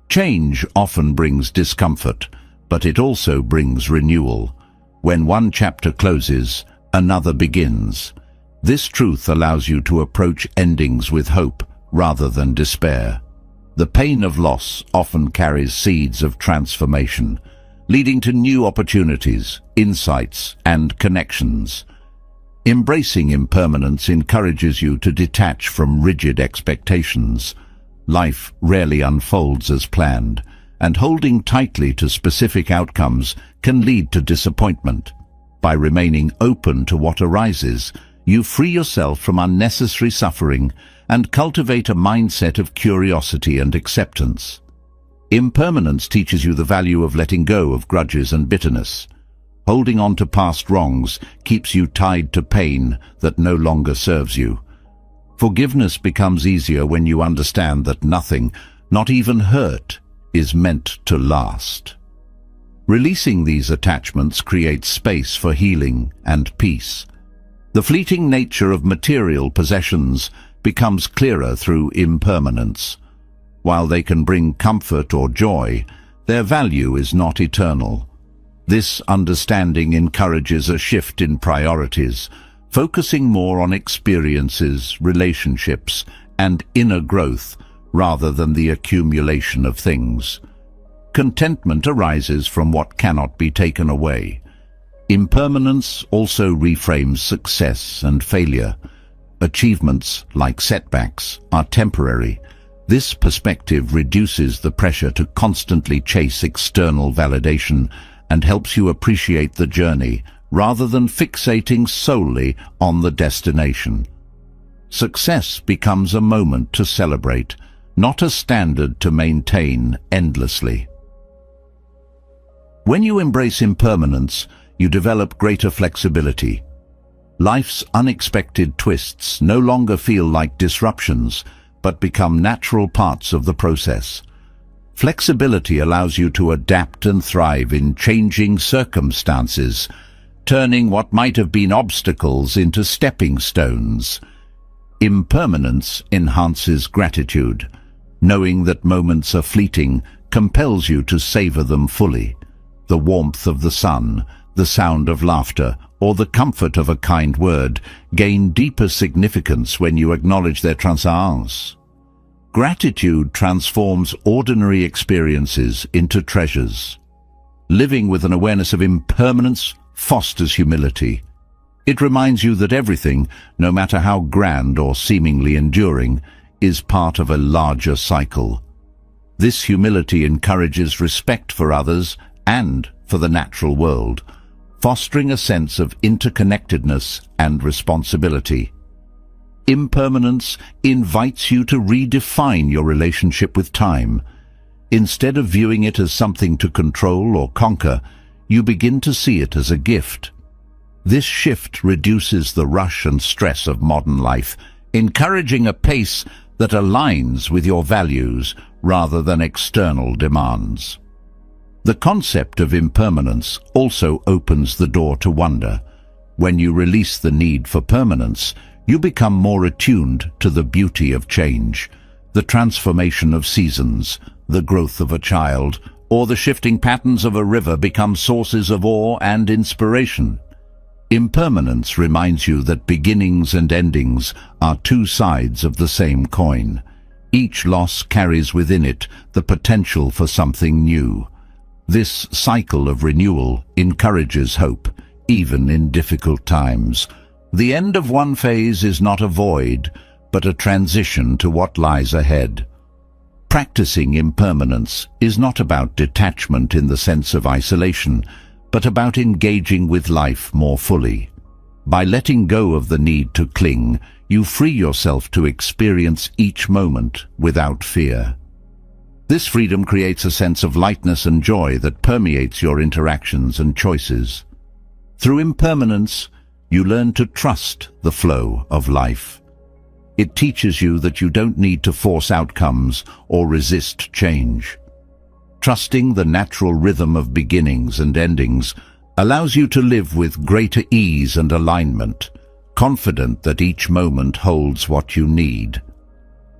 Change often brings discomfort, but it also brings renewal. When one chapter closes, another begins. This truth allows you to approach endings with hope rather than despair. The pain of loss often carries seeds of transformation, leading to new opportunities, insights, and connections. Embracing impermanence encourages you to detach from rigid expectations. Life rarely unfolds as planned, and holding tightly to specific outcomes can lead to disappointment. By remaining open to what arises, you free yourself from unnecessary suffering and cultivate a mindset of curiosity and acceptance. Impermanence teaches you the value of letting go of grudges and bitterness. Holding on to past wrongs keeps you tied to pain that no longer serves you. Forgiveness becomes easier when you understand that nothing, not even hurt, is meant to last. Releasing these attachments creates space for healing and peace. The fleeting nature of material possessions becomes clearer through impermanence. While they can bring comfort or joy, their value is not eternal. This understanding encourages a shift in priorities, focusing more on experiences, relationships, and inner growth rather than the accumulation of things. Contentment arises from what cannot be taken away. Impermanence also reframes success and failure. Achievements, like setbacks, are temporary. This perspective reduces the pressure to constantly chase external validation and helps you appreciate the journey rather than fixating solely on the destination. Success becomes a moment to celebrate, not a standard to maintain endlessly. When you embrace impermanence, you develop greater flexibility. Life's unexpected twists no longer feel like disruptions, but become natural parts of the process. Flexibility allows you to adapt and thrive in changing circumstances, turning what might have been obstacles into stepping stones. Impermanence enhances gratitude. Knowing that moments are fleeting compels you to savor them fully. The warmth of the sun, the sound of laughter, or the comfort of a kind word gain deeper significance when you acknowledge their transience. Gratitude transforms ordinary experiences into treasures. Living with an awareness of impermanence fosters humility. It reminds you that everything, no matter how grand or seemingly enduring, is part of a larger cycle. This humility encourages respect for others and for the natural world, fostering a sense of interconnectedness and responsibility. Impermanence invites you to redefine your relationship with time. Instead of viewing it as something to control or conquer, you begin to see it as a gift. This shift reduces the rush and stress of modern life, encouraging a pace that aligns with your values rather than external demands. The concept of impermanence also opens the door to wonder. When you release the need for permanence, you become more attuned to the beauty of change, the transformation of seasons, the growth of a child, or the shifting patterns of a river become sources of awe and inspiration. Impermanence reminds you that beginnings and endings are two sides of the same coin. Each loss carries within it the potential for something new. This cycle of renewal encourages hope, even in difficult times. The end of one phase is not a void, but a transition to what lies ahead. Practicing impermanence is not about detachment in the sense of isolation, but about engaging with life more fully. By letting go of the need to cling, you free yourself to experience each moment without fear. This freedom creates a sense of lightness and joy that permeates your interactions and choices. Through impermanence, you learn to trust the flow of life. It teaches you that you don't need to force outcomes or resist change. Trusting the natural rhythm of beginnings and endings allows you to live with greater ease and alignment, confident that each moment holds what you need.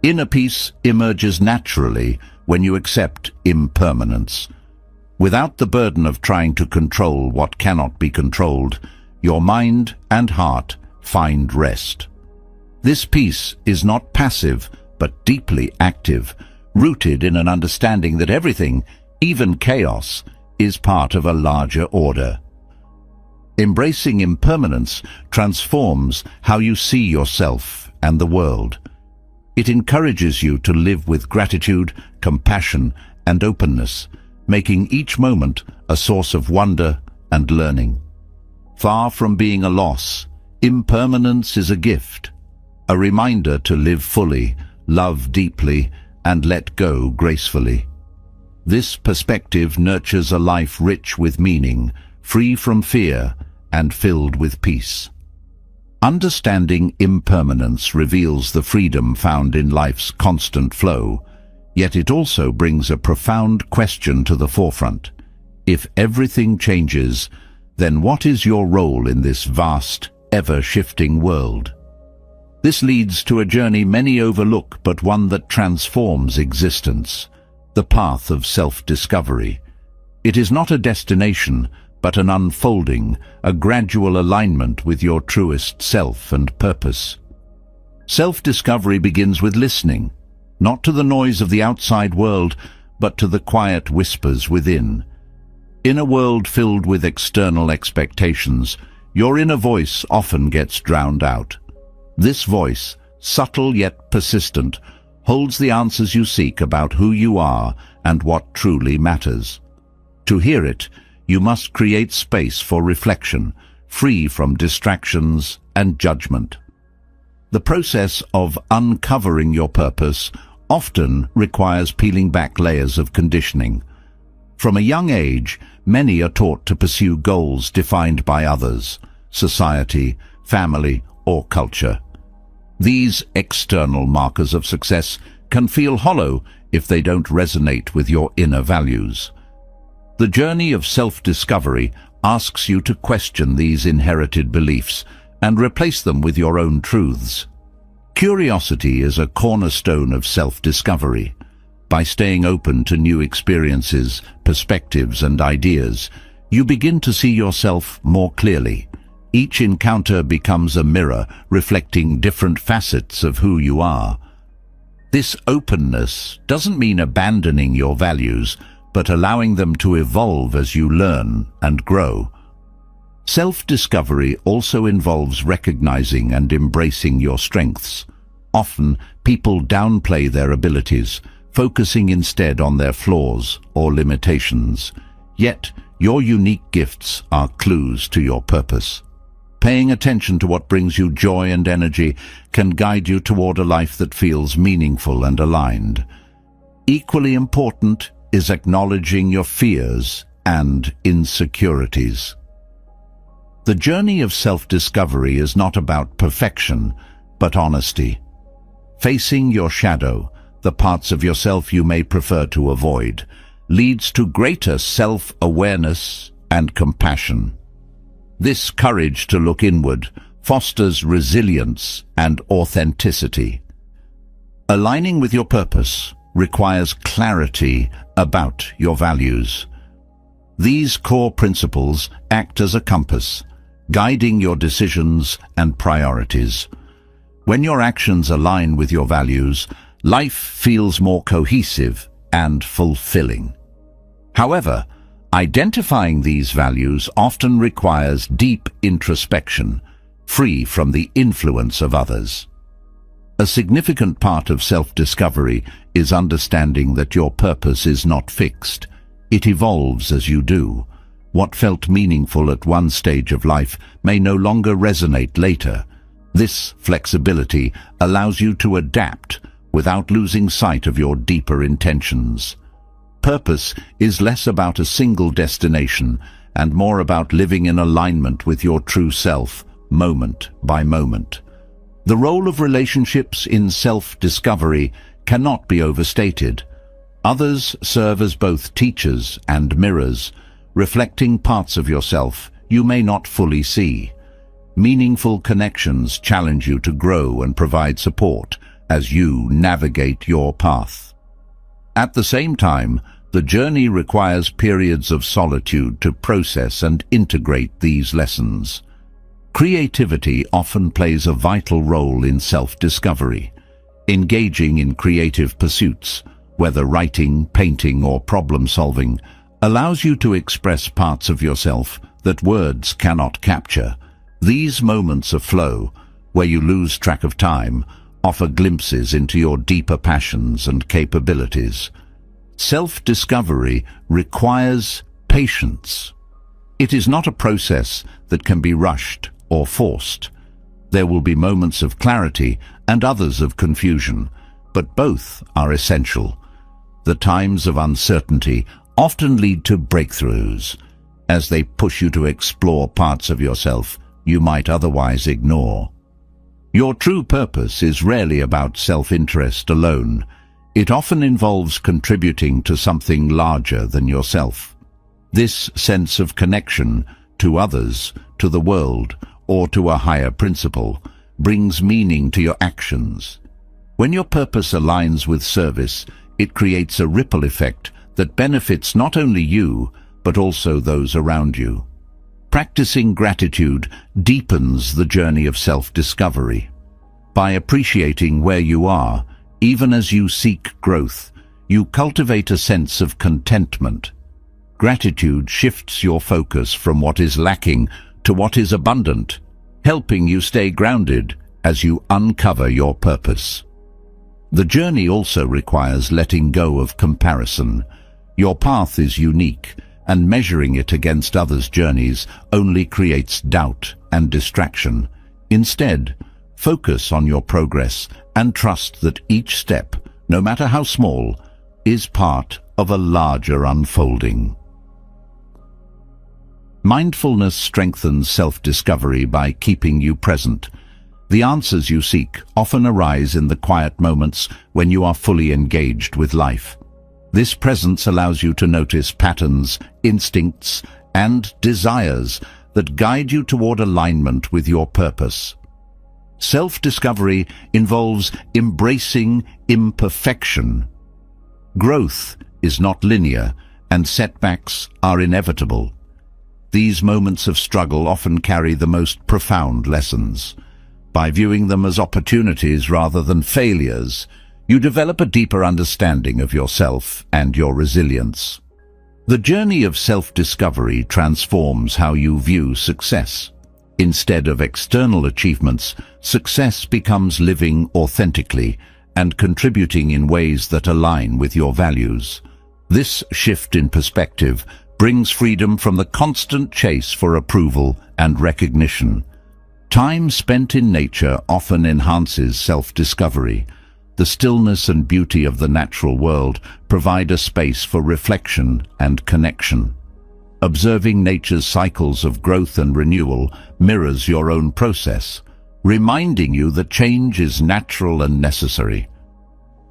Inner peace emerges naturally when you accept impermanence. Without the burden of trying to control what cannot be controlled, your mind and heart find rest. This peace is not passive, but deeply active, rooted in an understanding that everything, even chaos, is part of a larger order. Embracing impermanence transforms how you see yourself and the world. It encourages you to live with gratitude, compassion, and openness, making each moment a source of wonder and learning. Far from being a loss, impermanence is a gift, a reminder to live fully, love deeply, and let go gracefully. This perspective nurtures a life rich with meaning, free from fear, and filled with peace. Understanding impermanence reveals the freedom found in life's constant flow, yet it also brings a profound question to the forefront. If everything changes, then what is your role in this vast, ever-shifting world? This leads to a journey many overlook, but one that transforms existence, the path of self-discovery. It is not a destination, but an unfolding, a gradual alignment with your truest self and purpose. Self-discovery begins with listening, not to the noise of the outside world, but to the quiet whispers within. In a world filled with external expectations, your inner voice often gets drowned out. This voice, subtle yet persistent, holds the answers you seek about who you are and what truly matters. To hear it, you must create space for reflection, free from distractions and judgment. The process of uncovering your purpose often requires peeling back layers of conditioning. From a young age, many are taught to pursue goals defined by others, society, family, or culture. These external markers of success can feel hollow if they don't resonate with your inner values. The journey of self-discovery asks you to question these inherited beliefs and replace them with your own truths. Curiosity is a cornerstone of self-discovery. By staying open to new experiences, perspectives, and ideas, you begin to see yourself more clearly. Each encounter becomes a mirror reflecting different facets of who you are. This openness doesn't mean abandoning your values, but allowing them to evolve as you learn and grow. Self-discovery also involves recognizing and embracing your strengths. Often, people downplay their abilities, focusing instead on their flaws or limitations. Yet, your unique gifts are clues to your purpose. Paying attention to what brings you joy and energy can guide you toward a life that feels meaningful and aligned. Equally important is acknowledging your fears and insecurities. The journey of self-discovery is not about perfection, but honesty. Facing your shadow, the parts of yourself you may prefer to avoid, leads to greater self-awareness and compassion. This courage to look inward fosters resilience and authenticity. Aligning with your purpose requires clarity about your values. These core principles act as a compass, guiding your decisions and priorities. When your actions align with your values, life feels more cohesive and fulfilling. However, identifying these values often requires deep introspection, free from the influence of others. A significant part of self-discovery is understanding that your purpose is not fixed. It evolves as you do. What felt meaningful at one stage of life may no longer resonate later. This flexibility allows you to adapt without losing sight of your deeper intentions. Purpose is less about a single destination and more about living in alignment with your true self, moment by moment. The role of relationships in self-discovery cannot be overstated. Others serve as both teachers and mirrors, reflecting parts of yourself you may not fully see. Meaningful connections challenge you to grow and provide support as you navigate your path. At the same time, the journey requires periods of solitude to process and integrate these lessons. Creativity often plays a vital role in self-discovery. Engaging in creative pursuits, whether writing, painting, or problem-solving, allows you to express parts of yourself that words cannot capture. These moments of flow, where you lose track of time, offer glimpses into your deeper passions and capabilities. Self-discovery requires patience. It is not a process that can be rushed or forced. There will be moments of clarity and others of confusion, but both are essential. The times of uncertainty often lead to breakthroughs, as they push you to explore parts of yourself you might otherwise ignore. Your true purpose is rarely about self-interest alone. It often involves contributing to something larger than yourself. This sense of connection to others, to the world, or to a higher principle brings meaning to your actions. When your purpose aligns with service, it creates a ripple effect that benefits not only you, but also those around you. Practicing gratitude deepens the journey of self-discovery. By appreciating where you are, even as you seek growth, you cultivate a sense of contentment. Gratitude shifts your focus from what is lacking to what is abundant, helping you stay grounded as you uncover your purpose. The journey also requires letting go of comparison. Your path is unique, and measuring it against others' journeys only creates doubt and distraction. Instead, focus on your progress and trust that each step, no matter how small, is part of a larger unfolding. Mindfulness strengthens self-discovery by keeping you present. The answers you seek often arise in the quiet moments when you are fully engaged with life. This presence allows you to notice patterns, instincts, and desires that guide you toward alignment with your purpose. Self-discovery involves embracing imperfection. Growth is not linear, and setbacks are inevitable. These moments of struggle often carry the most profound lessons. By viewing them as opportunities rather than failures, you develop a deeper understanding of yourself and your resilience. The journey of self-discovery transforms how you view success. Instead of external achievements, success becomes living authentically and contributing in ways that align with your values. This shift in perspective brings freedom from the constant chase for approval and recognition. Time spent in nature often enhances self-discovery. The stillness and beauty of the natural world provide a space for reflection and connection. Observing nature's cycles of growth and renewal mirrors your own process, reminding you that change is natural and necessary.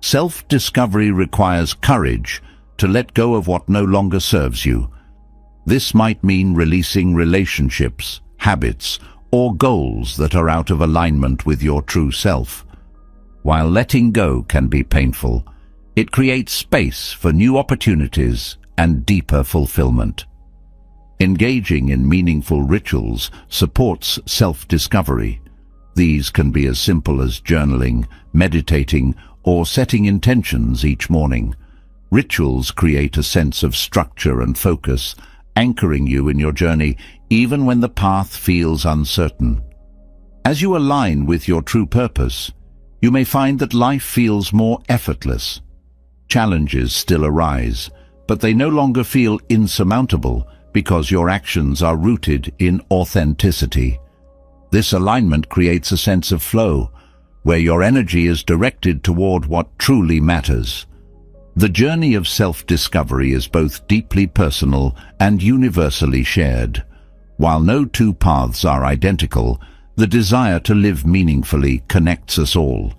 Self-discovery requires courage to let go of what no longer serves you. This might mean releasing relationships, habits, or goals that are out of alignment with your true self. While letting go can be painful, it creates space for new opportunities and deeper fulfillment. Engaging in meaningful rituals supports self-discovery. These can be as simple as journaling, meditating, or setting intentions each morning. Rituals create a sense of structure and focus, anchoring you in your journey even when the path feels uncertain. As you align with your true purpose, you may find that life feels more effortless. Challenges still arise, but they no longer feel insurmountable because your actions are rooted in authenticity. This alignment creates a sense of flow, where your energy is directed toward what truly matters. The journey of self-discovery is both deeply personal and universally shared. While no two paths are identical, the desire to live meaningfully connects us all.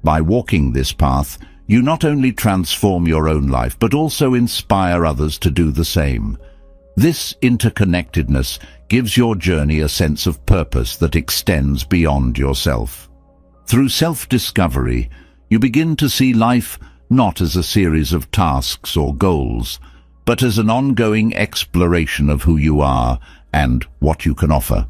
By walking this path, you not only transform your own life, but also inspire others to do the same. This interconnectedness gives your journey a sense of purpose that extends beyond yourself. Through self-discovery, you begin to see life not as a series of tasks or goals, but as an ongoing exploration of who you are and what you can offer.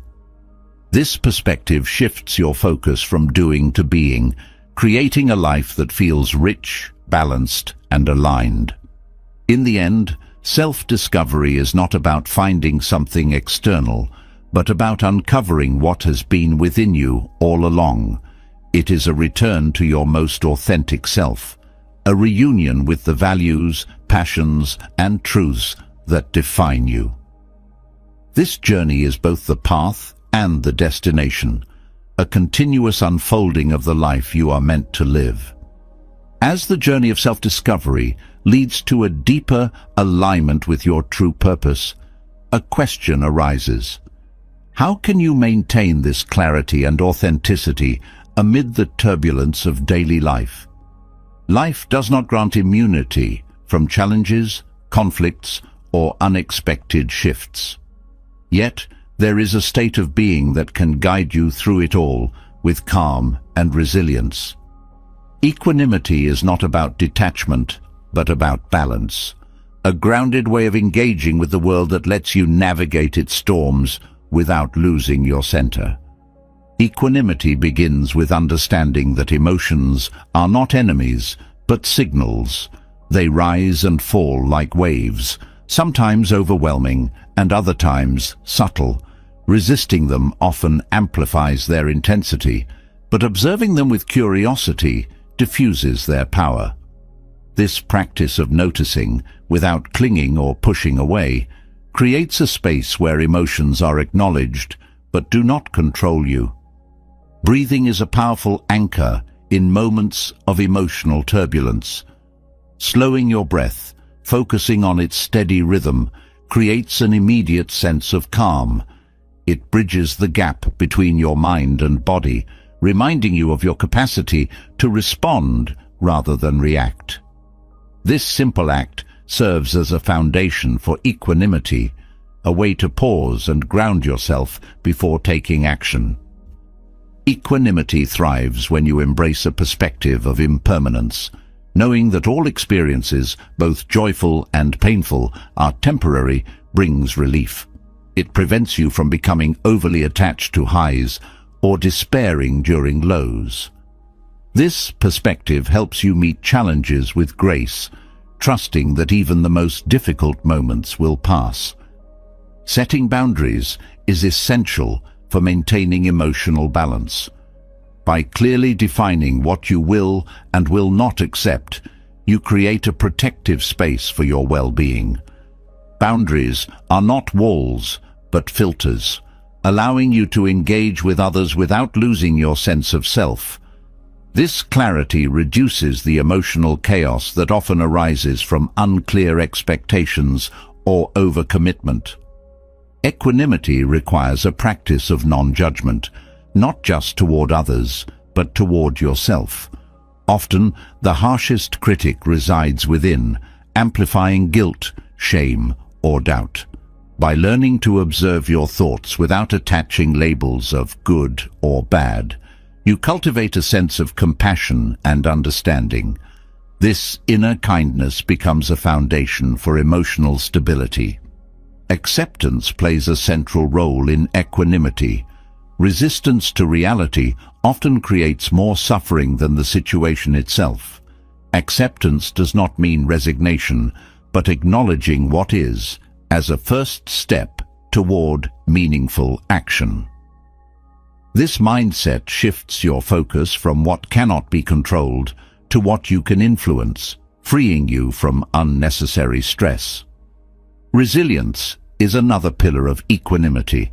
This perspective shifts your focus from doing to being, creating a life that feels rich, balanced, and aligned. In the end, self-discovery is not about finding something external, but about uncovering what has been within you all along. It is a return to your most authentic self, a reunion with the values, passions, and truths that define you. This journey is both the path and the destination, a continuous unfolding of the life you are meant to live. As the journey of self-discovery leads to a deeper alignment with your true purpose, a question arises. How can you maintain this clarity and authenticity amid the turbulence of daily life? Life does not grant immunity from challenges, conflicts, or unexpected shifts. Yet, there is a state of being that can guide you through it all with calm and resilience. Equanimity is not about detachment, but about balance, a grounded way of engaging with the world that lets you navigate its storms without losing your center. Equanimity begins with understanding that emotions are not enemies, but signals. They rise and fall like waves, sometimes overwhelming and other times subtle. Resisting them often amplifies their intensity, but observing them with curiosity diffuses their power. This practice of noticing, without clinging or pushing away, creates a space where emotions are acknowledged but do not control you. Breathing is a powerful anchor in moments of emotional turbulence. Slowing your breath, focusing on its steady rhythm, creates an immediate sense of calm. It bridges the gap between your mind and body, reminding you of your capacity to respond rather than react. This simple act serves as a foundation for equanimity, a way to pause and ground yourself before taking action. Equanimity thrives when you embrace a perspective of impermanence. Knowing that all experiences, both joyful and painful, are temporary brings relief. It prevents you from becoming overly attached to highs or despairing during lows. This perspective helps you meet challenges with grace, trusting that even the most difficult moments will pass. Setting boundaries is essential for maintaining emotional balance. By clearly defining what you will and will not accept, you create a protective space for your well-being. Boundaries are not walls, but filters, allowing you to engage with others without losing your sense of self. This clarity reduces the emotional chaos that often arises from unclear expectations or overcommitment. Equanimity requires a practice of non-judgment, not just toward others, but toward yourself. Often, the harshest critic resides within, amplifying guilt, shame, or doubt. By learning to observe your thoughts without attaching labels of good or bad, you cultivate a sense of compassion and understanding. This inner kindness becomes a foundation for emotional stability. Acceptance plays a central role in equanimity. Resistance to reality often creates more suffering than the situation itself. Acceptance does not mean resignation, but acknowledging what is, as a first step toward meaningful action. This mindset shifts your focus from what cannot be controlled to what you can influence, freeing you from unnecessary stress. Resilience is another pillar of equanimity.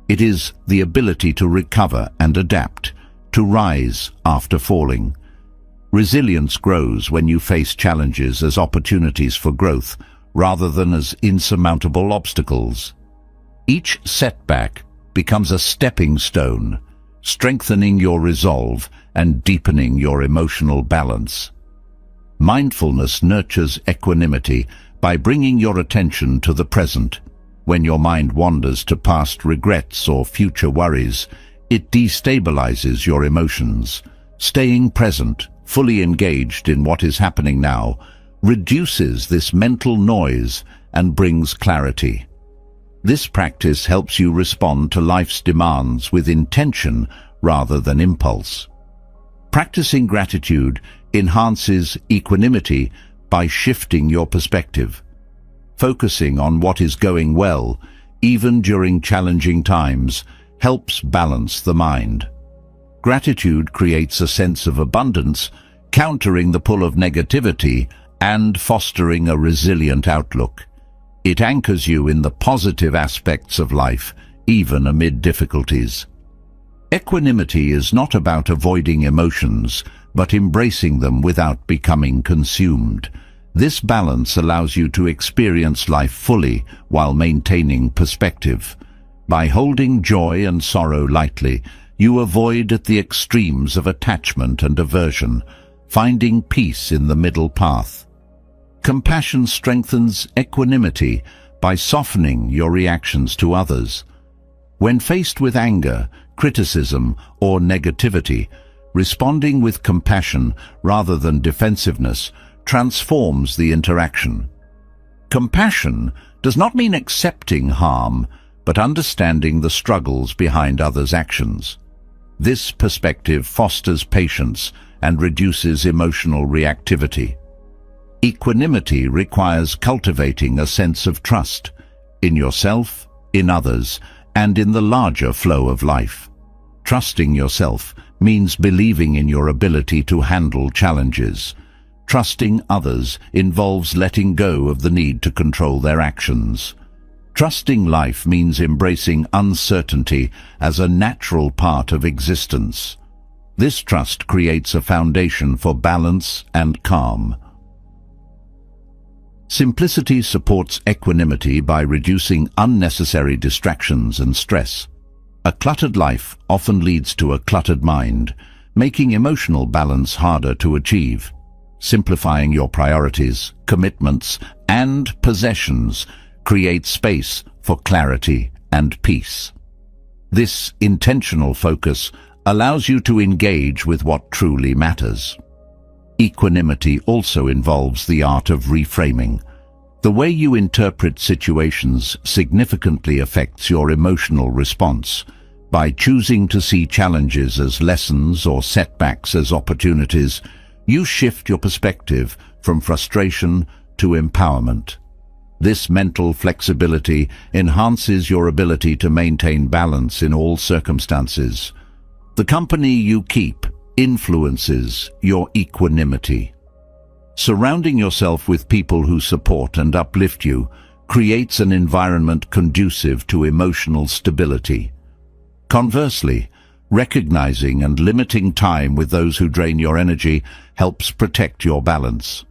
It is the ability to recover and adapt, to rise after falling. Resilience grows when you face challenges as opportunities for growth, rather than as insurmountable obstacles. Each setback becomes a stepping stone, strengthening your resolve and deepening your emotional balance. Mindfulness nurtures equanimity by bringing your attention to the present. When your mind wanders to past regrets or future worries, it destabilizes your emotions. Staying present, fully engaged in what is happening now, reduces this mental noise and brings clarity. This practice helps you respond to life's demands with intention rather than impulse. Practicing gratitude enhances equanimity by shifting your perspective. Focusing on what is going well, even during challenging times, helps balance the mind. Gratitude creates a sense of abundance, countering the pull of negativity and fostering a resilient outlook. It anchors you in the positive aspects of life, even amid difficulties. Equanimity is not about avoiding emotions, but embracing them without becoming consumed. This balance allows you to experience life fully while maintaining perspective. By holding joy and sorrow lightly, you avoid the extremes of attachment and aversion, finding peace in the middle path. Compassion strengthens equanimity by softening your reactions to others. When faced with anger, criticism, or negativity, responding with compassion rather than defensiveness transforms the interaction. Compassion does not mean accepting harm, but understanding the struggles behind others' actions. This perspective fosters patience and reduces emotional reactivity. Equanimity requires cultivating a sense of trust in yourself, in others, and in the larger flow of life. Trusting yourself means believing in your ability to handle challenges. Trusting others involves letting go of the need to control their actions. Trusting life means embracing uncertainty as a natural part of existence. This trust creates a foundation for balance and calm. Simplicity supports equanimity by reducing unnecessary distractions and stress. A cluttered life often leads to a cluttered mind, making emotional balance harder to achieve. Simplifying your priorities, commitments, and possessions creates space for clarity and peace. This intentional focus allows you to engage with what truly matters. Equanimity also involves the art of reframing. The way you interpret situations significantly affects your emotional response. By choosing to see challenges as lessons or setbacks as opportunities, you shift your perspective from frustration to empowerment. This mental flexibility enhances your ability to maintain balance in all circumstances. The company you keep influences your equanimity. Surrounding yourself with people who support and uplift you creates an environment conducive to emotional stability. Conversely, recognizing and limiting time with those who drain your energy helps protect your balance.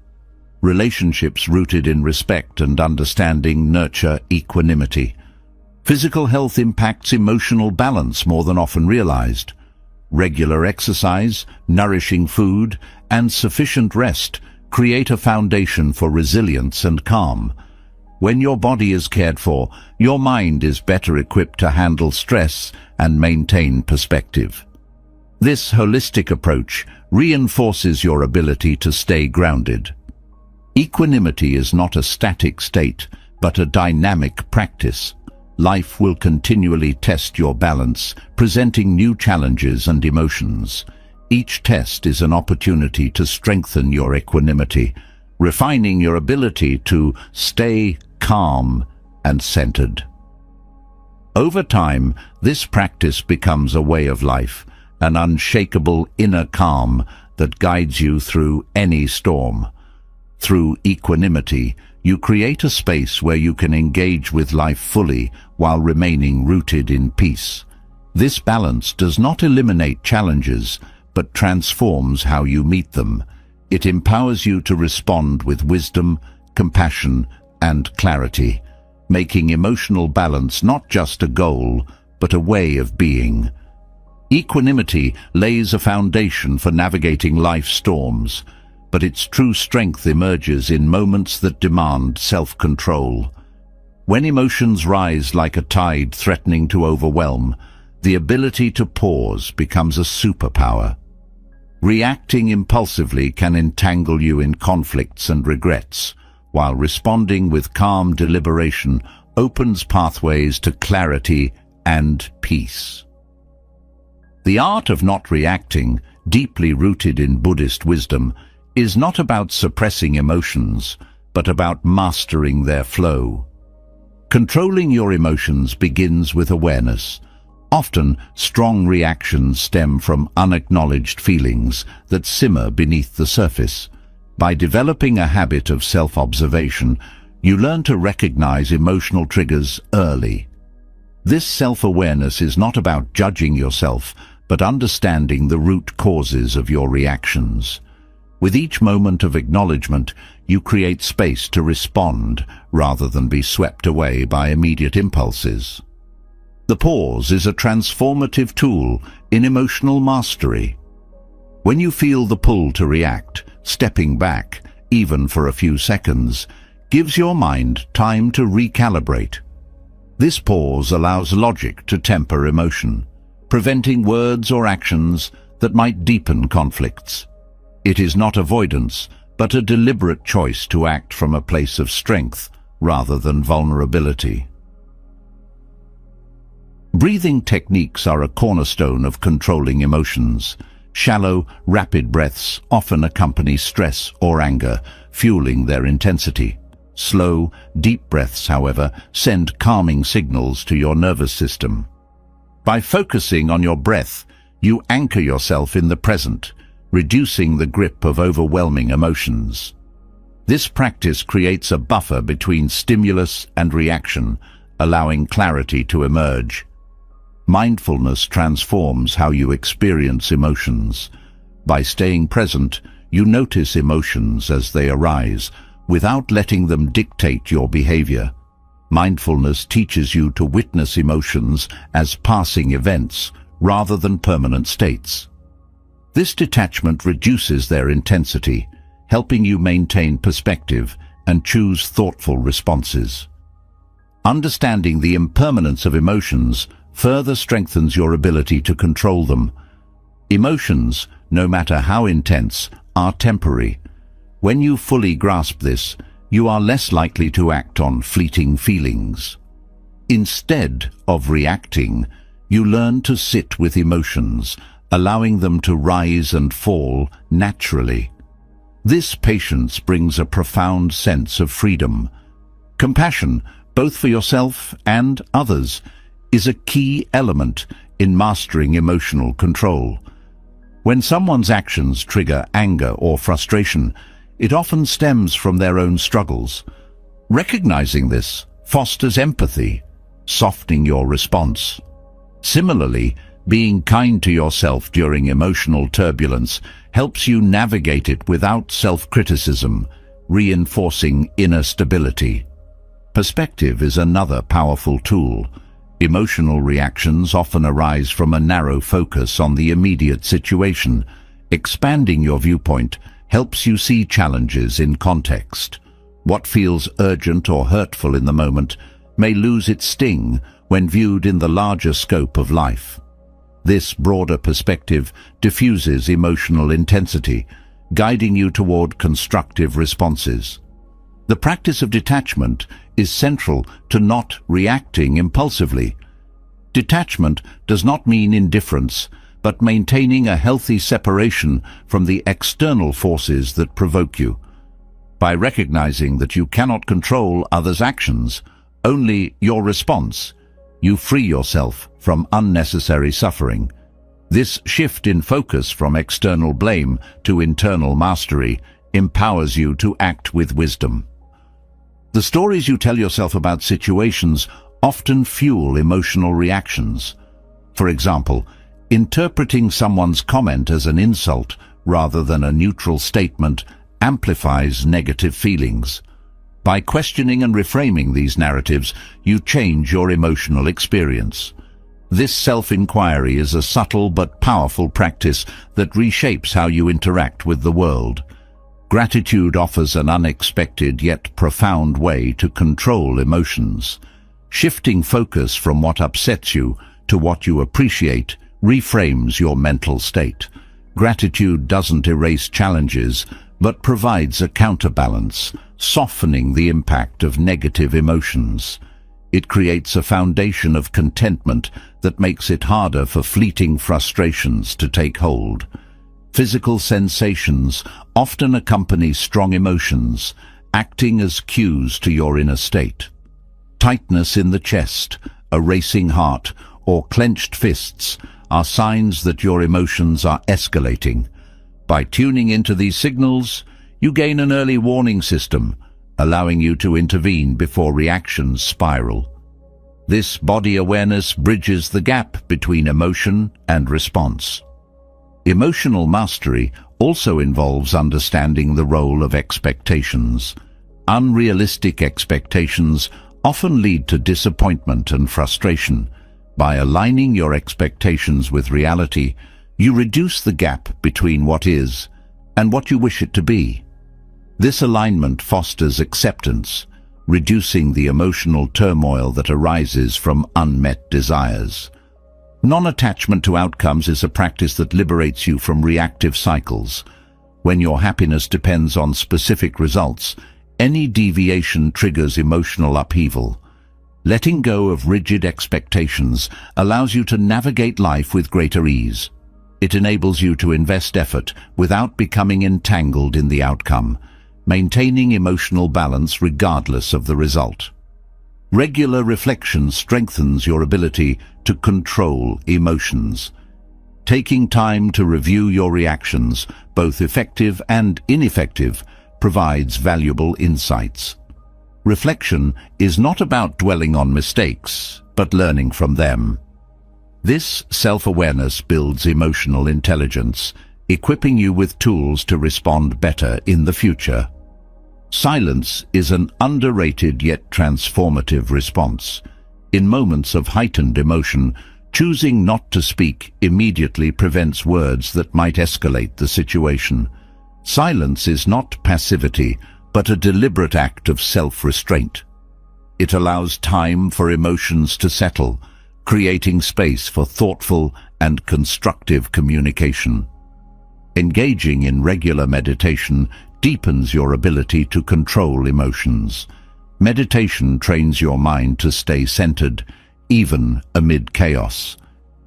Relationships rooted in respect and understanding nurture equanimity. Physical health impacts emotional balance more than often realized. Regular exercise, nourishing food, and sufficient rest create a foundation for resilience and calm. When your body is cared for, your mind is better equipped to handle stress and maintain perspective. This holistic approach reinforces your ability to stay grounded. Equanimity is not a static state, but a dynamic practice. Life will continually test your balance, presenting new challenges and emotions. Each test is an opportunity to strengthen your equanimity, refining your ability to stay calm and centered. Over time, this practice becomes a way of life, an unshakable inner calm that guides you through any storm. Through equanimity, you create a space where you can engage with life fully while remaining rooted in peace. This balance does not eliminate challenges, but transforms how you meet them. It empowers you to respond with wisdom, compassion, and clarity, making emotional balance not just a goal, but a way of being. Equanimity lays a foundation for navigating life's storms, but its true strength emerges in moments that demand self-control. When emotions rise like a tide threatening to overwhelm, the ability to pause becomes a superpower. Reacting impulsively can entangle you in conflicts and regrets, while responding with calm deliberation opens pathways to clarity and peace. The art of not reacting, deeply rooted in Buddhist wisdom, is not about suppressing emotions, but about mastering their flow. Controlling your emotions begins with awareness. Often, strong reactions stem from unacknowledged feelings that simmer beneath the surface. By developing a habit of self-observation, you learn to recognize emotional triggers early. This self-awareness is not about judging yourself, but understanding the root causes of your reactions. With each moment of acknowledgement, you create space to respond rather than be swept away by immediate impulses. The pause is a transformative tool in emotional mastery. When you feel the pull to react, stepping back, even for a few seconds, gives your mind time to recalibrate. This pause allows logic to temper emotion, preventing words or actions that might deepen conflicts. It is not avoidance, but a deliberate choice to act from a place of strength rather than vulnerability. Breathing techniques are a cornerstone of controlling emotions. Shallow, rapid breaths often accompany stress or anger, fueling their intensity. Slow, deep breaths, however, send calming signals to your nervous system. By focusing on your breath, you anchor yourself in the present, reducing the grip of overwhelming emotions. This practice creates a buffer between stimulus and reaction, allowing clarity to emerge. Mindfulness transforms how you experience emotions. By staying present, you notice emotions as they arise, without letting them dictate your behavior. Mindfulness teaches you to witness emotions as passing events, rather than permanent states. This detachment reduces their intensity, helping you maintain perspective and choose thoughtful responses. Understanding the impermanence of emotions further strengthens your ability to control them. Emotions, no matter how intense, are temporary. When you fully grasp this, you are less likely to act on fleeting feelings. Instead of reacting, you learn to sit with emotions, allowing them to rise and fall naturally. This patience brings a profound sense of freedom. Compassion, both for yourself and others, is a key element in mastering emotional control. When someone's actions trigger anger or frustration, it often stems from their own struggles. Recognizing this fosters empathy, softening your response. Similarly, being kind to yourself during emotional turbulence helps you navigate it without self-criticism, reinforcing inner stability. Perspective is another powerful tool. Emotional reactions often arise from a narrow focus on the immediate situation. Expanding your viewpoint helps you see challenges in context. What feels urgent or hurtful in the moment may lose its sting when viewed in the larger scope of life. This broader perspective diffuses emotional intensity, guiding you toward constructive responses. The practice of detachment is central to not reacting impulsively. Detachment does not mean indifference, but maintaining a healthy separation from the external forces that provoke you. By recognizing that you cannot control others' actions, only your response, you free yourself from unnecessary suffering. This shift in focus from external blame to internal mastery empowers you to act with wisdom. The stories you tell yourself about situations often fuel emotional reactions. For example, interpreting someone's comment as an insult rather than a neutral statement amplifies negative feelings. By questioning and reframing these narratives, you change your emotional experience. This self-inquiry is a subtle but powerful practice that reshapes how you interact with the world. Gratitude offers an unexpected yet profound way to control emotions. Shifting focus from what upsets you to what you appreciate reframes your mental state. Gratitude doesn't erase challenges, but provides a counterbalance, softening the impact of negative emotions. It creates a foundation of contentment that makes it harder for fleeting frustrations to take hold. Physical sensations often accompany strong emotions, acting as cues to your inner state. Tightness in the chest, a racing heart, or clenched fists are signs that your emotions are escalating. By tuning into these signals, you gain an early warning system, allowing you to intervene before reactions spiral. This body awareness bridges the gap between emotion and response. Emotional mastery also involves understanding the role of expectations. Unrealistic expectations often lead to disappointment and frustration. By aligning your expectations with reality, you reduce the gap between what is and what you wish it to be. This alignment fosters acceptance, reducing the emotional turmoil that arises from unmet desires. Non-attachment to outcomes is a practice that liberates you from reactive cycles. When your happiness depends on specific results, any deviation triggers emotional upheaval. Letting go of rigid expectations allows you to navigate life with greater ease. It enables you to invest effort without becoming entangled in the outcome, maintaining emotional balance regardless of the result. Regular reflection strengthens your ability to control emotions. Taking time to review your reactions, both effective and ineffective, provides valuable insights. Reflection is not about dwelling on mistakes, but learning from them. This self-awareness builds emotional intelligence, equipping you with tools to respond better in the future. Silence is an underrated yet transformative response. In moments of heightened emotion, choosing not to speak immediately prevents words that might escalate the situation. Silence is not passivity, but a deliberate act of self-restraint. It allows time for emotions to settle, creating space for thoughtful and constructive communication. Engaging in regular meditation deepens your ability to control emotions. Meditation trains your mind to stay centered, even amid chaos.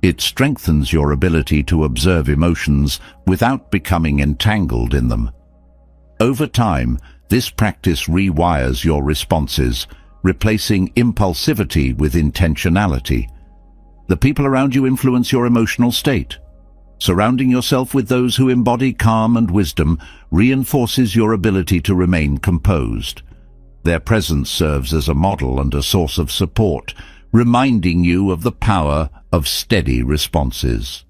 It strengthens your ability to observe emotions without becoming entangled in them. Over time, this practice rewires your responses, replacing impulsivity with intentionality. The people around you influence your emotional state. Surrounding yourself with those who embody calm and wisdom reinforces your ability to remain composed. Their presence serves as a model and a source of support, reminding you of the power of steady responses.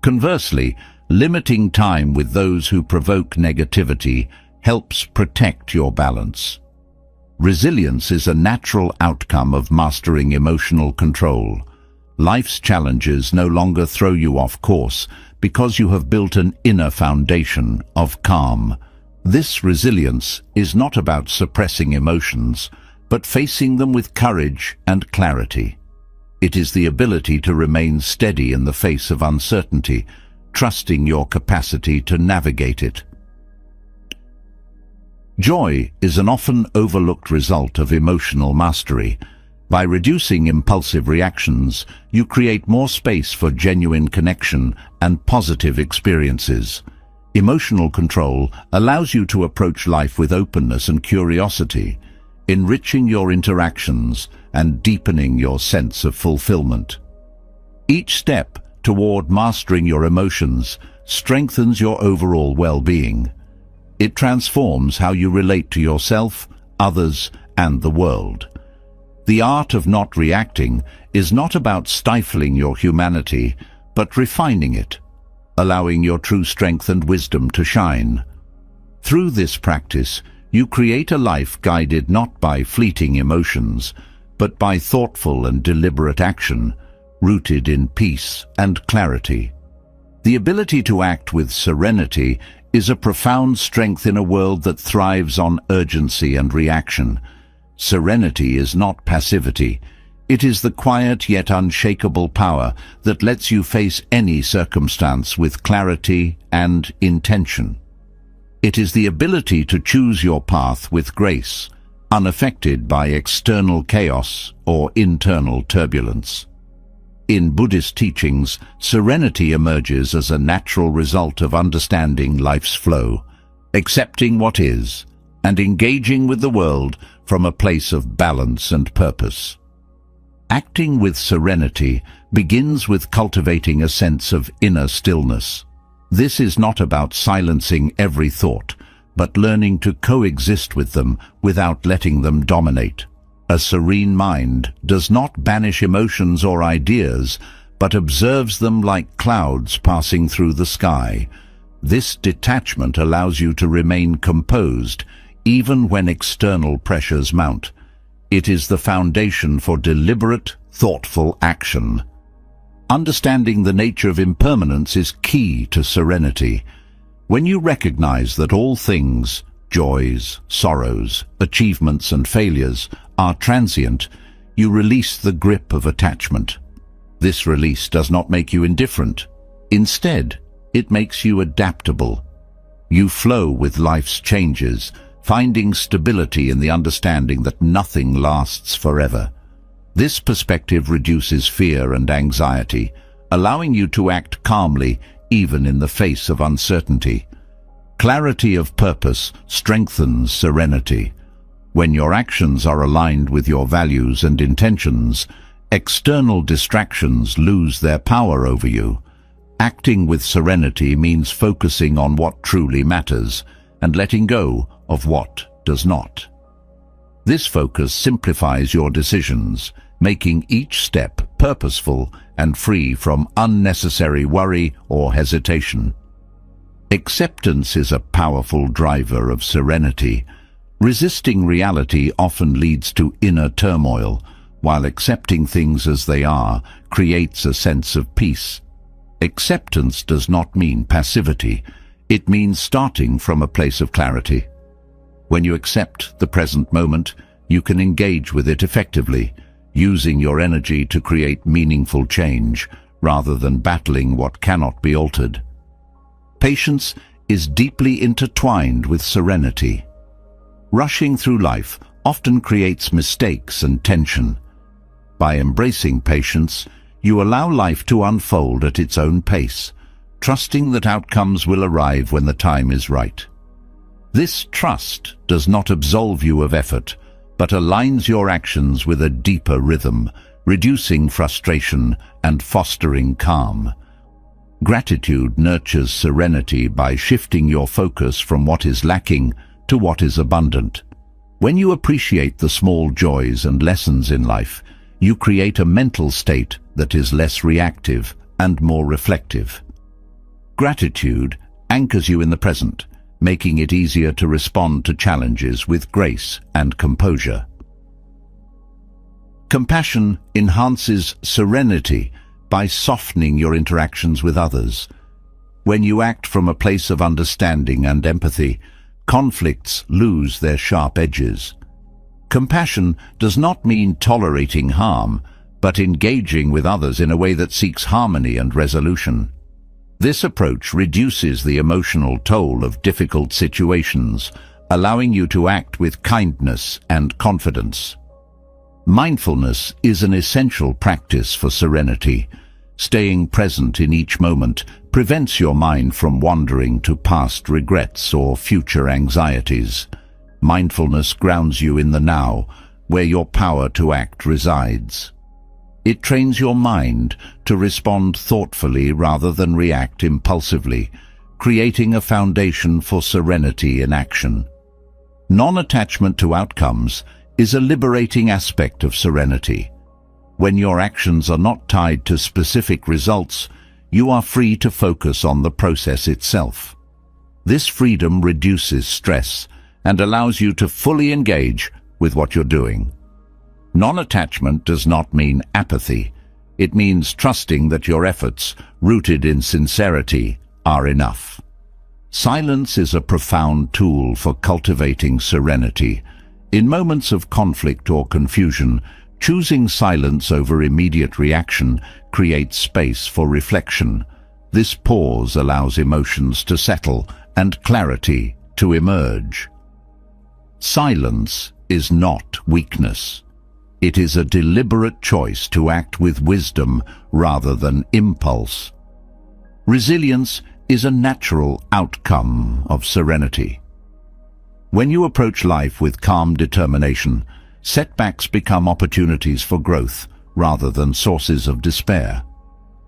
Conversely, limiting time with those who provoke negativity helps protect your balance. Resilience is a natural outcome of mastering emotional control. Life's challenges no longer throw you off course because you have built an inner foundation of calm. This resilience is not about suppressing emotions, but facing them with courage and clarity. It is the ability to remain steady in the face of uncertainty, trusting your capacity to navigate it. Joy is an often overlooked result of emotional mastery. By reducing impulsive reactions, you create more space for genuine connection and positive experiences. Emotional control allows you to approach life with openness and curiosity, enriching your interactions and deepening your sense of fulfillment. Each step toward mastering your emotions strengthens your overall well-being. It transforms how you relate to yourself, others, and the world. The art of not reacting is not about stifling your humanity, but refining it, allowing your true strength and wisdom to shine. Through this practice, you create a life guided not by fleeting emotions, but by thoughtful and deliberate action, rooted in peace and clarity. The ability to act with serenity is a profound strength in a world that thrives on urgency and reaction. Serenity is not passivity. It is the quiet yet unshakable power that lets you face any circumstance with clarity and intention. It is the ability to choose your path with grace, unaffected by external chaos or internal turbulence. In Buddhist teachings, serenity emerges as a natural result of understanding life's flow, accepting what is, and engaging with the world from a place of balance and purpose. Acting with serenity begins with cultivating a sense of inner stillness. This is not about silencing every thought, but learning to coexist with them without letting them dominate. A serene mind does not banish emotions or ideas, but observes them like clouds passing through the sky. This detachment allows you to remain composed, even when external pressures mount. It is the foundation for deliberate, thoughtful action. Understanding the nature of impermanence is key to serenity. When you recognize that all things, joys, sorrows, achievements and failures, are transient, you release the grip of attachment. This release does not make you indifferent. Instead, it makes you adaptable. You flow with life's changes, finding stability in the understanding that nothing lasts forever. This perspective reduces fear and anxiety, allowing you to act calmly even in the face of uncertainty. Clarity of purpose strengthens serenity. When your actions are aligned with your values and intentions, external distractions lose their power over you. Acting with serenity means focusing on what truly matters and letting go of what does not. This focus simplifies your decisions, making each step purposeful and free from unnecessary worry or hesitation. Acceptance is a powerful driver of serenity. Resisting reality often leads to inner turmoil, while accepting things as they are creates a sense of peace. Acceptance does not mean passivity. It means starting from a place of clarity. When you accept the present moment, you can engage with it effectively, using your energy to create meaningful change, rather than battling what cannot be altered. Patience is deeply intertwined with serenity. Rushing through life often creates mistakes and tension. By embracing patience, you allow life to unfold at its own pace, trusting that outcomes will arrive when the time is right. This trust does not absolve you of effort, but aligns your actions with a deeper rhythm, reducing frustration and fostering calm. Gratitude nurtures serenity by shifting your focus from what is lacking to what is abundant. When you appreciate the small joys and lessons in life, you create a mental state that is less reactive and more reflective. Gratitude anchors you in the present, making it easier to respond to challenges with grace and composure. Compassion enhances serenity by softening your interactions with others. When you act from a place of understanding and empathy, conflicts lose their sharp edges. Compassion does not mean tolerating harm, but engaging with others in a way that seeks harmony and resolution. This approach reduces the emotional toll of difficult situations, allowing you to act with kindness and confidence. Mindfulness is an essential practice for serenity. Staying present in each moment prevents your mind from wandering to past regrets or future anxieties. Mindfulness grounds you in the now, where your power to act resides. It trains your mind to respond thoughtfully rather than react impulsively, creating a foundation for serenity in action. Non-attachment to outcomes is a liberating aspect of serenity. When your actions are not tied to specific results, you are free to focus on the process itself. This freedom reduces stress and allows you to fully engage with what you're doing. Non-attachment does not mean apathy. It means trusting that your efforts, rooted in sincerity, are enough. Silence is a profound tool for cultivating serenity. In moments of conflict or confusion, choosing silence over immediate reaction creates space for reflection. This pause allows emotions to settle and clarity to emerge. Silence is not weakness. It is a deliberate choice to act with wisdom rather than impulse. Resilience is a natural outcome of serenity. When you approach life with calm determination, setbacks become opportunities for growth rather than sources of despair.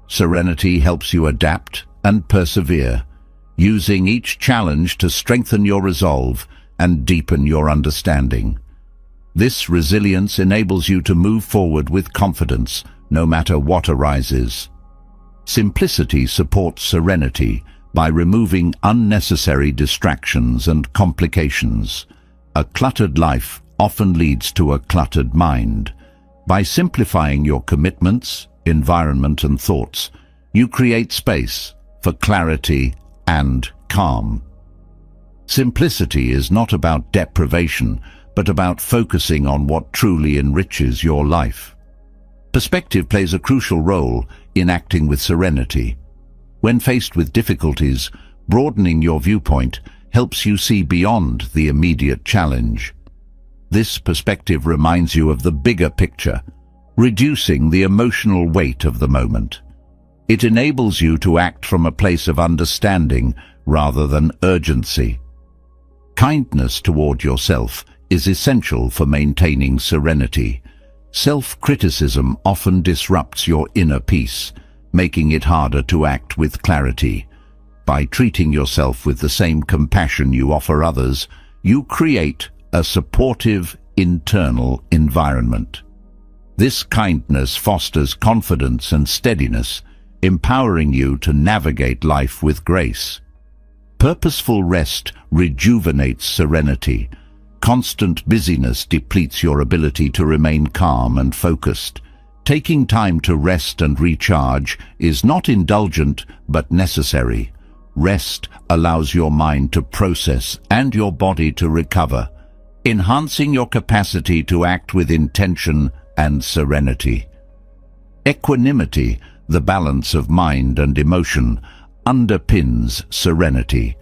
Serenity helps you adapt and persevere, using each challenge to strengthen your resolve and deepen your understanding. This resilience enables you to move forward with confidence, no matter what arises. Simplicity supports serenity by removing unnecessary distractions and complications. A cluttered life often leads to a cluttered mind. By simplifying your commitments, environment and thoughts, you create space for clarity and calm. Simplicity is not about deprivation, but about focusing on what truly enriches your life. Perspective plays a crucial role in acting with serenity. When faced with difficulties, broadening your viewpoint helps you see beyond the immediate challenge. This perspective reminds you of the bigger picture, reducing the emotional weight of the moment. It enables you to act from a place of understanding rather than urgency. Kindness toward yourself is essential for maintaining serenity. Self-criticism often disrupts your inner peace, making it harder to act with clarity. By treating yourself with the same compassion you offer others, you create a supportive internal environment. This kindness fosters confidence and steadiness, empowering you to navigate life with grace. Purposeful rest rejuvenates serenity. Constant busyness depletes your ability to remain calm and focused. Taking time to rest and recharge is not indulgent but necessary. Rest allows your mind to process and your body to recover, enhancing your capacity to act with intention and serenity. Equanimity, the balance of mind and emotion, underpins serenity.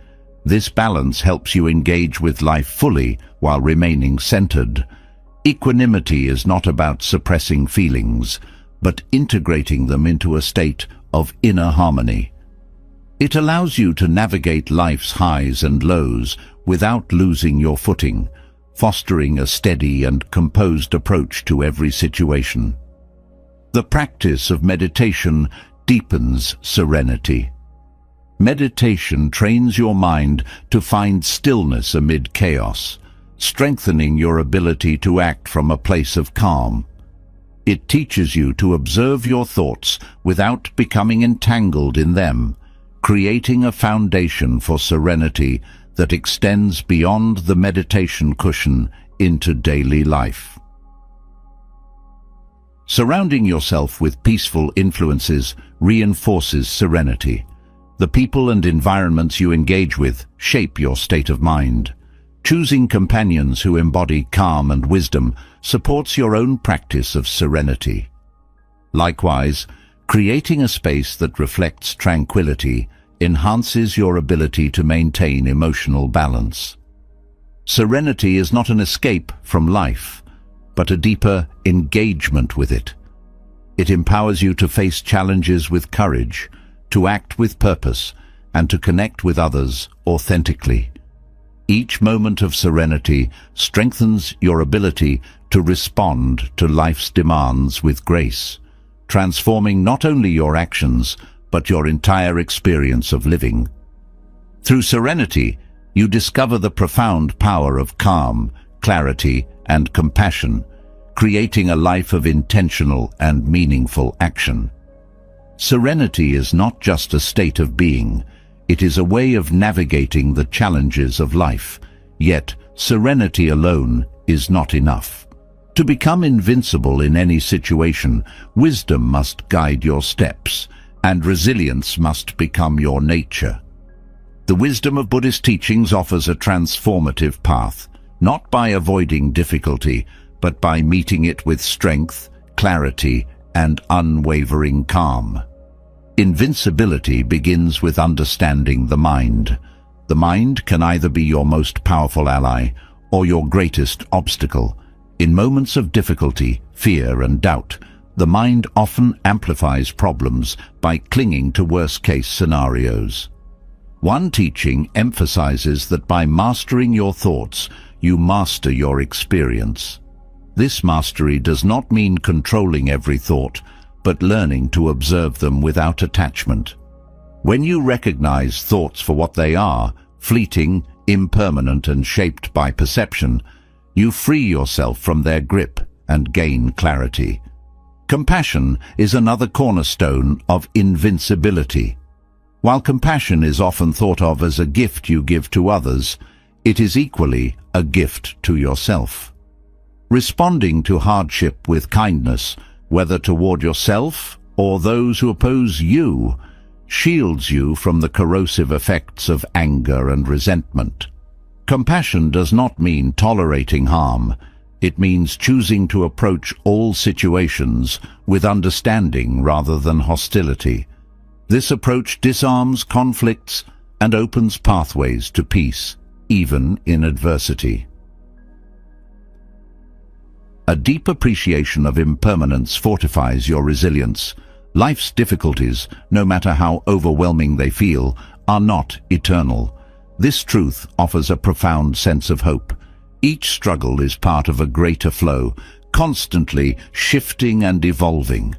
This balance helps you engage with life fully while remaining centered. Equanimity is not about suppressing feelings, but integrating them into a state of inner harmony. It allows you to navigate life's highs and lows without losing your footing, fostering a steady and composed approach to every situation. The practice of meditation deepens serenity. Meditation trains your mind to find stillness amid chaos, strengthening your ability to act from a place of calm. It teaches you to observe your thoughts without becoming entangled in them, creating a foundation for serenity that extends beyond the meditation cushion into daily life. Surrounding yourself with peaceful influences reinforces serenity. The people and environments you engage with shape your state of mind. Choosing companions who embody calm and wisdom supports your own practice of serenity. Likewise, creating a space that reflects tranquility enhances your ability to maintain emotional balance. Serenity is not an escape from life, but a deeper engagement with it. It empowers you to face challenges with courage, to act with purpose, and to connect with others authentically. Each moment of serenity strengthens your ability to respond to life's demands with grace, transforming not only your actions, but your entire experience of living. Through serenity, you discover the profound power of calm, clarity, and compassion, creating a life of intentional and meaningful action. Serenity is not just a state of being, it is a way of navigating the challenges of life. Yet, serenity alone is not enough. To become invincible in any situation, wisdom must guide your steps, and resilience must become your nature. The wisdom of Buddhist teachings offers a transformative path, not by avoiding difficulty, but by meeting it with strength, clarity, and unwavering calm. Invincibility begins with understanding the mind. The mind can either be your most powerful ally or your greatest obstacle. In moments of difficulty, fear, and doubt, the mind often amplifies problems by clinging to worst-case scenarios. One teaching emphasizes that by mastering your thoughts, you master your experience. This mastery does not mean controlling every thought, but learning to observe them without attachment. When you recognize thoughts for what they are, fleeting, impermanent, and shaped by perception, you free yourself from their grip and gain clarity. Compassion is another cornerstone of invincibility. While compassion is often thought of as a gift you give to others, it is equally a gift to yourself. Responding to hardship with kindness, whether toward yourself or those who oppose you, shields you from the corrosive effects of anger and resentment. Compassion does not mean tolerating harm. It means choosing to approach all situations with understanding rather than hostility. This approach disarms conflicts and opens pathways to peace, even in adversity. A deep appreciation of impermanence fortifies your resilience, Life's difficulties, no matter how overwhelming they feel, are not eternal. This truth offers a profound sense of hope. Each struggle is part of a greater flow, constantly shifting and evolving.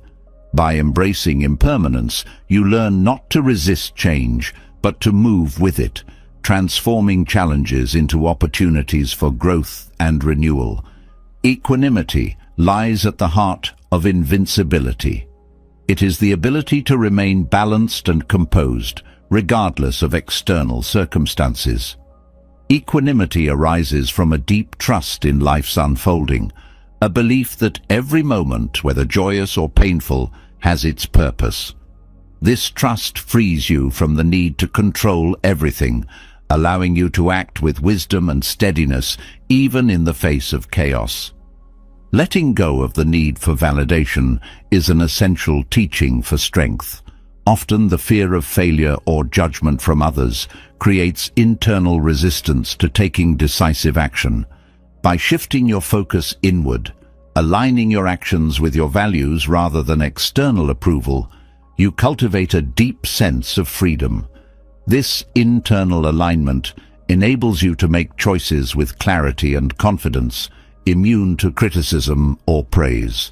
By embracing impermanence, you learn not to resist change, but to move with it, transforming challenges into opportunities for growth and renewal. Equanimity lies at the heart of invincibility. It is the ability to remain balanced and composed, regardless of external circumstances. Equanimity arises from a deep trust in life's unfolding, a belief that every moment, whether joyous or painful, has its purpose. This trust frees you from the need to control everything, allowing you to act with wisdom and steadiness even in the face of chaos. Letting go of the need for validation is an essential teaching for strength. Often the fear of failure or judgment from others creates internal resistance to taking decisive action. By shifting your focus inward, aligning your actions with your values rather than external approval, you cultivate a deep sense of freedom. This internal alignment enables you to make choices with clarity and confidence, immune to criticism or praise.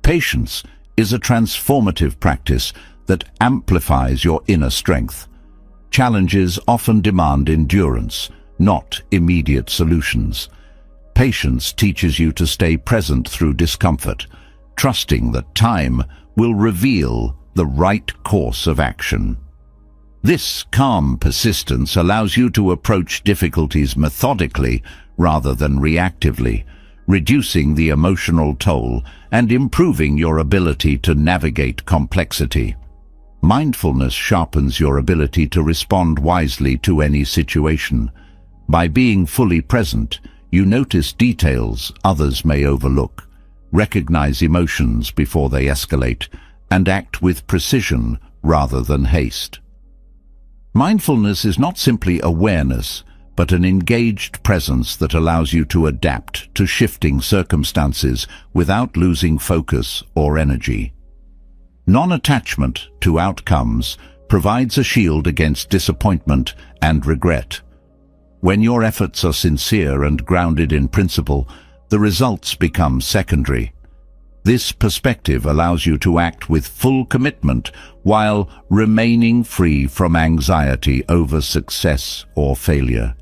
Patience is a transformative practice that amplifies your inner strength. Challenges often demand endurance, not immediate solutions. Patience teaches you to stay present through discomfort, trusting that time will reveal the right course of action. This calm persistence allows you to approach difficulties methodically rather than reactively, reducing the emotional toll and improving your ability to navigate complexity. Mindfulness sharpens your ability to respond wisely to any situation. By being fully present, you notice details others may overlook, recognize emotions before they escalate, and act with precision rather than haste. Mindfulness is not simply awareness, but an engaged presence that allows you to adapt to shifting circumstances without losing focus or energy. Non-attachment to outcomes provides a shield against disappointment and regret. When your efforts are sincere and grounded in principle, the results become secondary. This perspective allows you to act with full commitment while remaining free from anxiety over success or failure.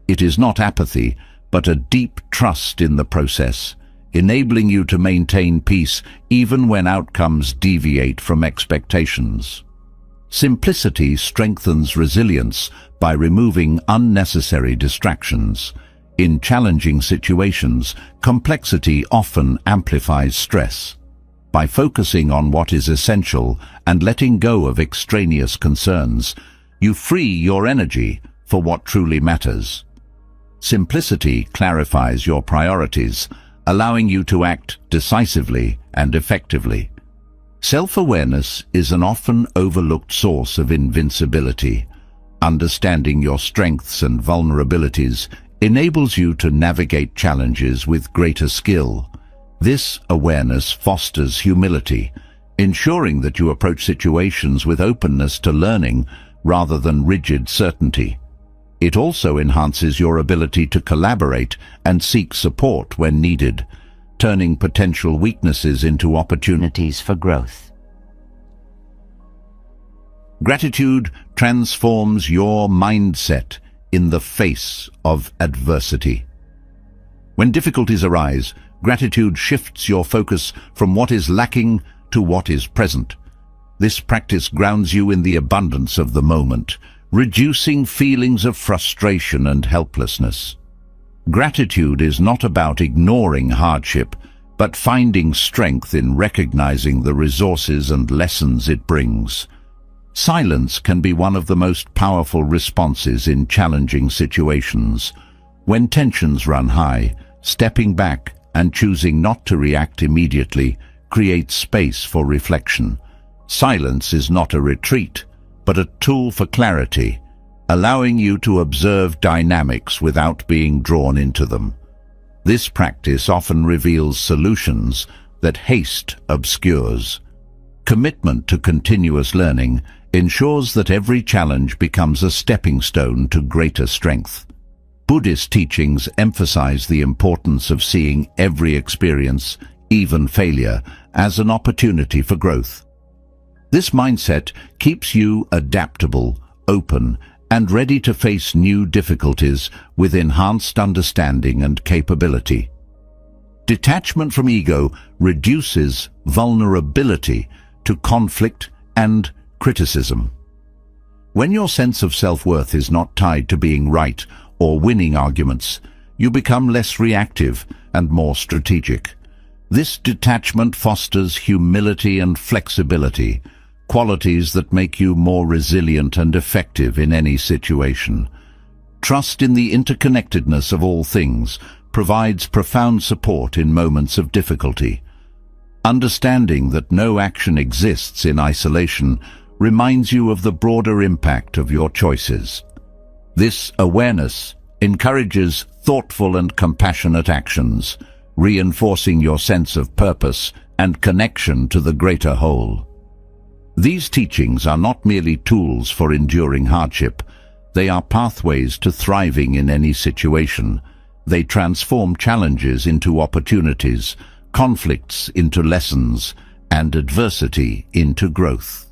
It is not apathy, but a deep trust in the process, enabling you to maintain peace even when outcomes deviate from expectations. Simplicity strengthens resilience by removing unnecessary distractions. In challenging situations, complexity often amplifies stress. By focusing on what is essential and letting go of extraneous concerns, you free your energy for what truly matters. Simplicity clarifies your priorities, allowing you to act decisively and effectively. Self-awareness is an often overlooked source of invincibility. Understanding your strengths and vulnerabilities enables you to navigate challenges with greater skill. This awareness fosters humility, ensuring that you approach situations with openness to learning rather than rigid certainty. It also enhances your ability to collaborate and seek support when needed, turning potential weaknesses into opportunities for growth. Gratitude transforms your mindset in the face of adversity. When difficulties arise, gratitude shifts your focus from what is lacking to what is present. This practice grounds you in the abundance of the moment, reducing feelings of frustration and helplessness. Gratitude is not about ignoring hardship, but finding strength in recognizing the resources and lessons it brings. Silence can be one of the most powerful responses in challenging situations. When tensions run high, stepping back and choosing not to react immediately creates space for reflection. Silence is not a retreat, but a tool for clarity, allowing you to observe dynamics without being drawn into them. This practice often reveals solutions that haste obscures. Commitment to continuous learning ensures that every challenge becomes a stepping stone to greater strength. Buddhist teachings emphasize the importance of seeing every experience, even failure, as an opportunity for growth. This mindset keeps you adaptable, open, and ready to face new difficulties with enhanced understanding and capability. Detachment from ego reduces vulnerability to conflict and criticism. When your sense of self-worth is not tied to being right or winning arguments, you become less reactive and more strategic. This detachment fosters humility and flexibility, qualities that make you more resilient and effective in any situation. Trust in the interconnectedness of all things provides profound support in moments of difficulty. Understanding that no action exists in isolation reminds you of the broader impact of your choices. This awareness encourages thoughtful and compassionate actions, reinforcing your sense of purpose and connection to the greater whole. These teachings are not merely tools for enduring hardship. They are pathways to thriving in any situation. They transform challenges into opportunities, conflicts into lessons, and adversity into growth.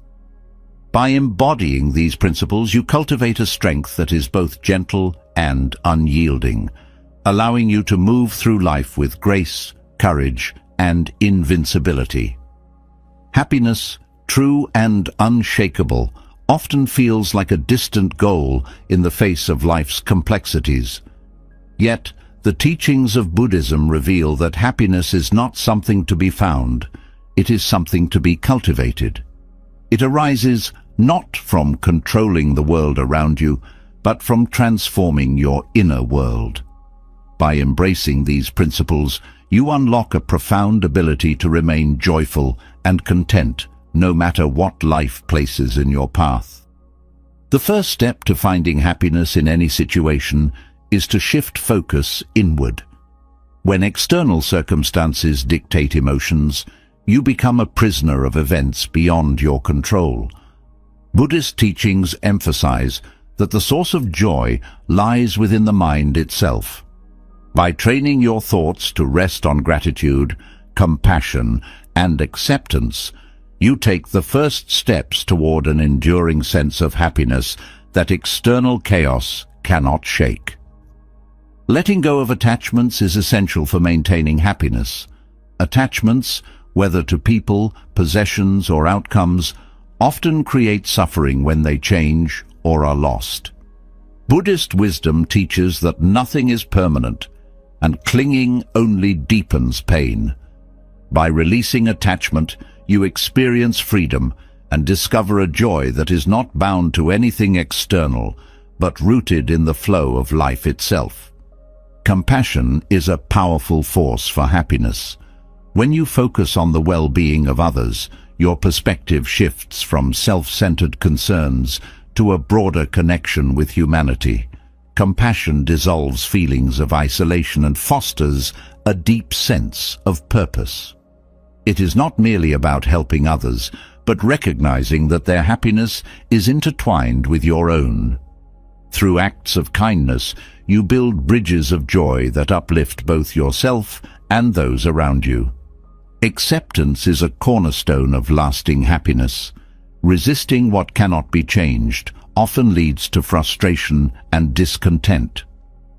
By embodying these principles, you cultivate a strength that is both gentle and unyielding, allowing you to move through life with grace, courage, and invincibility. Happiness, true and unshakable, often feels like a distant goal in the face of life's complexities. Yet, the teachings of Buddhism reveal that happiness is not something to be found, it is something to be cultivated. It arises not from controlling the world around you, but from transforming your inner world. By embracing these principles, you unlock a profound ability to remain joyful and content, no matter what life places in your path. The first step to finding happiness in any situation is to shift focus inward. When external circumstances dictate emotions, you become a prisoner of events beyond your control. Buddhist teachings emphasize that the source of joy lies within the mind itself. By training your thoughts to rest on gratitude, compassion, and acceptance, you take the first steps toward an enduring sense of happiness that external chaos cannot shake. Letting go of attachments is essential for maintaining happiness. Attachments, whether to people, possessions, or outcomes, often create suffering when they change or are lost. Buddhist wisdom teaches that nothing is permanent, and clinging only deepens pain. By releasing attachment, you experience freedom and discover a joy that is not bound to anything external, but rooted in the flow of life itself. Compassion is a powerful force for happiness. When you focus on the well-being of others, your perspective shifts from self-centered concerns to a broader connection with humanity. Compassion dissolves feelings of isolation and fosters a deep sense of purpose. It is not merely about helping others, but recognizing that their happiness is intertwined with your own. Through acts of kindness, you build bridges of joy that uplift both yourself and those around you. Acceptance is a cornerstone of lasting happiness. Resisting what cannot be changed often leads to frustration and discontent.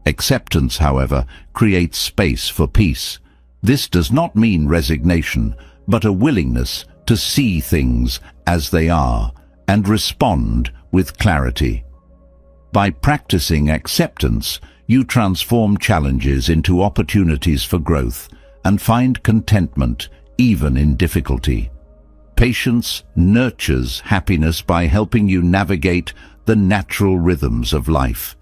Acceptance, however, creates space for peace. This does not mean resignation, but a willingness to see things as they are and respond with clarity. By practicing acceptance, you transform challenges into opportunities for growth and find contentment even in difficulty. Patience nurtures happiness by helping you navigate the natural rhythms of life.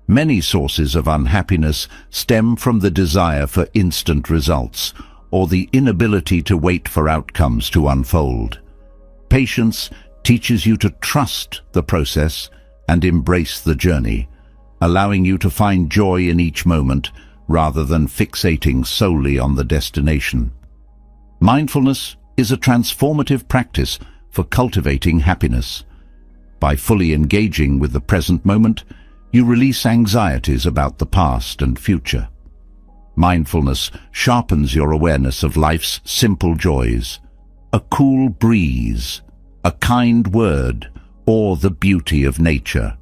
Many sources of unhappiness stem from the desire for instant results or the inability to wait for outcomes to unfold. Patience teaches you to trust the process and embrace the journey, allowing you to find joy in each moment rather than fixating solely on the destination. Mindfulness is a transformative practice for cultivating happiness. By fully engaging with the present moment, you release anxieties about the past and future. Mindfulness sharpens your awareness of life's simple joys. A cool breeze, a kind word, or the beauty of nature.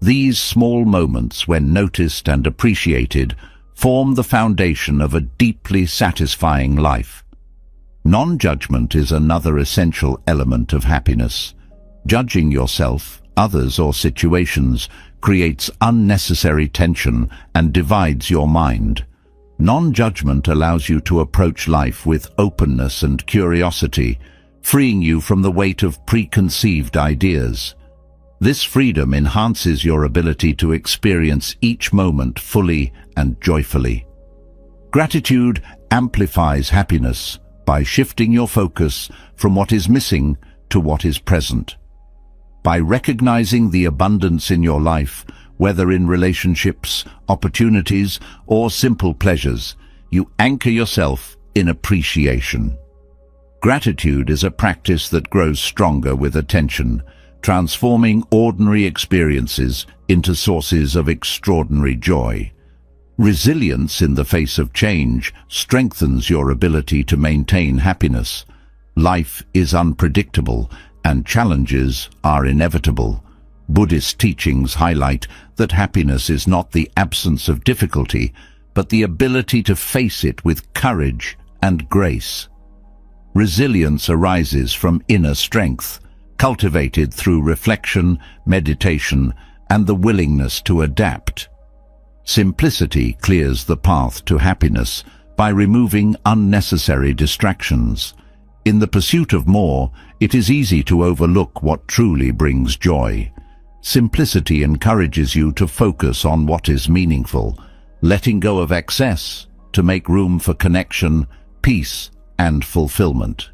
These small moments, when noticed and appreciated, form the foundation of a deeply satisfying life. Non-judgment is another essential element of happiness. Judging yourself, others, or situations creates unnecessary tension and divides your mind. Non-judgment allows you to approach life with openness and curiosity, freeing you from the weight of preconceived ideas. This freedom enhances your ability to experience each moment fully and joyfully. Gratitude amplifies happiness by shifting your focus from what is missing to what is present. By recognizing the abundance in your life, whether in relationships, opportunities, or simple pleasures, you anchor yourself in appreciation. Gratitude is a practice that grows stronger with attention, transforming ordinary experiences into sources of extraordinary joy. Resilience in the face of change strengthens your ability to maintain happiness. Life is unpredictable, and challenges are inevitable. Buddhist teachings highlight that happiness is not the absence of difficulty, but the ability to face it with courage and grace. Resilience arises from inner strength, cultivated through reflection, meditation, and the willingness to adapt. Simplicity clears the path to happiness by removing unnecessary distractions. In the pursuit of more, it is easy to overlook what truly brings joy. Simplicity encourages you to focus on what is meaningful, letting go of excess to make room for connection, peace, and fulfillment.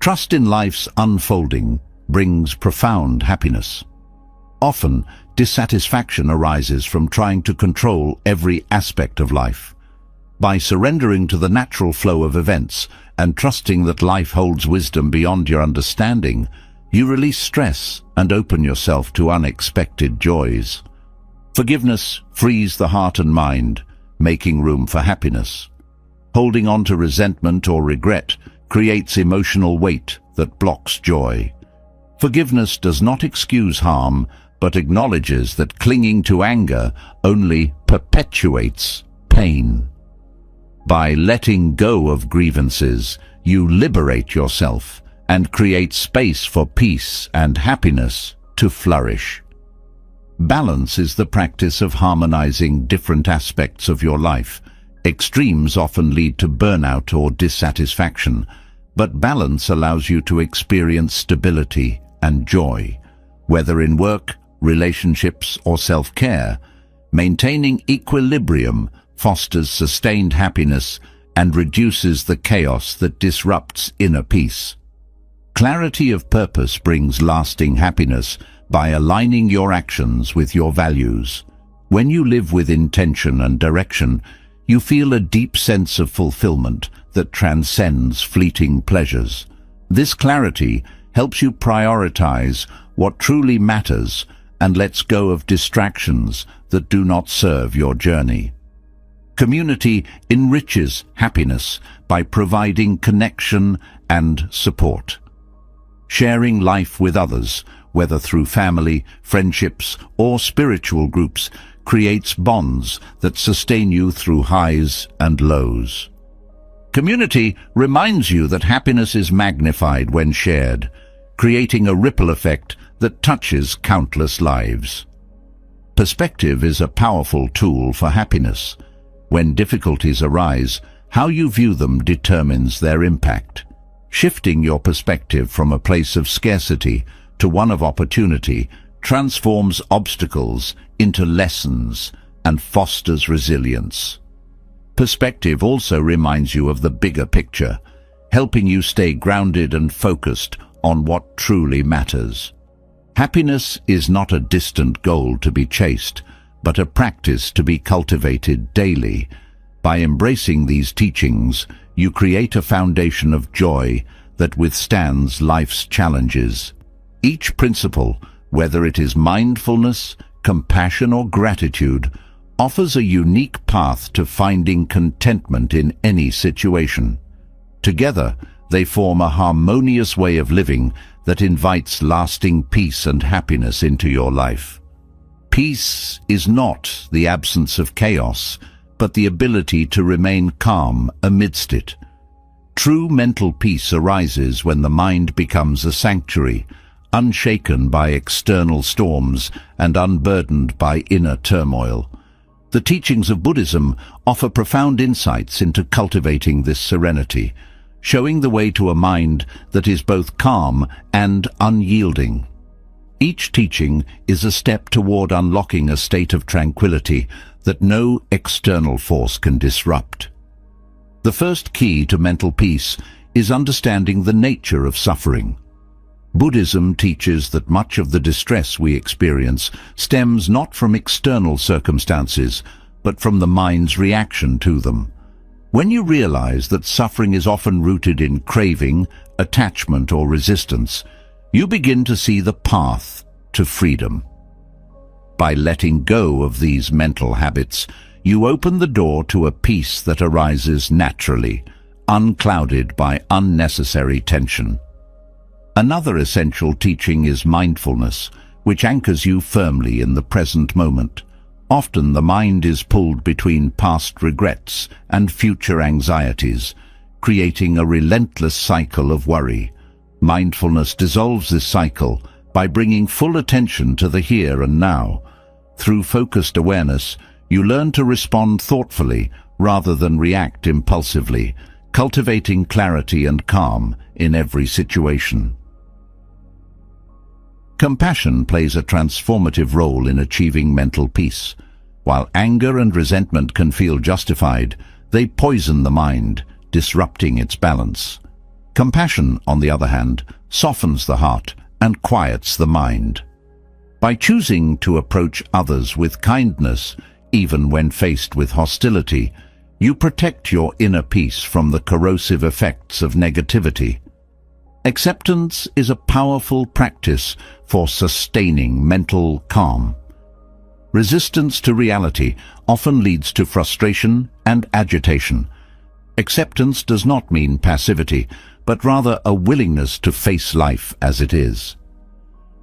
Trust in life's unfolding brings profound happiness. Often, dissatisfaction arises from trying to control every aspect of life. By surrendering to the natural flow of events and trusting that life holds wisdom beyond your understanding, you release stress and open yourself to unexpected joys. Forgiveness frees the heart and mind, making room for happiness. Holding on to resentment or regret creates emotional weight that blocks joy. Forgiveness does not excuse harm, but acknowledges that clinging to anger only perpetuates pain. By letting go of grievances, you liberate yourself and create space for peace and happiness to flourish. Balance is the practice of harmonizing different aspects of your life. Extremes often lead to burnout or dissatisfaction, but balance allows you to experience stability and joy. Whether in work, relationships, or self-care, maintaining equilibrium fosters sustained happiness and reduces the chaos that disrupts inner peace. Clarity of purpose brings lasting happiness by aligning your actions with your values. When you live with intention and direction, you feel a deep sense of fulfillment that transcends fleeting pleasures. This clarity helps you prioritize what truly matters and lets go of distractions that do not serve your journey. Community enriches happiness by providing connection and support. Sharing life with others, whether through family, friendships, or spiritual groups, creates bonds that sustain you through highs and lows. Community reminds you that happiness is magnified when shared, creating a ripple effect that touches countless lives. Perspective is a powerful tool for happiness. When difficulties arise, how you view them determines their impact. Shifting your perspective from a place of scarcity to one of opportunity transforms obstacles into lessons and fosters resilience. Perspective also reminds you of the bigger picture, helping you stay grounded and focused on what truly matters. Happiness is not a distant goal to be chased, but a practice to be cultivated daily. By embracing these teachings, you create a foundation of joy that withstands life's challenges. Each principle, whether it is mindfulness, compassion or gratitude, offers a unique path to finding contentment in any situation. Together, they form a harmonious way of living that invites lasting peace and happiness into your life. Peace is not the absence of chaos, but the ability to remain calm amidst it. True mental peace arises when the mind becomes a sanctuary, unshaken by external storms and unburdened by inner turmoil. The teachings of Buddhism offer profound insights into cultivating this serenity, showing the way to a mind that is both calm and unyielding. Each teaching is a step toward unlocking a state of tranquility that no external force can disrupt. The first key to mental peace is understanding the nature of suffering. Buddhism teaches that much of the distress we experience stems not from external circumstances, but from the mind's reaction to them. When you realize that suffering is often rooted in craving, attachment or resistance, you begin to see the path to freedom. By letting go of these mental habits, you open the door to a peace that arises naturally, unclouded by unnecessary tension. Another essential teaching is mindfulness, which anchors you firmly in the present moment. Often the mind is pulled between past regrets and future anxieties, creating a relentless cycle of worry. Mindfulness dissolves this cycle by bringing full attention to the here and now. Through focused awareness, you learn to respond thoughtfully rather than react impulsively, cultivating clarity and calm in every situation. Compassion plays a transformative role in achieving mental peace. While anger and resentment can feel justified, they poison the mind, disrupting its balance. Compassion, on the other hand, softens the heart and quiets the mind. By choosing to approach others with kindness, even when faced with hostility, you protect your inner peace from the corrosive effects of negativity. Acceptance is a powerful practice for sustaining mental calm. Resistance to reality often leads to frustration and agitation. Acceptance does not mean passivity, but rather a willingness to face life as it is.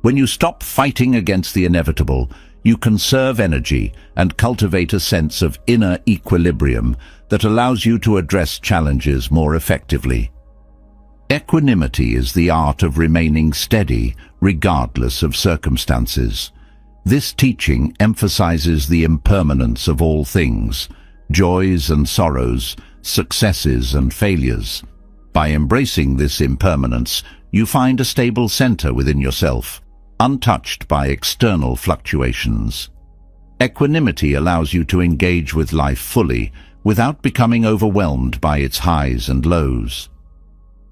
When you stop fighting against the inevitable, you conserve energy and cultivate a sense of inner equilibrium that allows you to address challenges more effectively. Equanimity is the art of remaining steady regardless of circumstances. This teaching emphasizes the impermanence of all things, joys and sorrows, successes and failures. By embracing this impermanence, you find a stable center within yourself, untouched by external fluctuations. Equanimity allows you to engage with life fully without becoming overwhelmed by its highs and lows.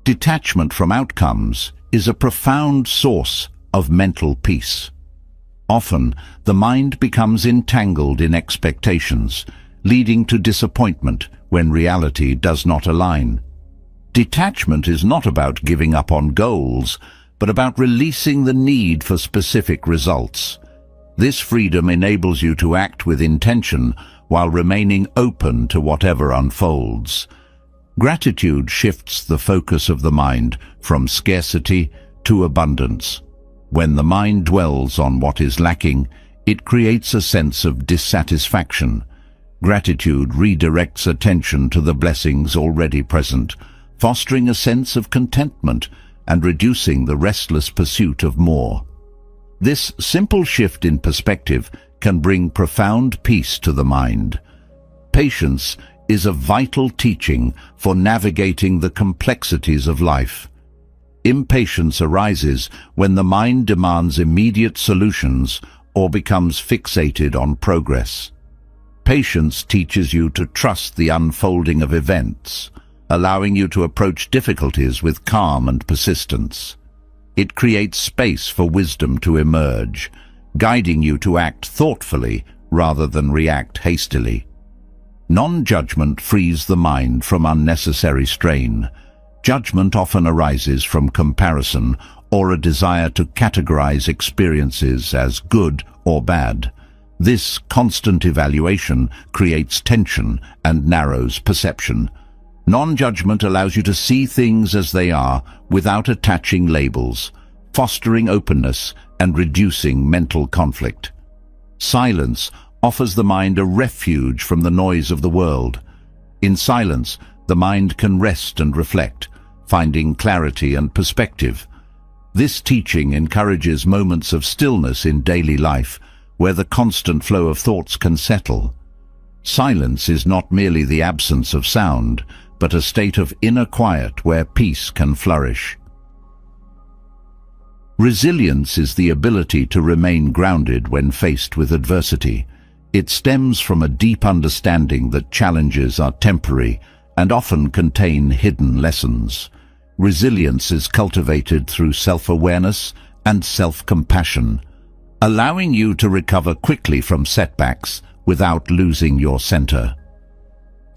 Detachment from outcomes is a profound source of mental peace. Often, the mind becomes entangled in expectations, leading to disappointment when reality does not align. Detachment is not about giving up on goals, but about releasing the need for specific results. This freedom enables you to act with intention while remaining open to whatever unfolds. Gratitude shifts the focus of the mind from scarcity to abundance. When the mind dwells on what is lacking, it creates a sense of dissatisfaction. Gratitude redirects attention to the blessings already present, fostering a sense of contentment and reducing the restless pursuit of more. This simple shift in perspective can bring profound peace to the mind. Patience is a vital teaching for navigating the complexities of life. Impatience arises when the mind demands immediate solutions or becomes fixated on progress. Patience teaches you to trust the unfolding of events, allowing you to approach difficulties with calm and persistence. It creates space for wisdom to emerge, guiding you to act thoughtfully rather than react hastily. Non-judgment frees the mind from unnecessary strain. Judgment often arises from comparison or a desire to categorize experiences as good or bad. This constant evaluation creates tension and narrows perception. Non-judgment allows you to see things as they are without attaching labels, fostering openness and reducing mental conflict. Silence offers the mind a refuge from the noise of the world. In silence, the mind can rest and reflect, finding clarity and perspective. This teaching encourages moments of stillness in daily life, where the constant flow of thoughts can settle. Silence is not merely the absence of sound, but a state of inner quiet where peace can flourish. Resilience is the ability to remain grounded when faced with adversity. It stems from a deep understanding that challenges are temporary and often contain hidden lessons. Resilience is cultivated through self-awareness and self-compassion, allowing you to recover quickly from setbacks without losing your center.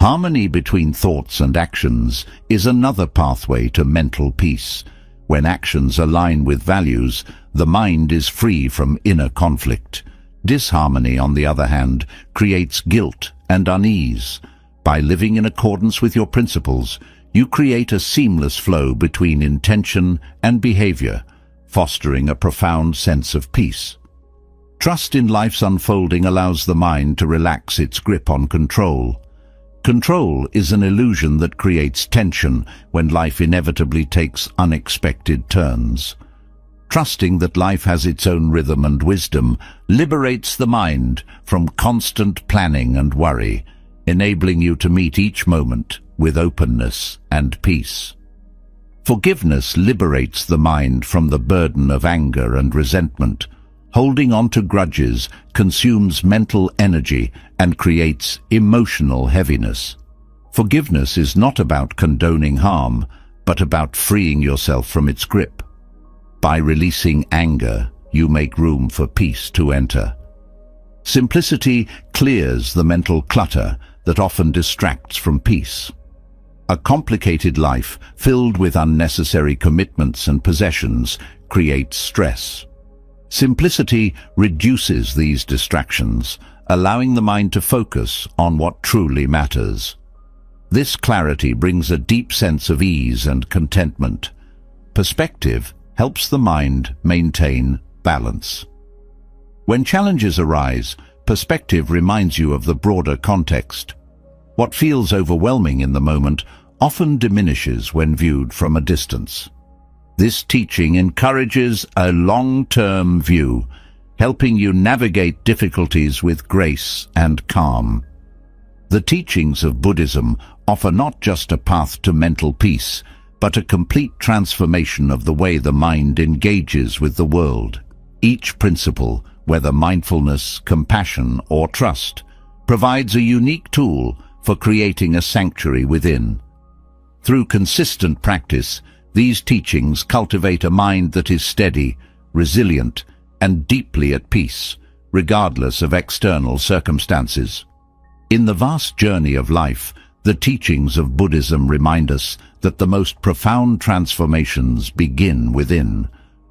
Harmony between thoughts and actions is another pathway to mental peace. When actions align with values, the mind is free from inner conflict. Disharmony, on the other hand, creates guilt and unease. By living in accordance with your principles, you create a seamless flow between intention and behavior, fostering a profound sense of peace. Trust in life's unfolding allows the mind to relax its grip on control. Control is an illusion that creates tension when life inevitably takes unexpected turns. Trusting that life has its own rhythm and wisdom liberates the mind from constant planning and worry, enabling you to meet each moment with openness and peace. Forgiveness liberates the mind from the burden of anger and resentment. Holding on to grudges consumes mental energy and creates emotional heaviness. Forgiveness is not about condoning harm, but about freeing yourself from its grip. By releasing anger, you make room for peace to enter. Simplicity clears the mental clutter that often distracts from peace. A complicated life filled with unnecessary commitments and possessions creates stress. Simplicity reduces these distractions, allowing the mind to focus on what truly matters. This clarity brings a deep sense of ease and contentment. Perspective helps the mind maintain balance. When challenges arise, perspective reminds you of the broader context. What feels overwhelming in the moment often diminishes when viewed from a distance. This teaching encourages a long-term view, helping you navigate difficulties with grace and calm. The teachings of Buddhism offer not just a path to mental peace, but a complete transformation of the way the mind engages with the world. Each principle, whether mindfulness, compassion, or trust, provides a unique tool for creating a sanctuary within. Through consistent practice, these teachings cultivate a mind that is steady, resilient, and deeply at peace, regardless of external circumstances. In the vast journey of life, the teachings of Buddhism remind us that the most profound transformations begin within.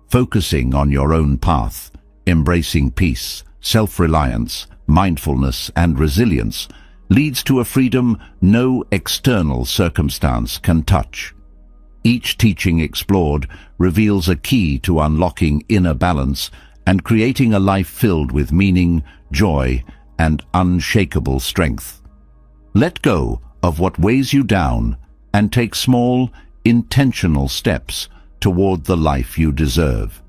Focusing on your own path, embracing peace, self-reliance, mindfulness, and resilience leads to a freedom no external circumstance can touch. Each teaching explored reveals a key to unlocking inner balance and creating a life filled with meaning, joy, and unshakable strength. Let go of what weighs you down and take small, intentional steps toward the life you deserve.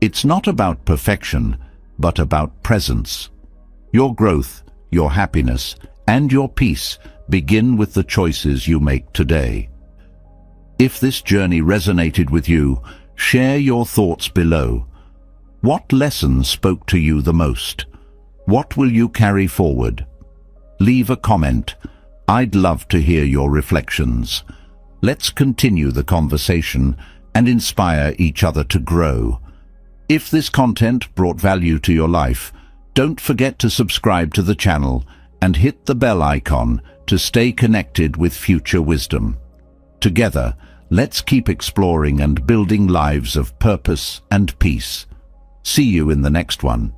It's not about perfection, but about presence. Your growth, your happiness, and your peace begin with the choices you make today. If this journey resonated with you, share your thoughts below. What lessons spoke to you the most? What will you carry forward? Leave a comment. I'd love to hear your reflections. Let's continue the conversation and inspire each other to grow. If this content brought value to your life, don't forget to subscribe to the channel and hit the bell icon to stay connected with future wisdom. Together, let's keep exploring and building lives of purpose and peace. See you in the next one.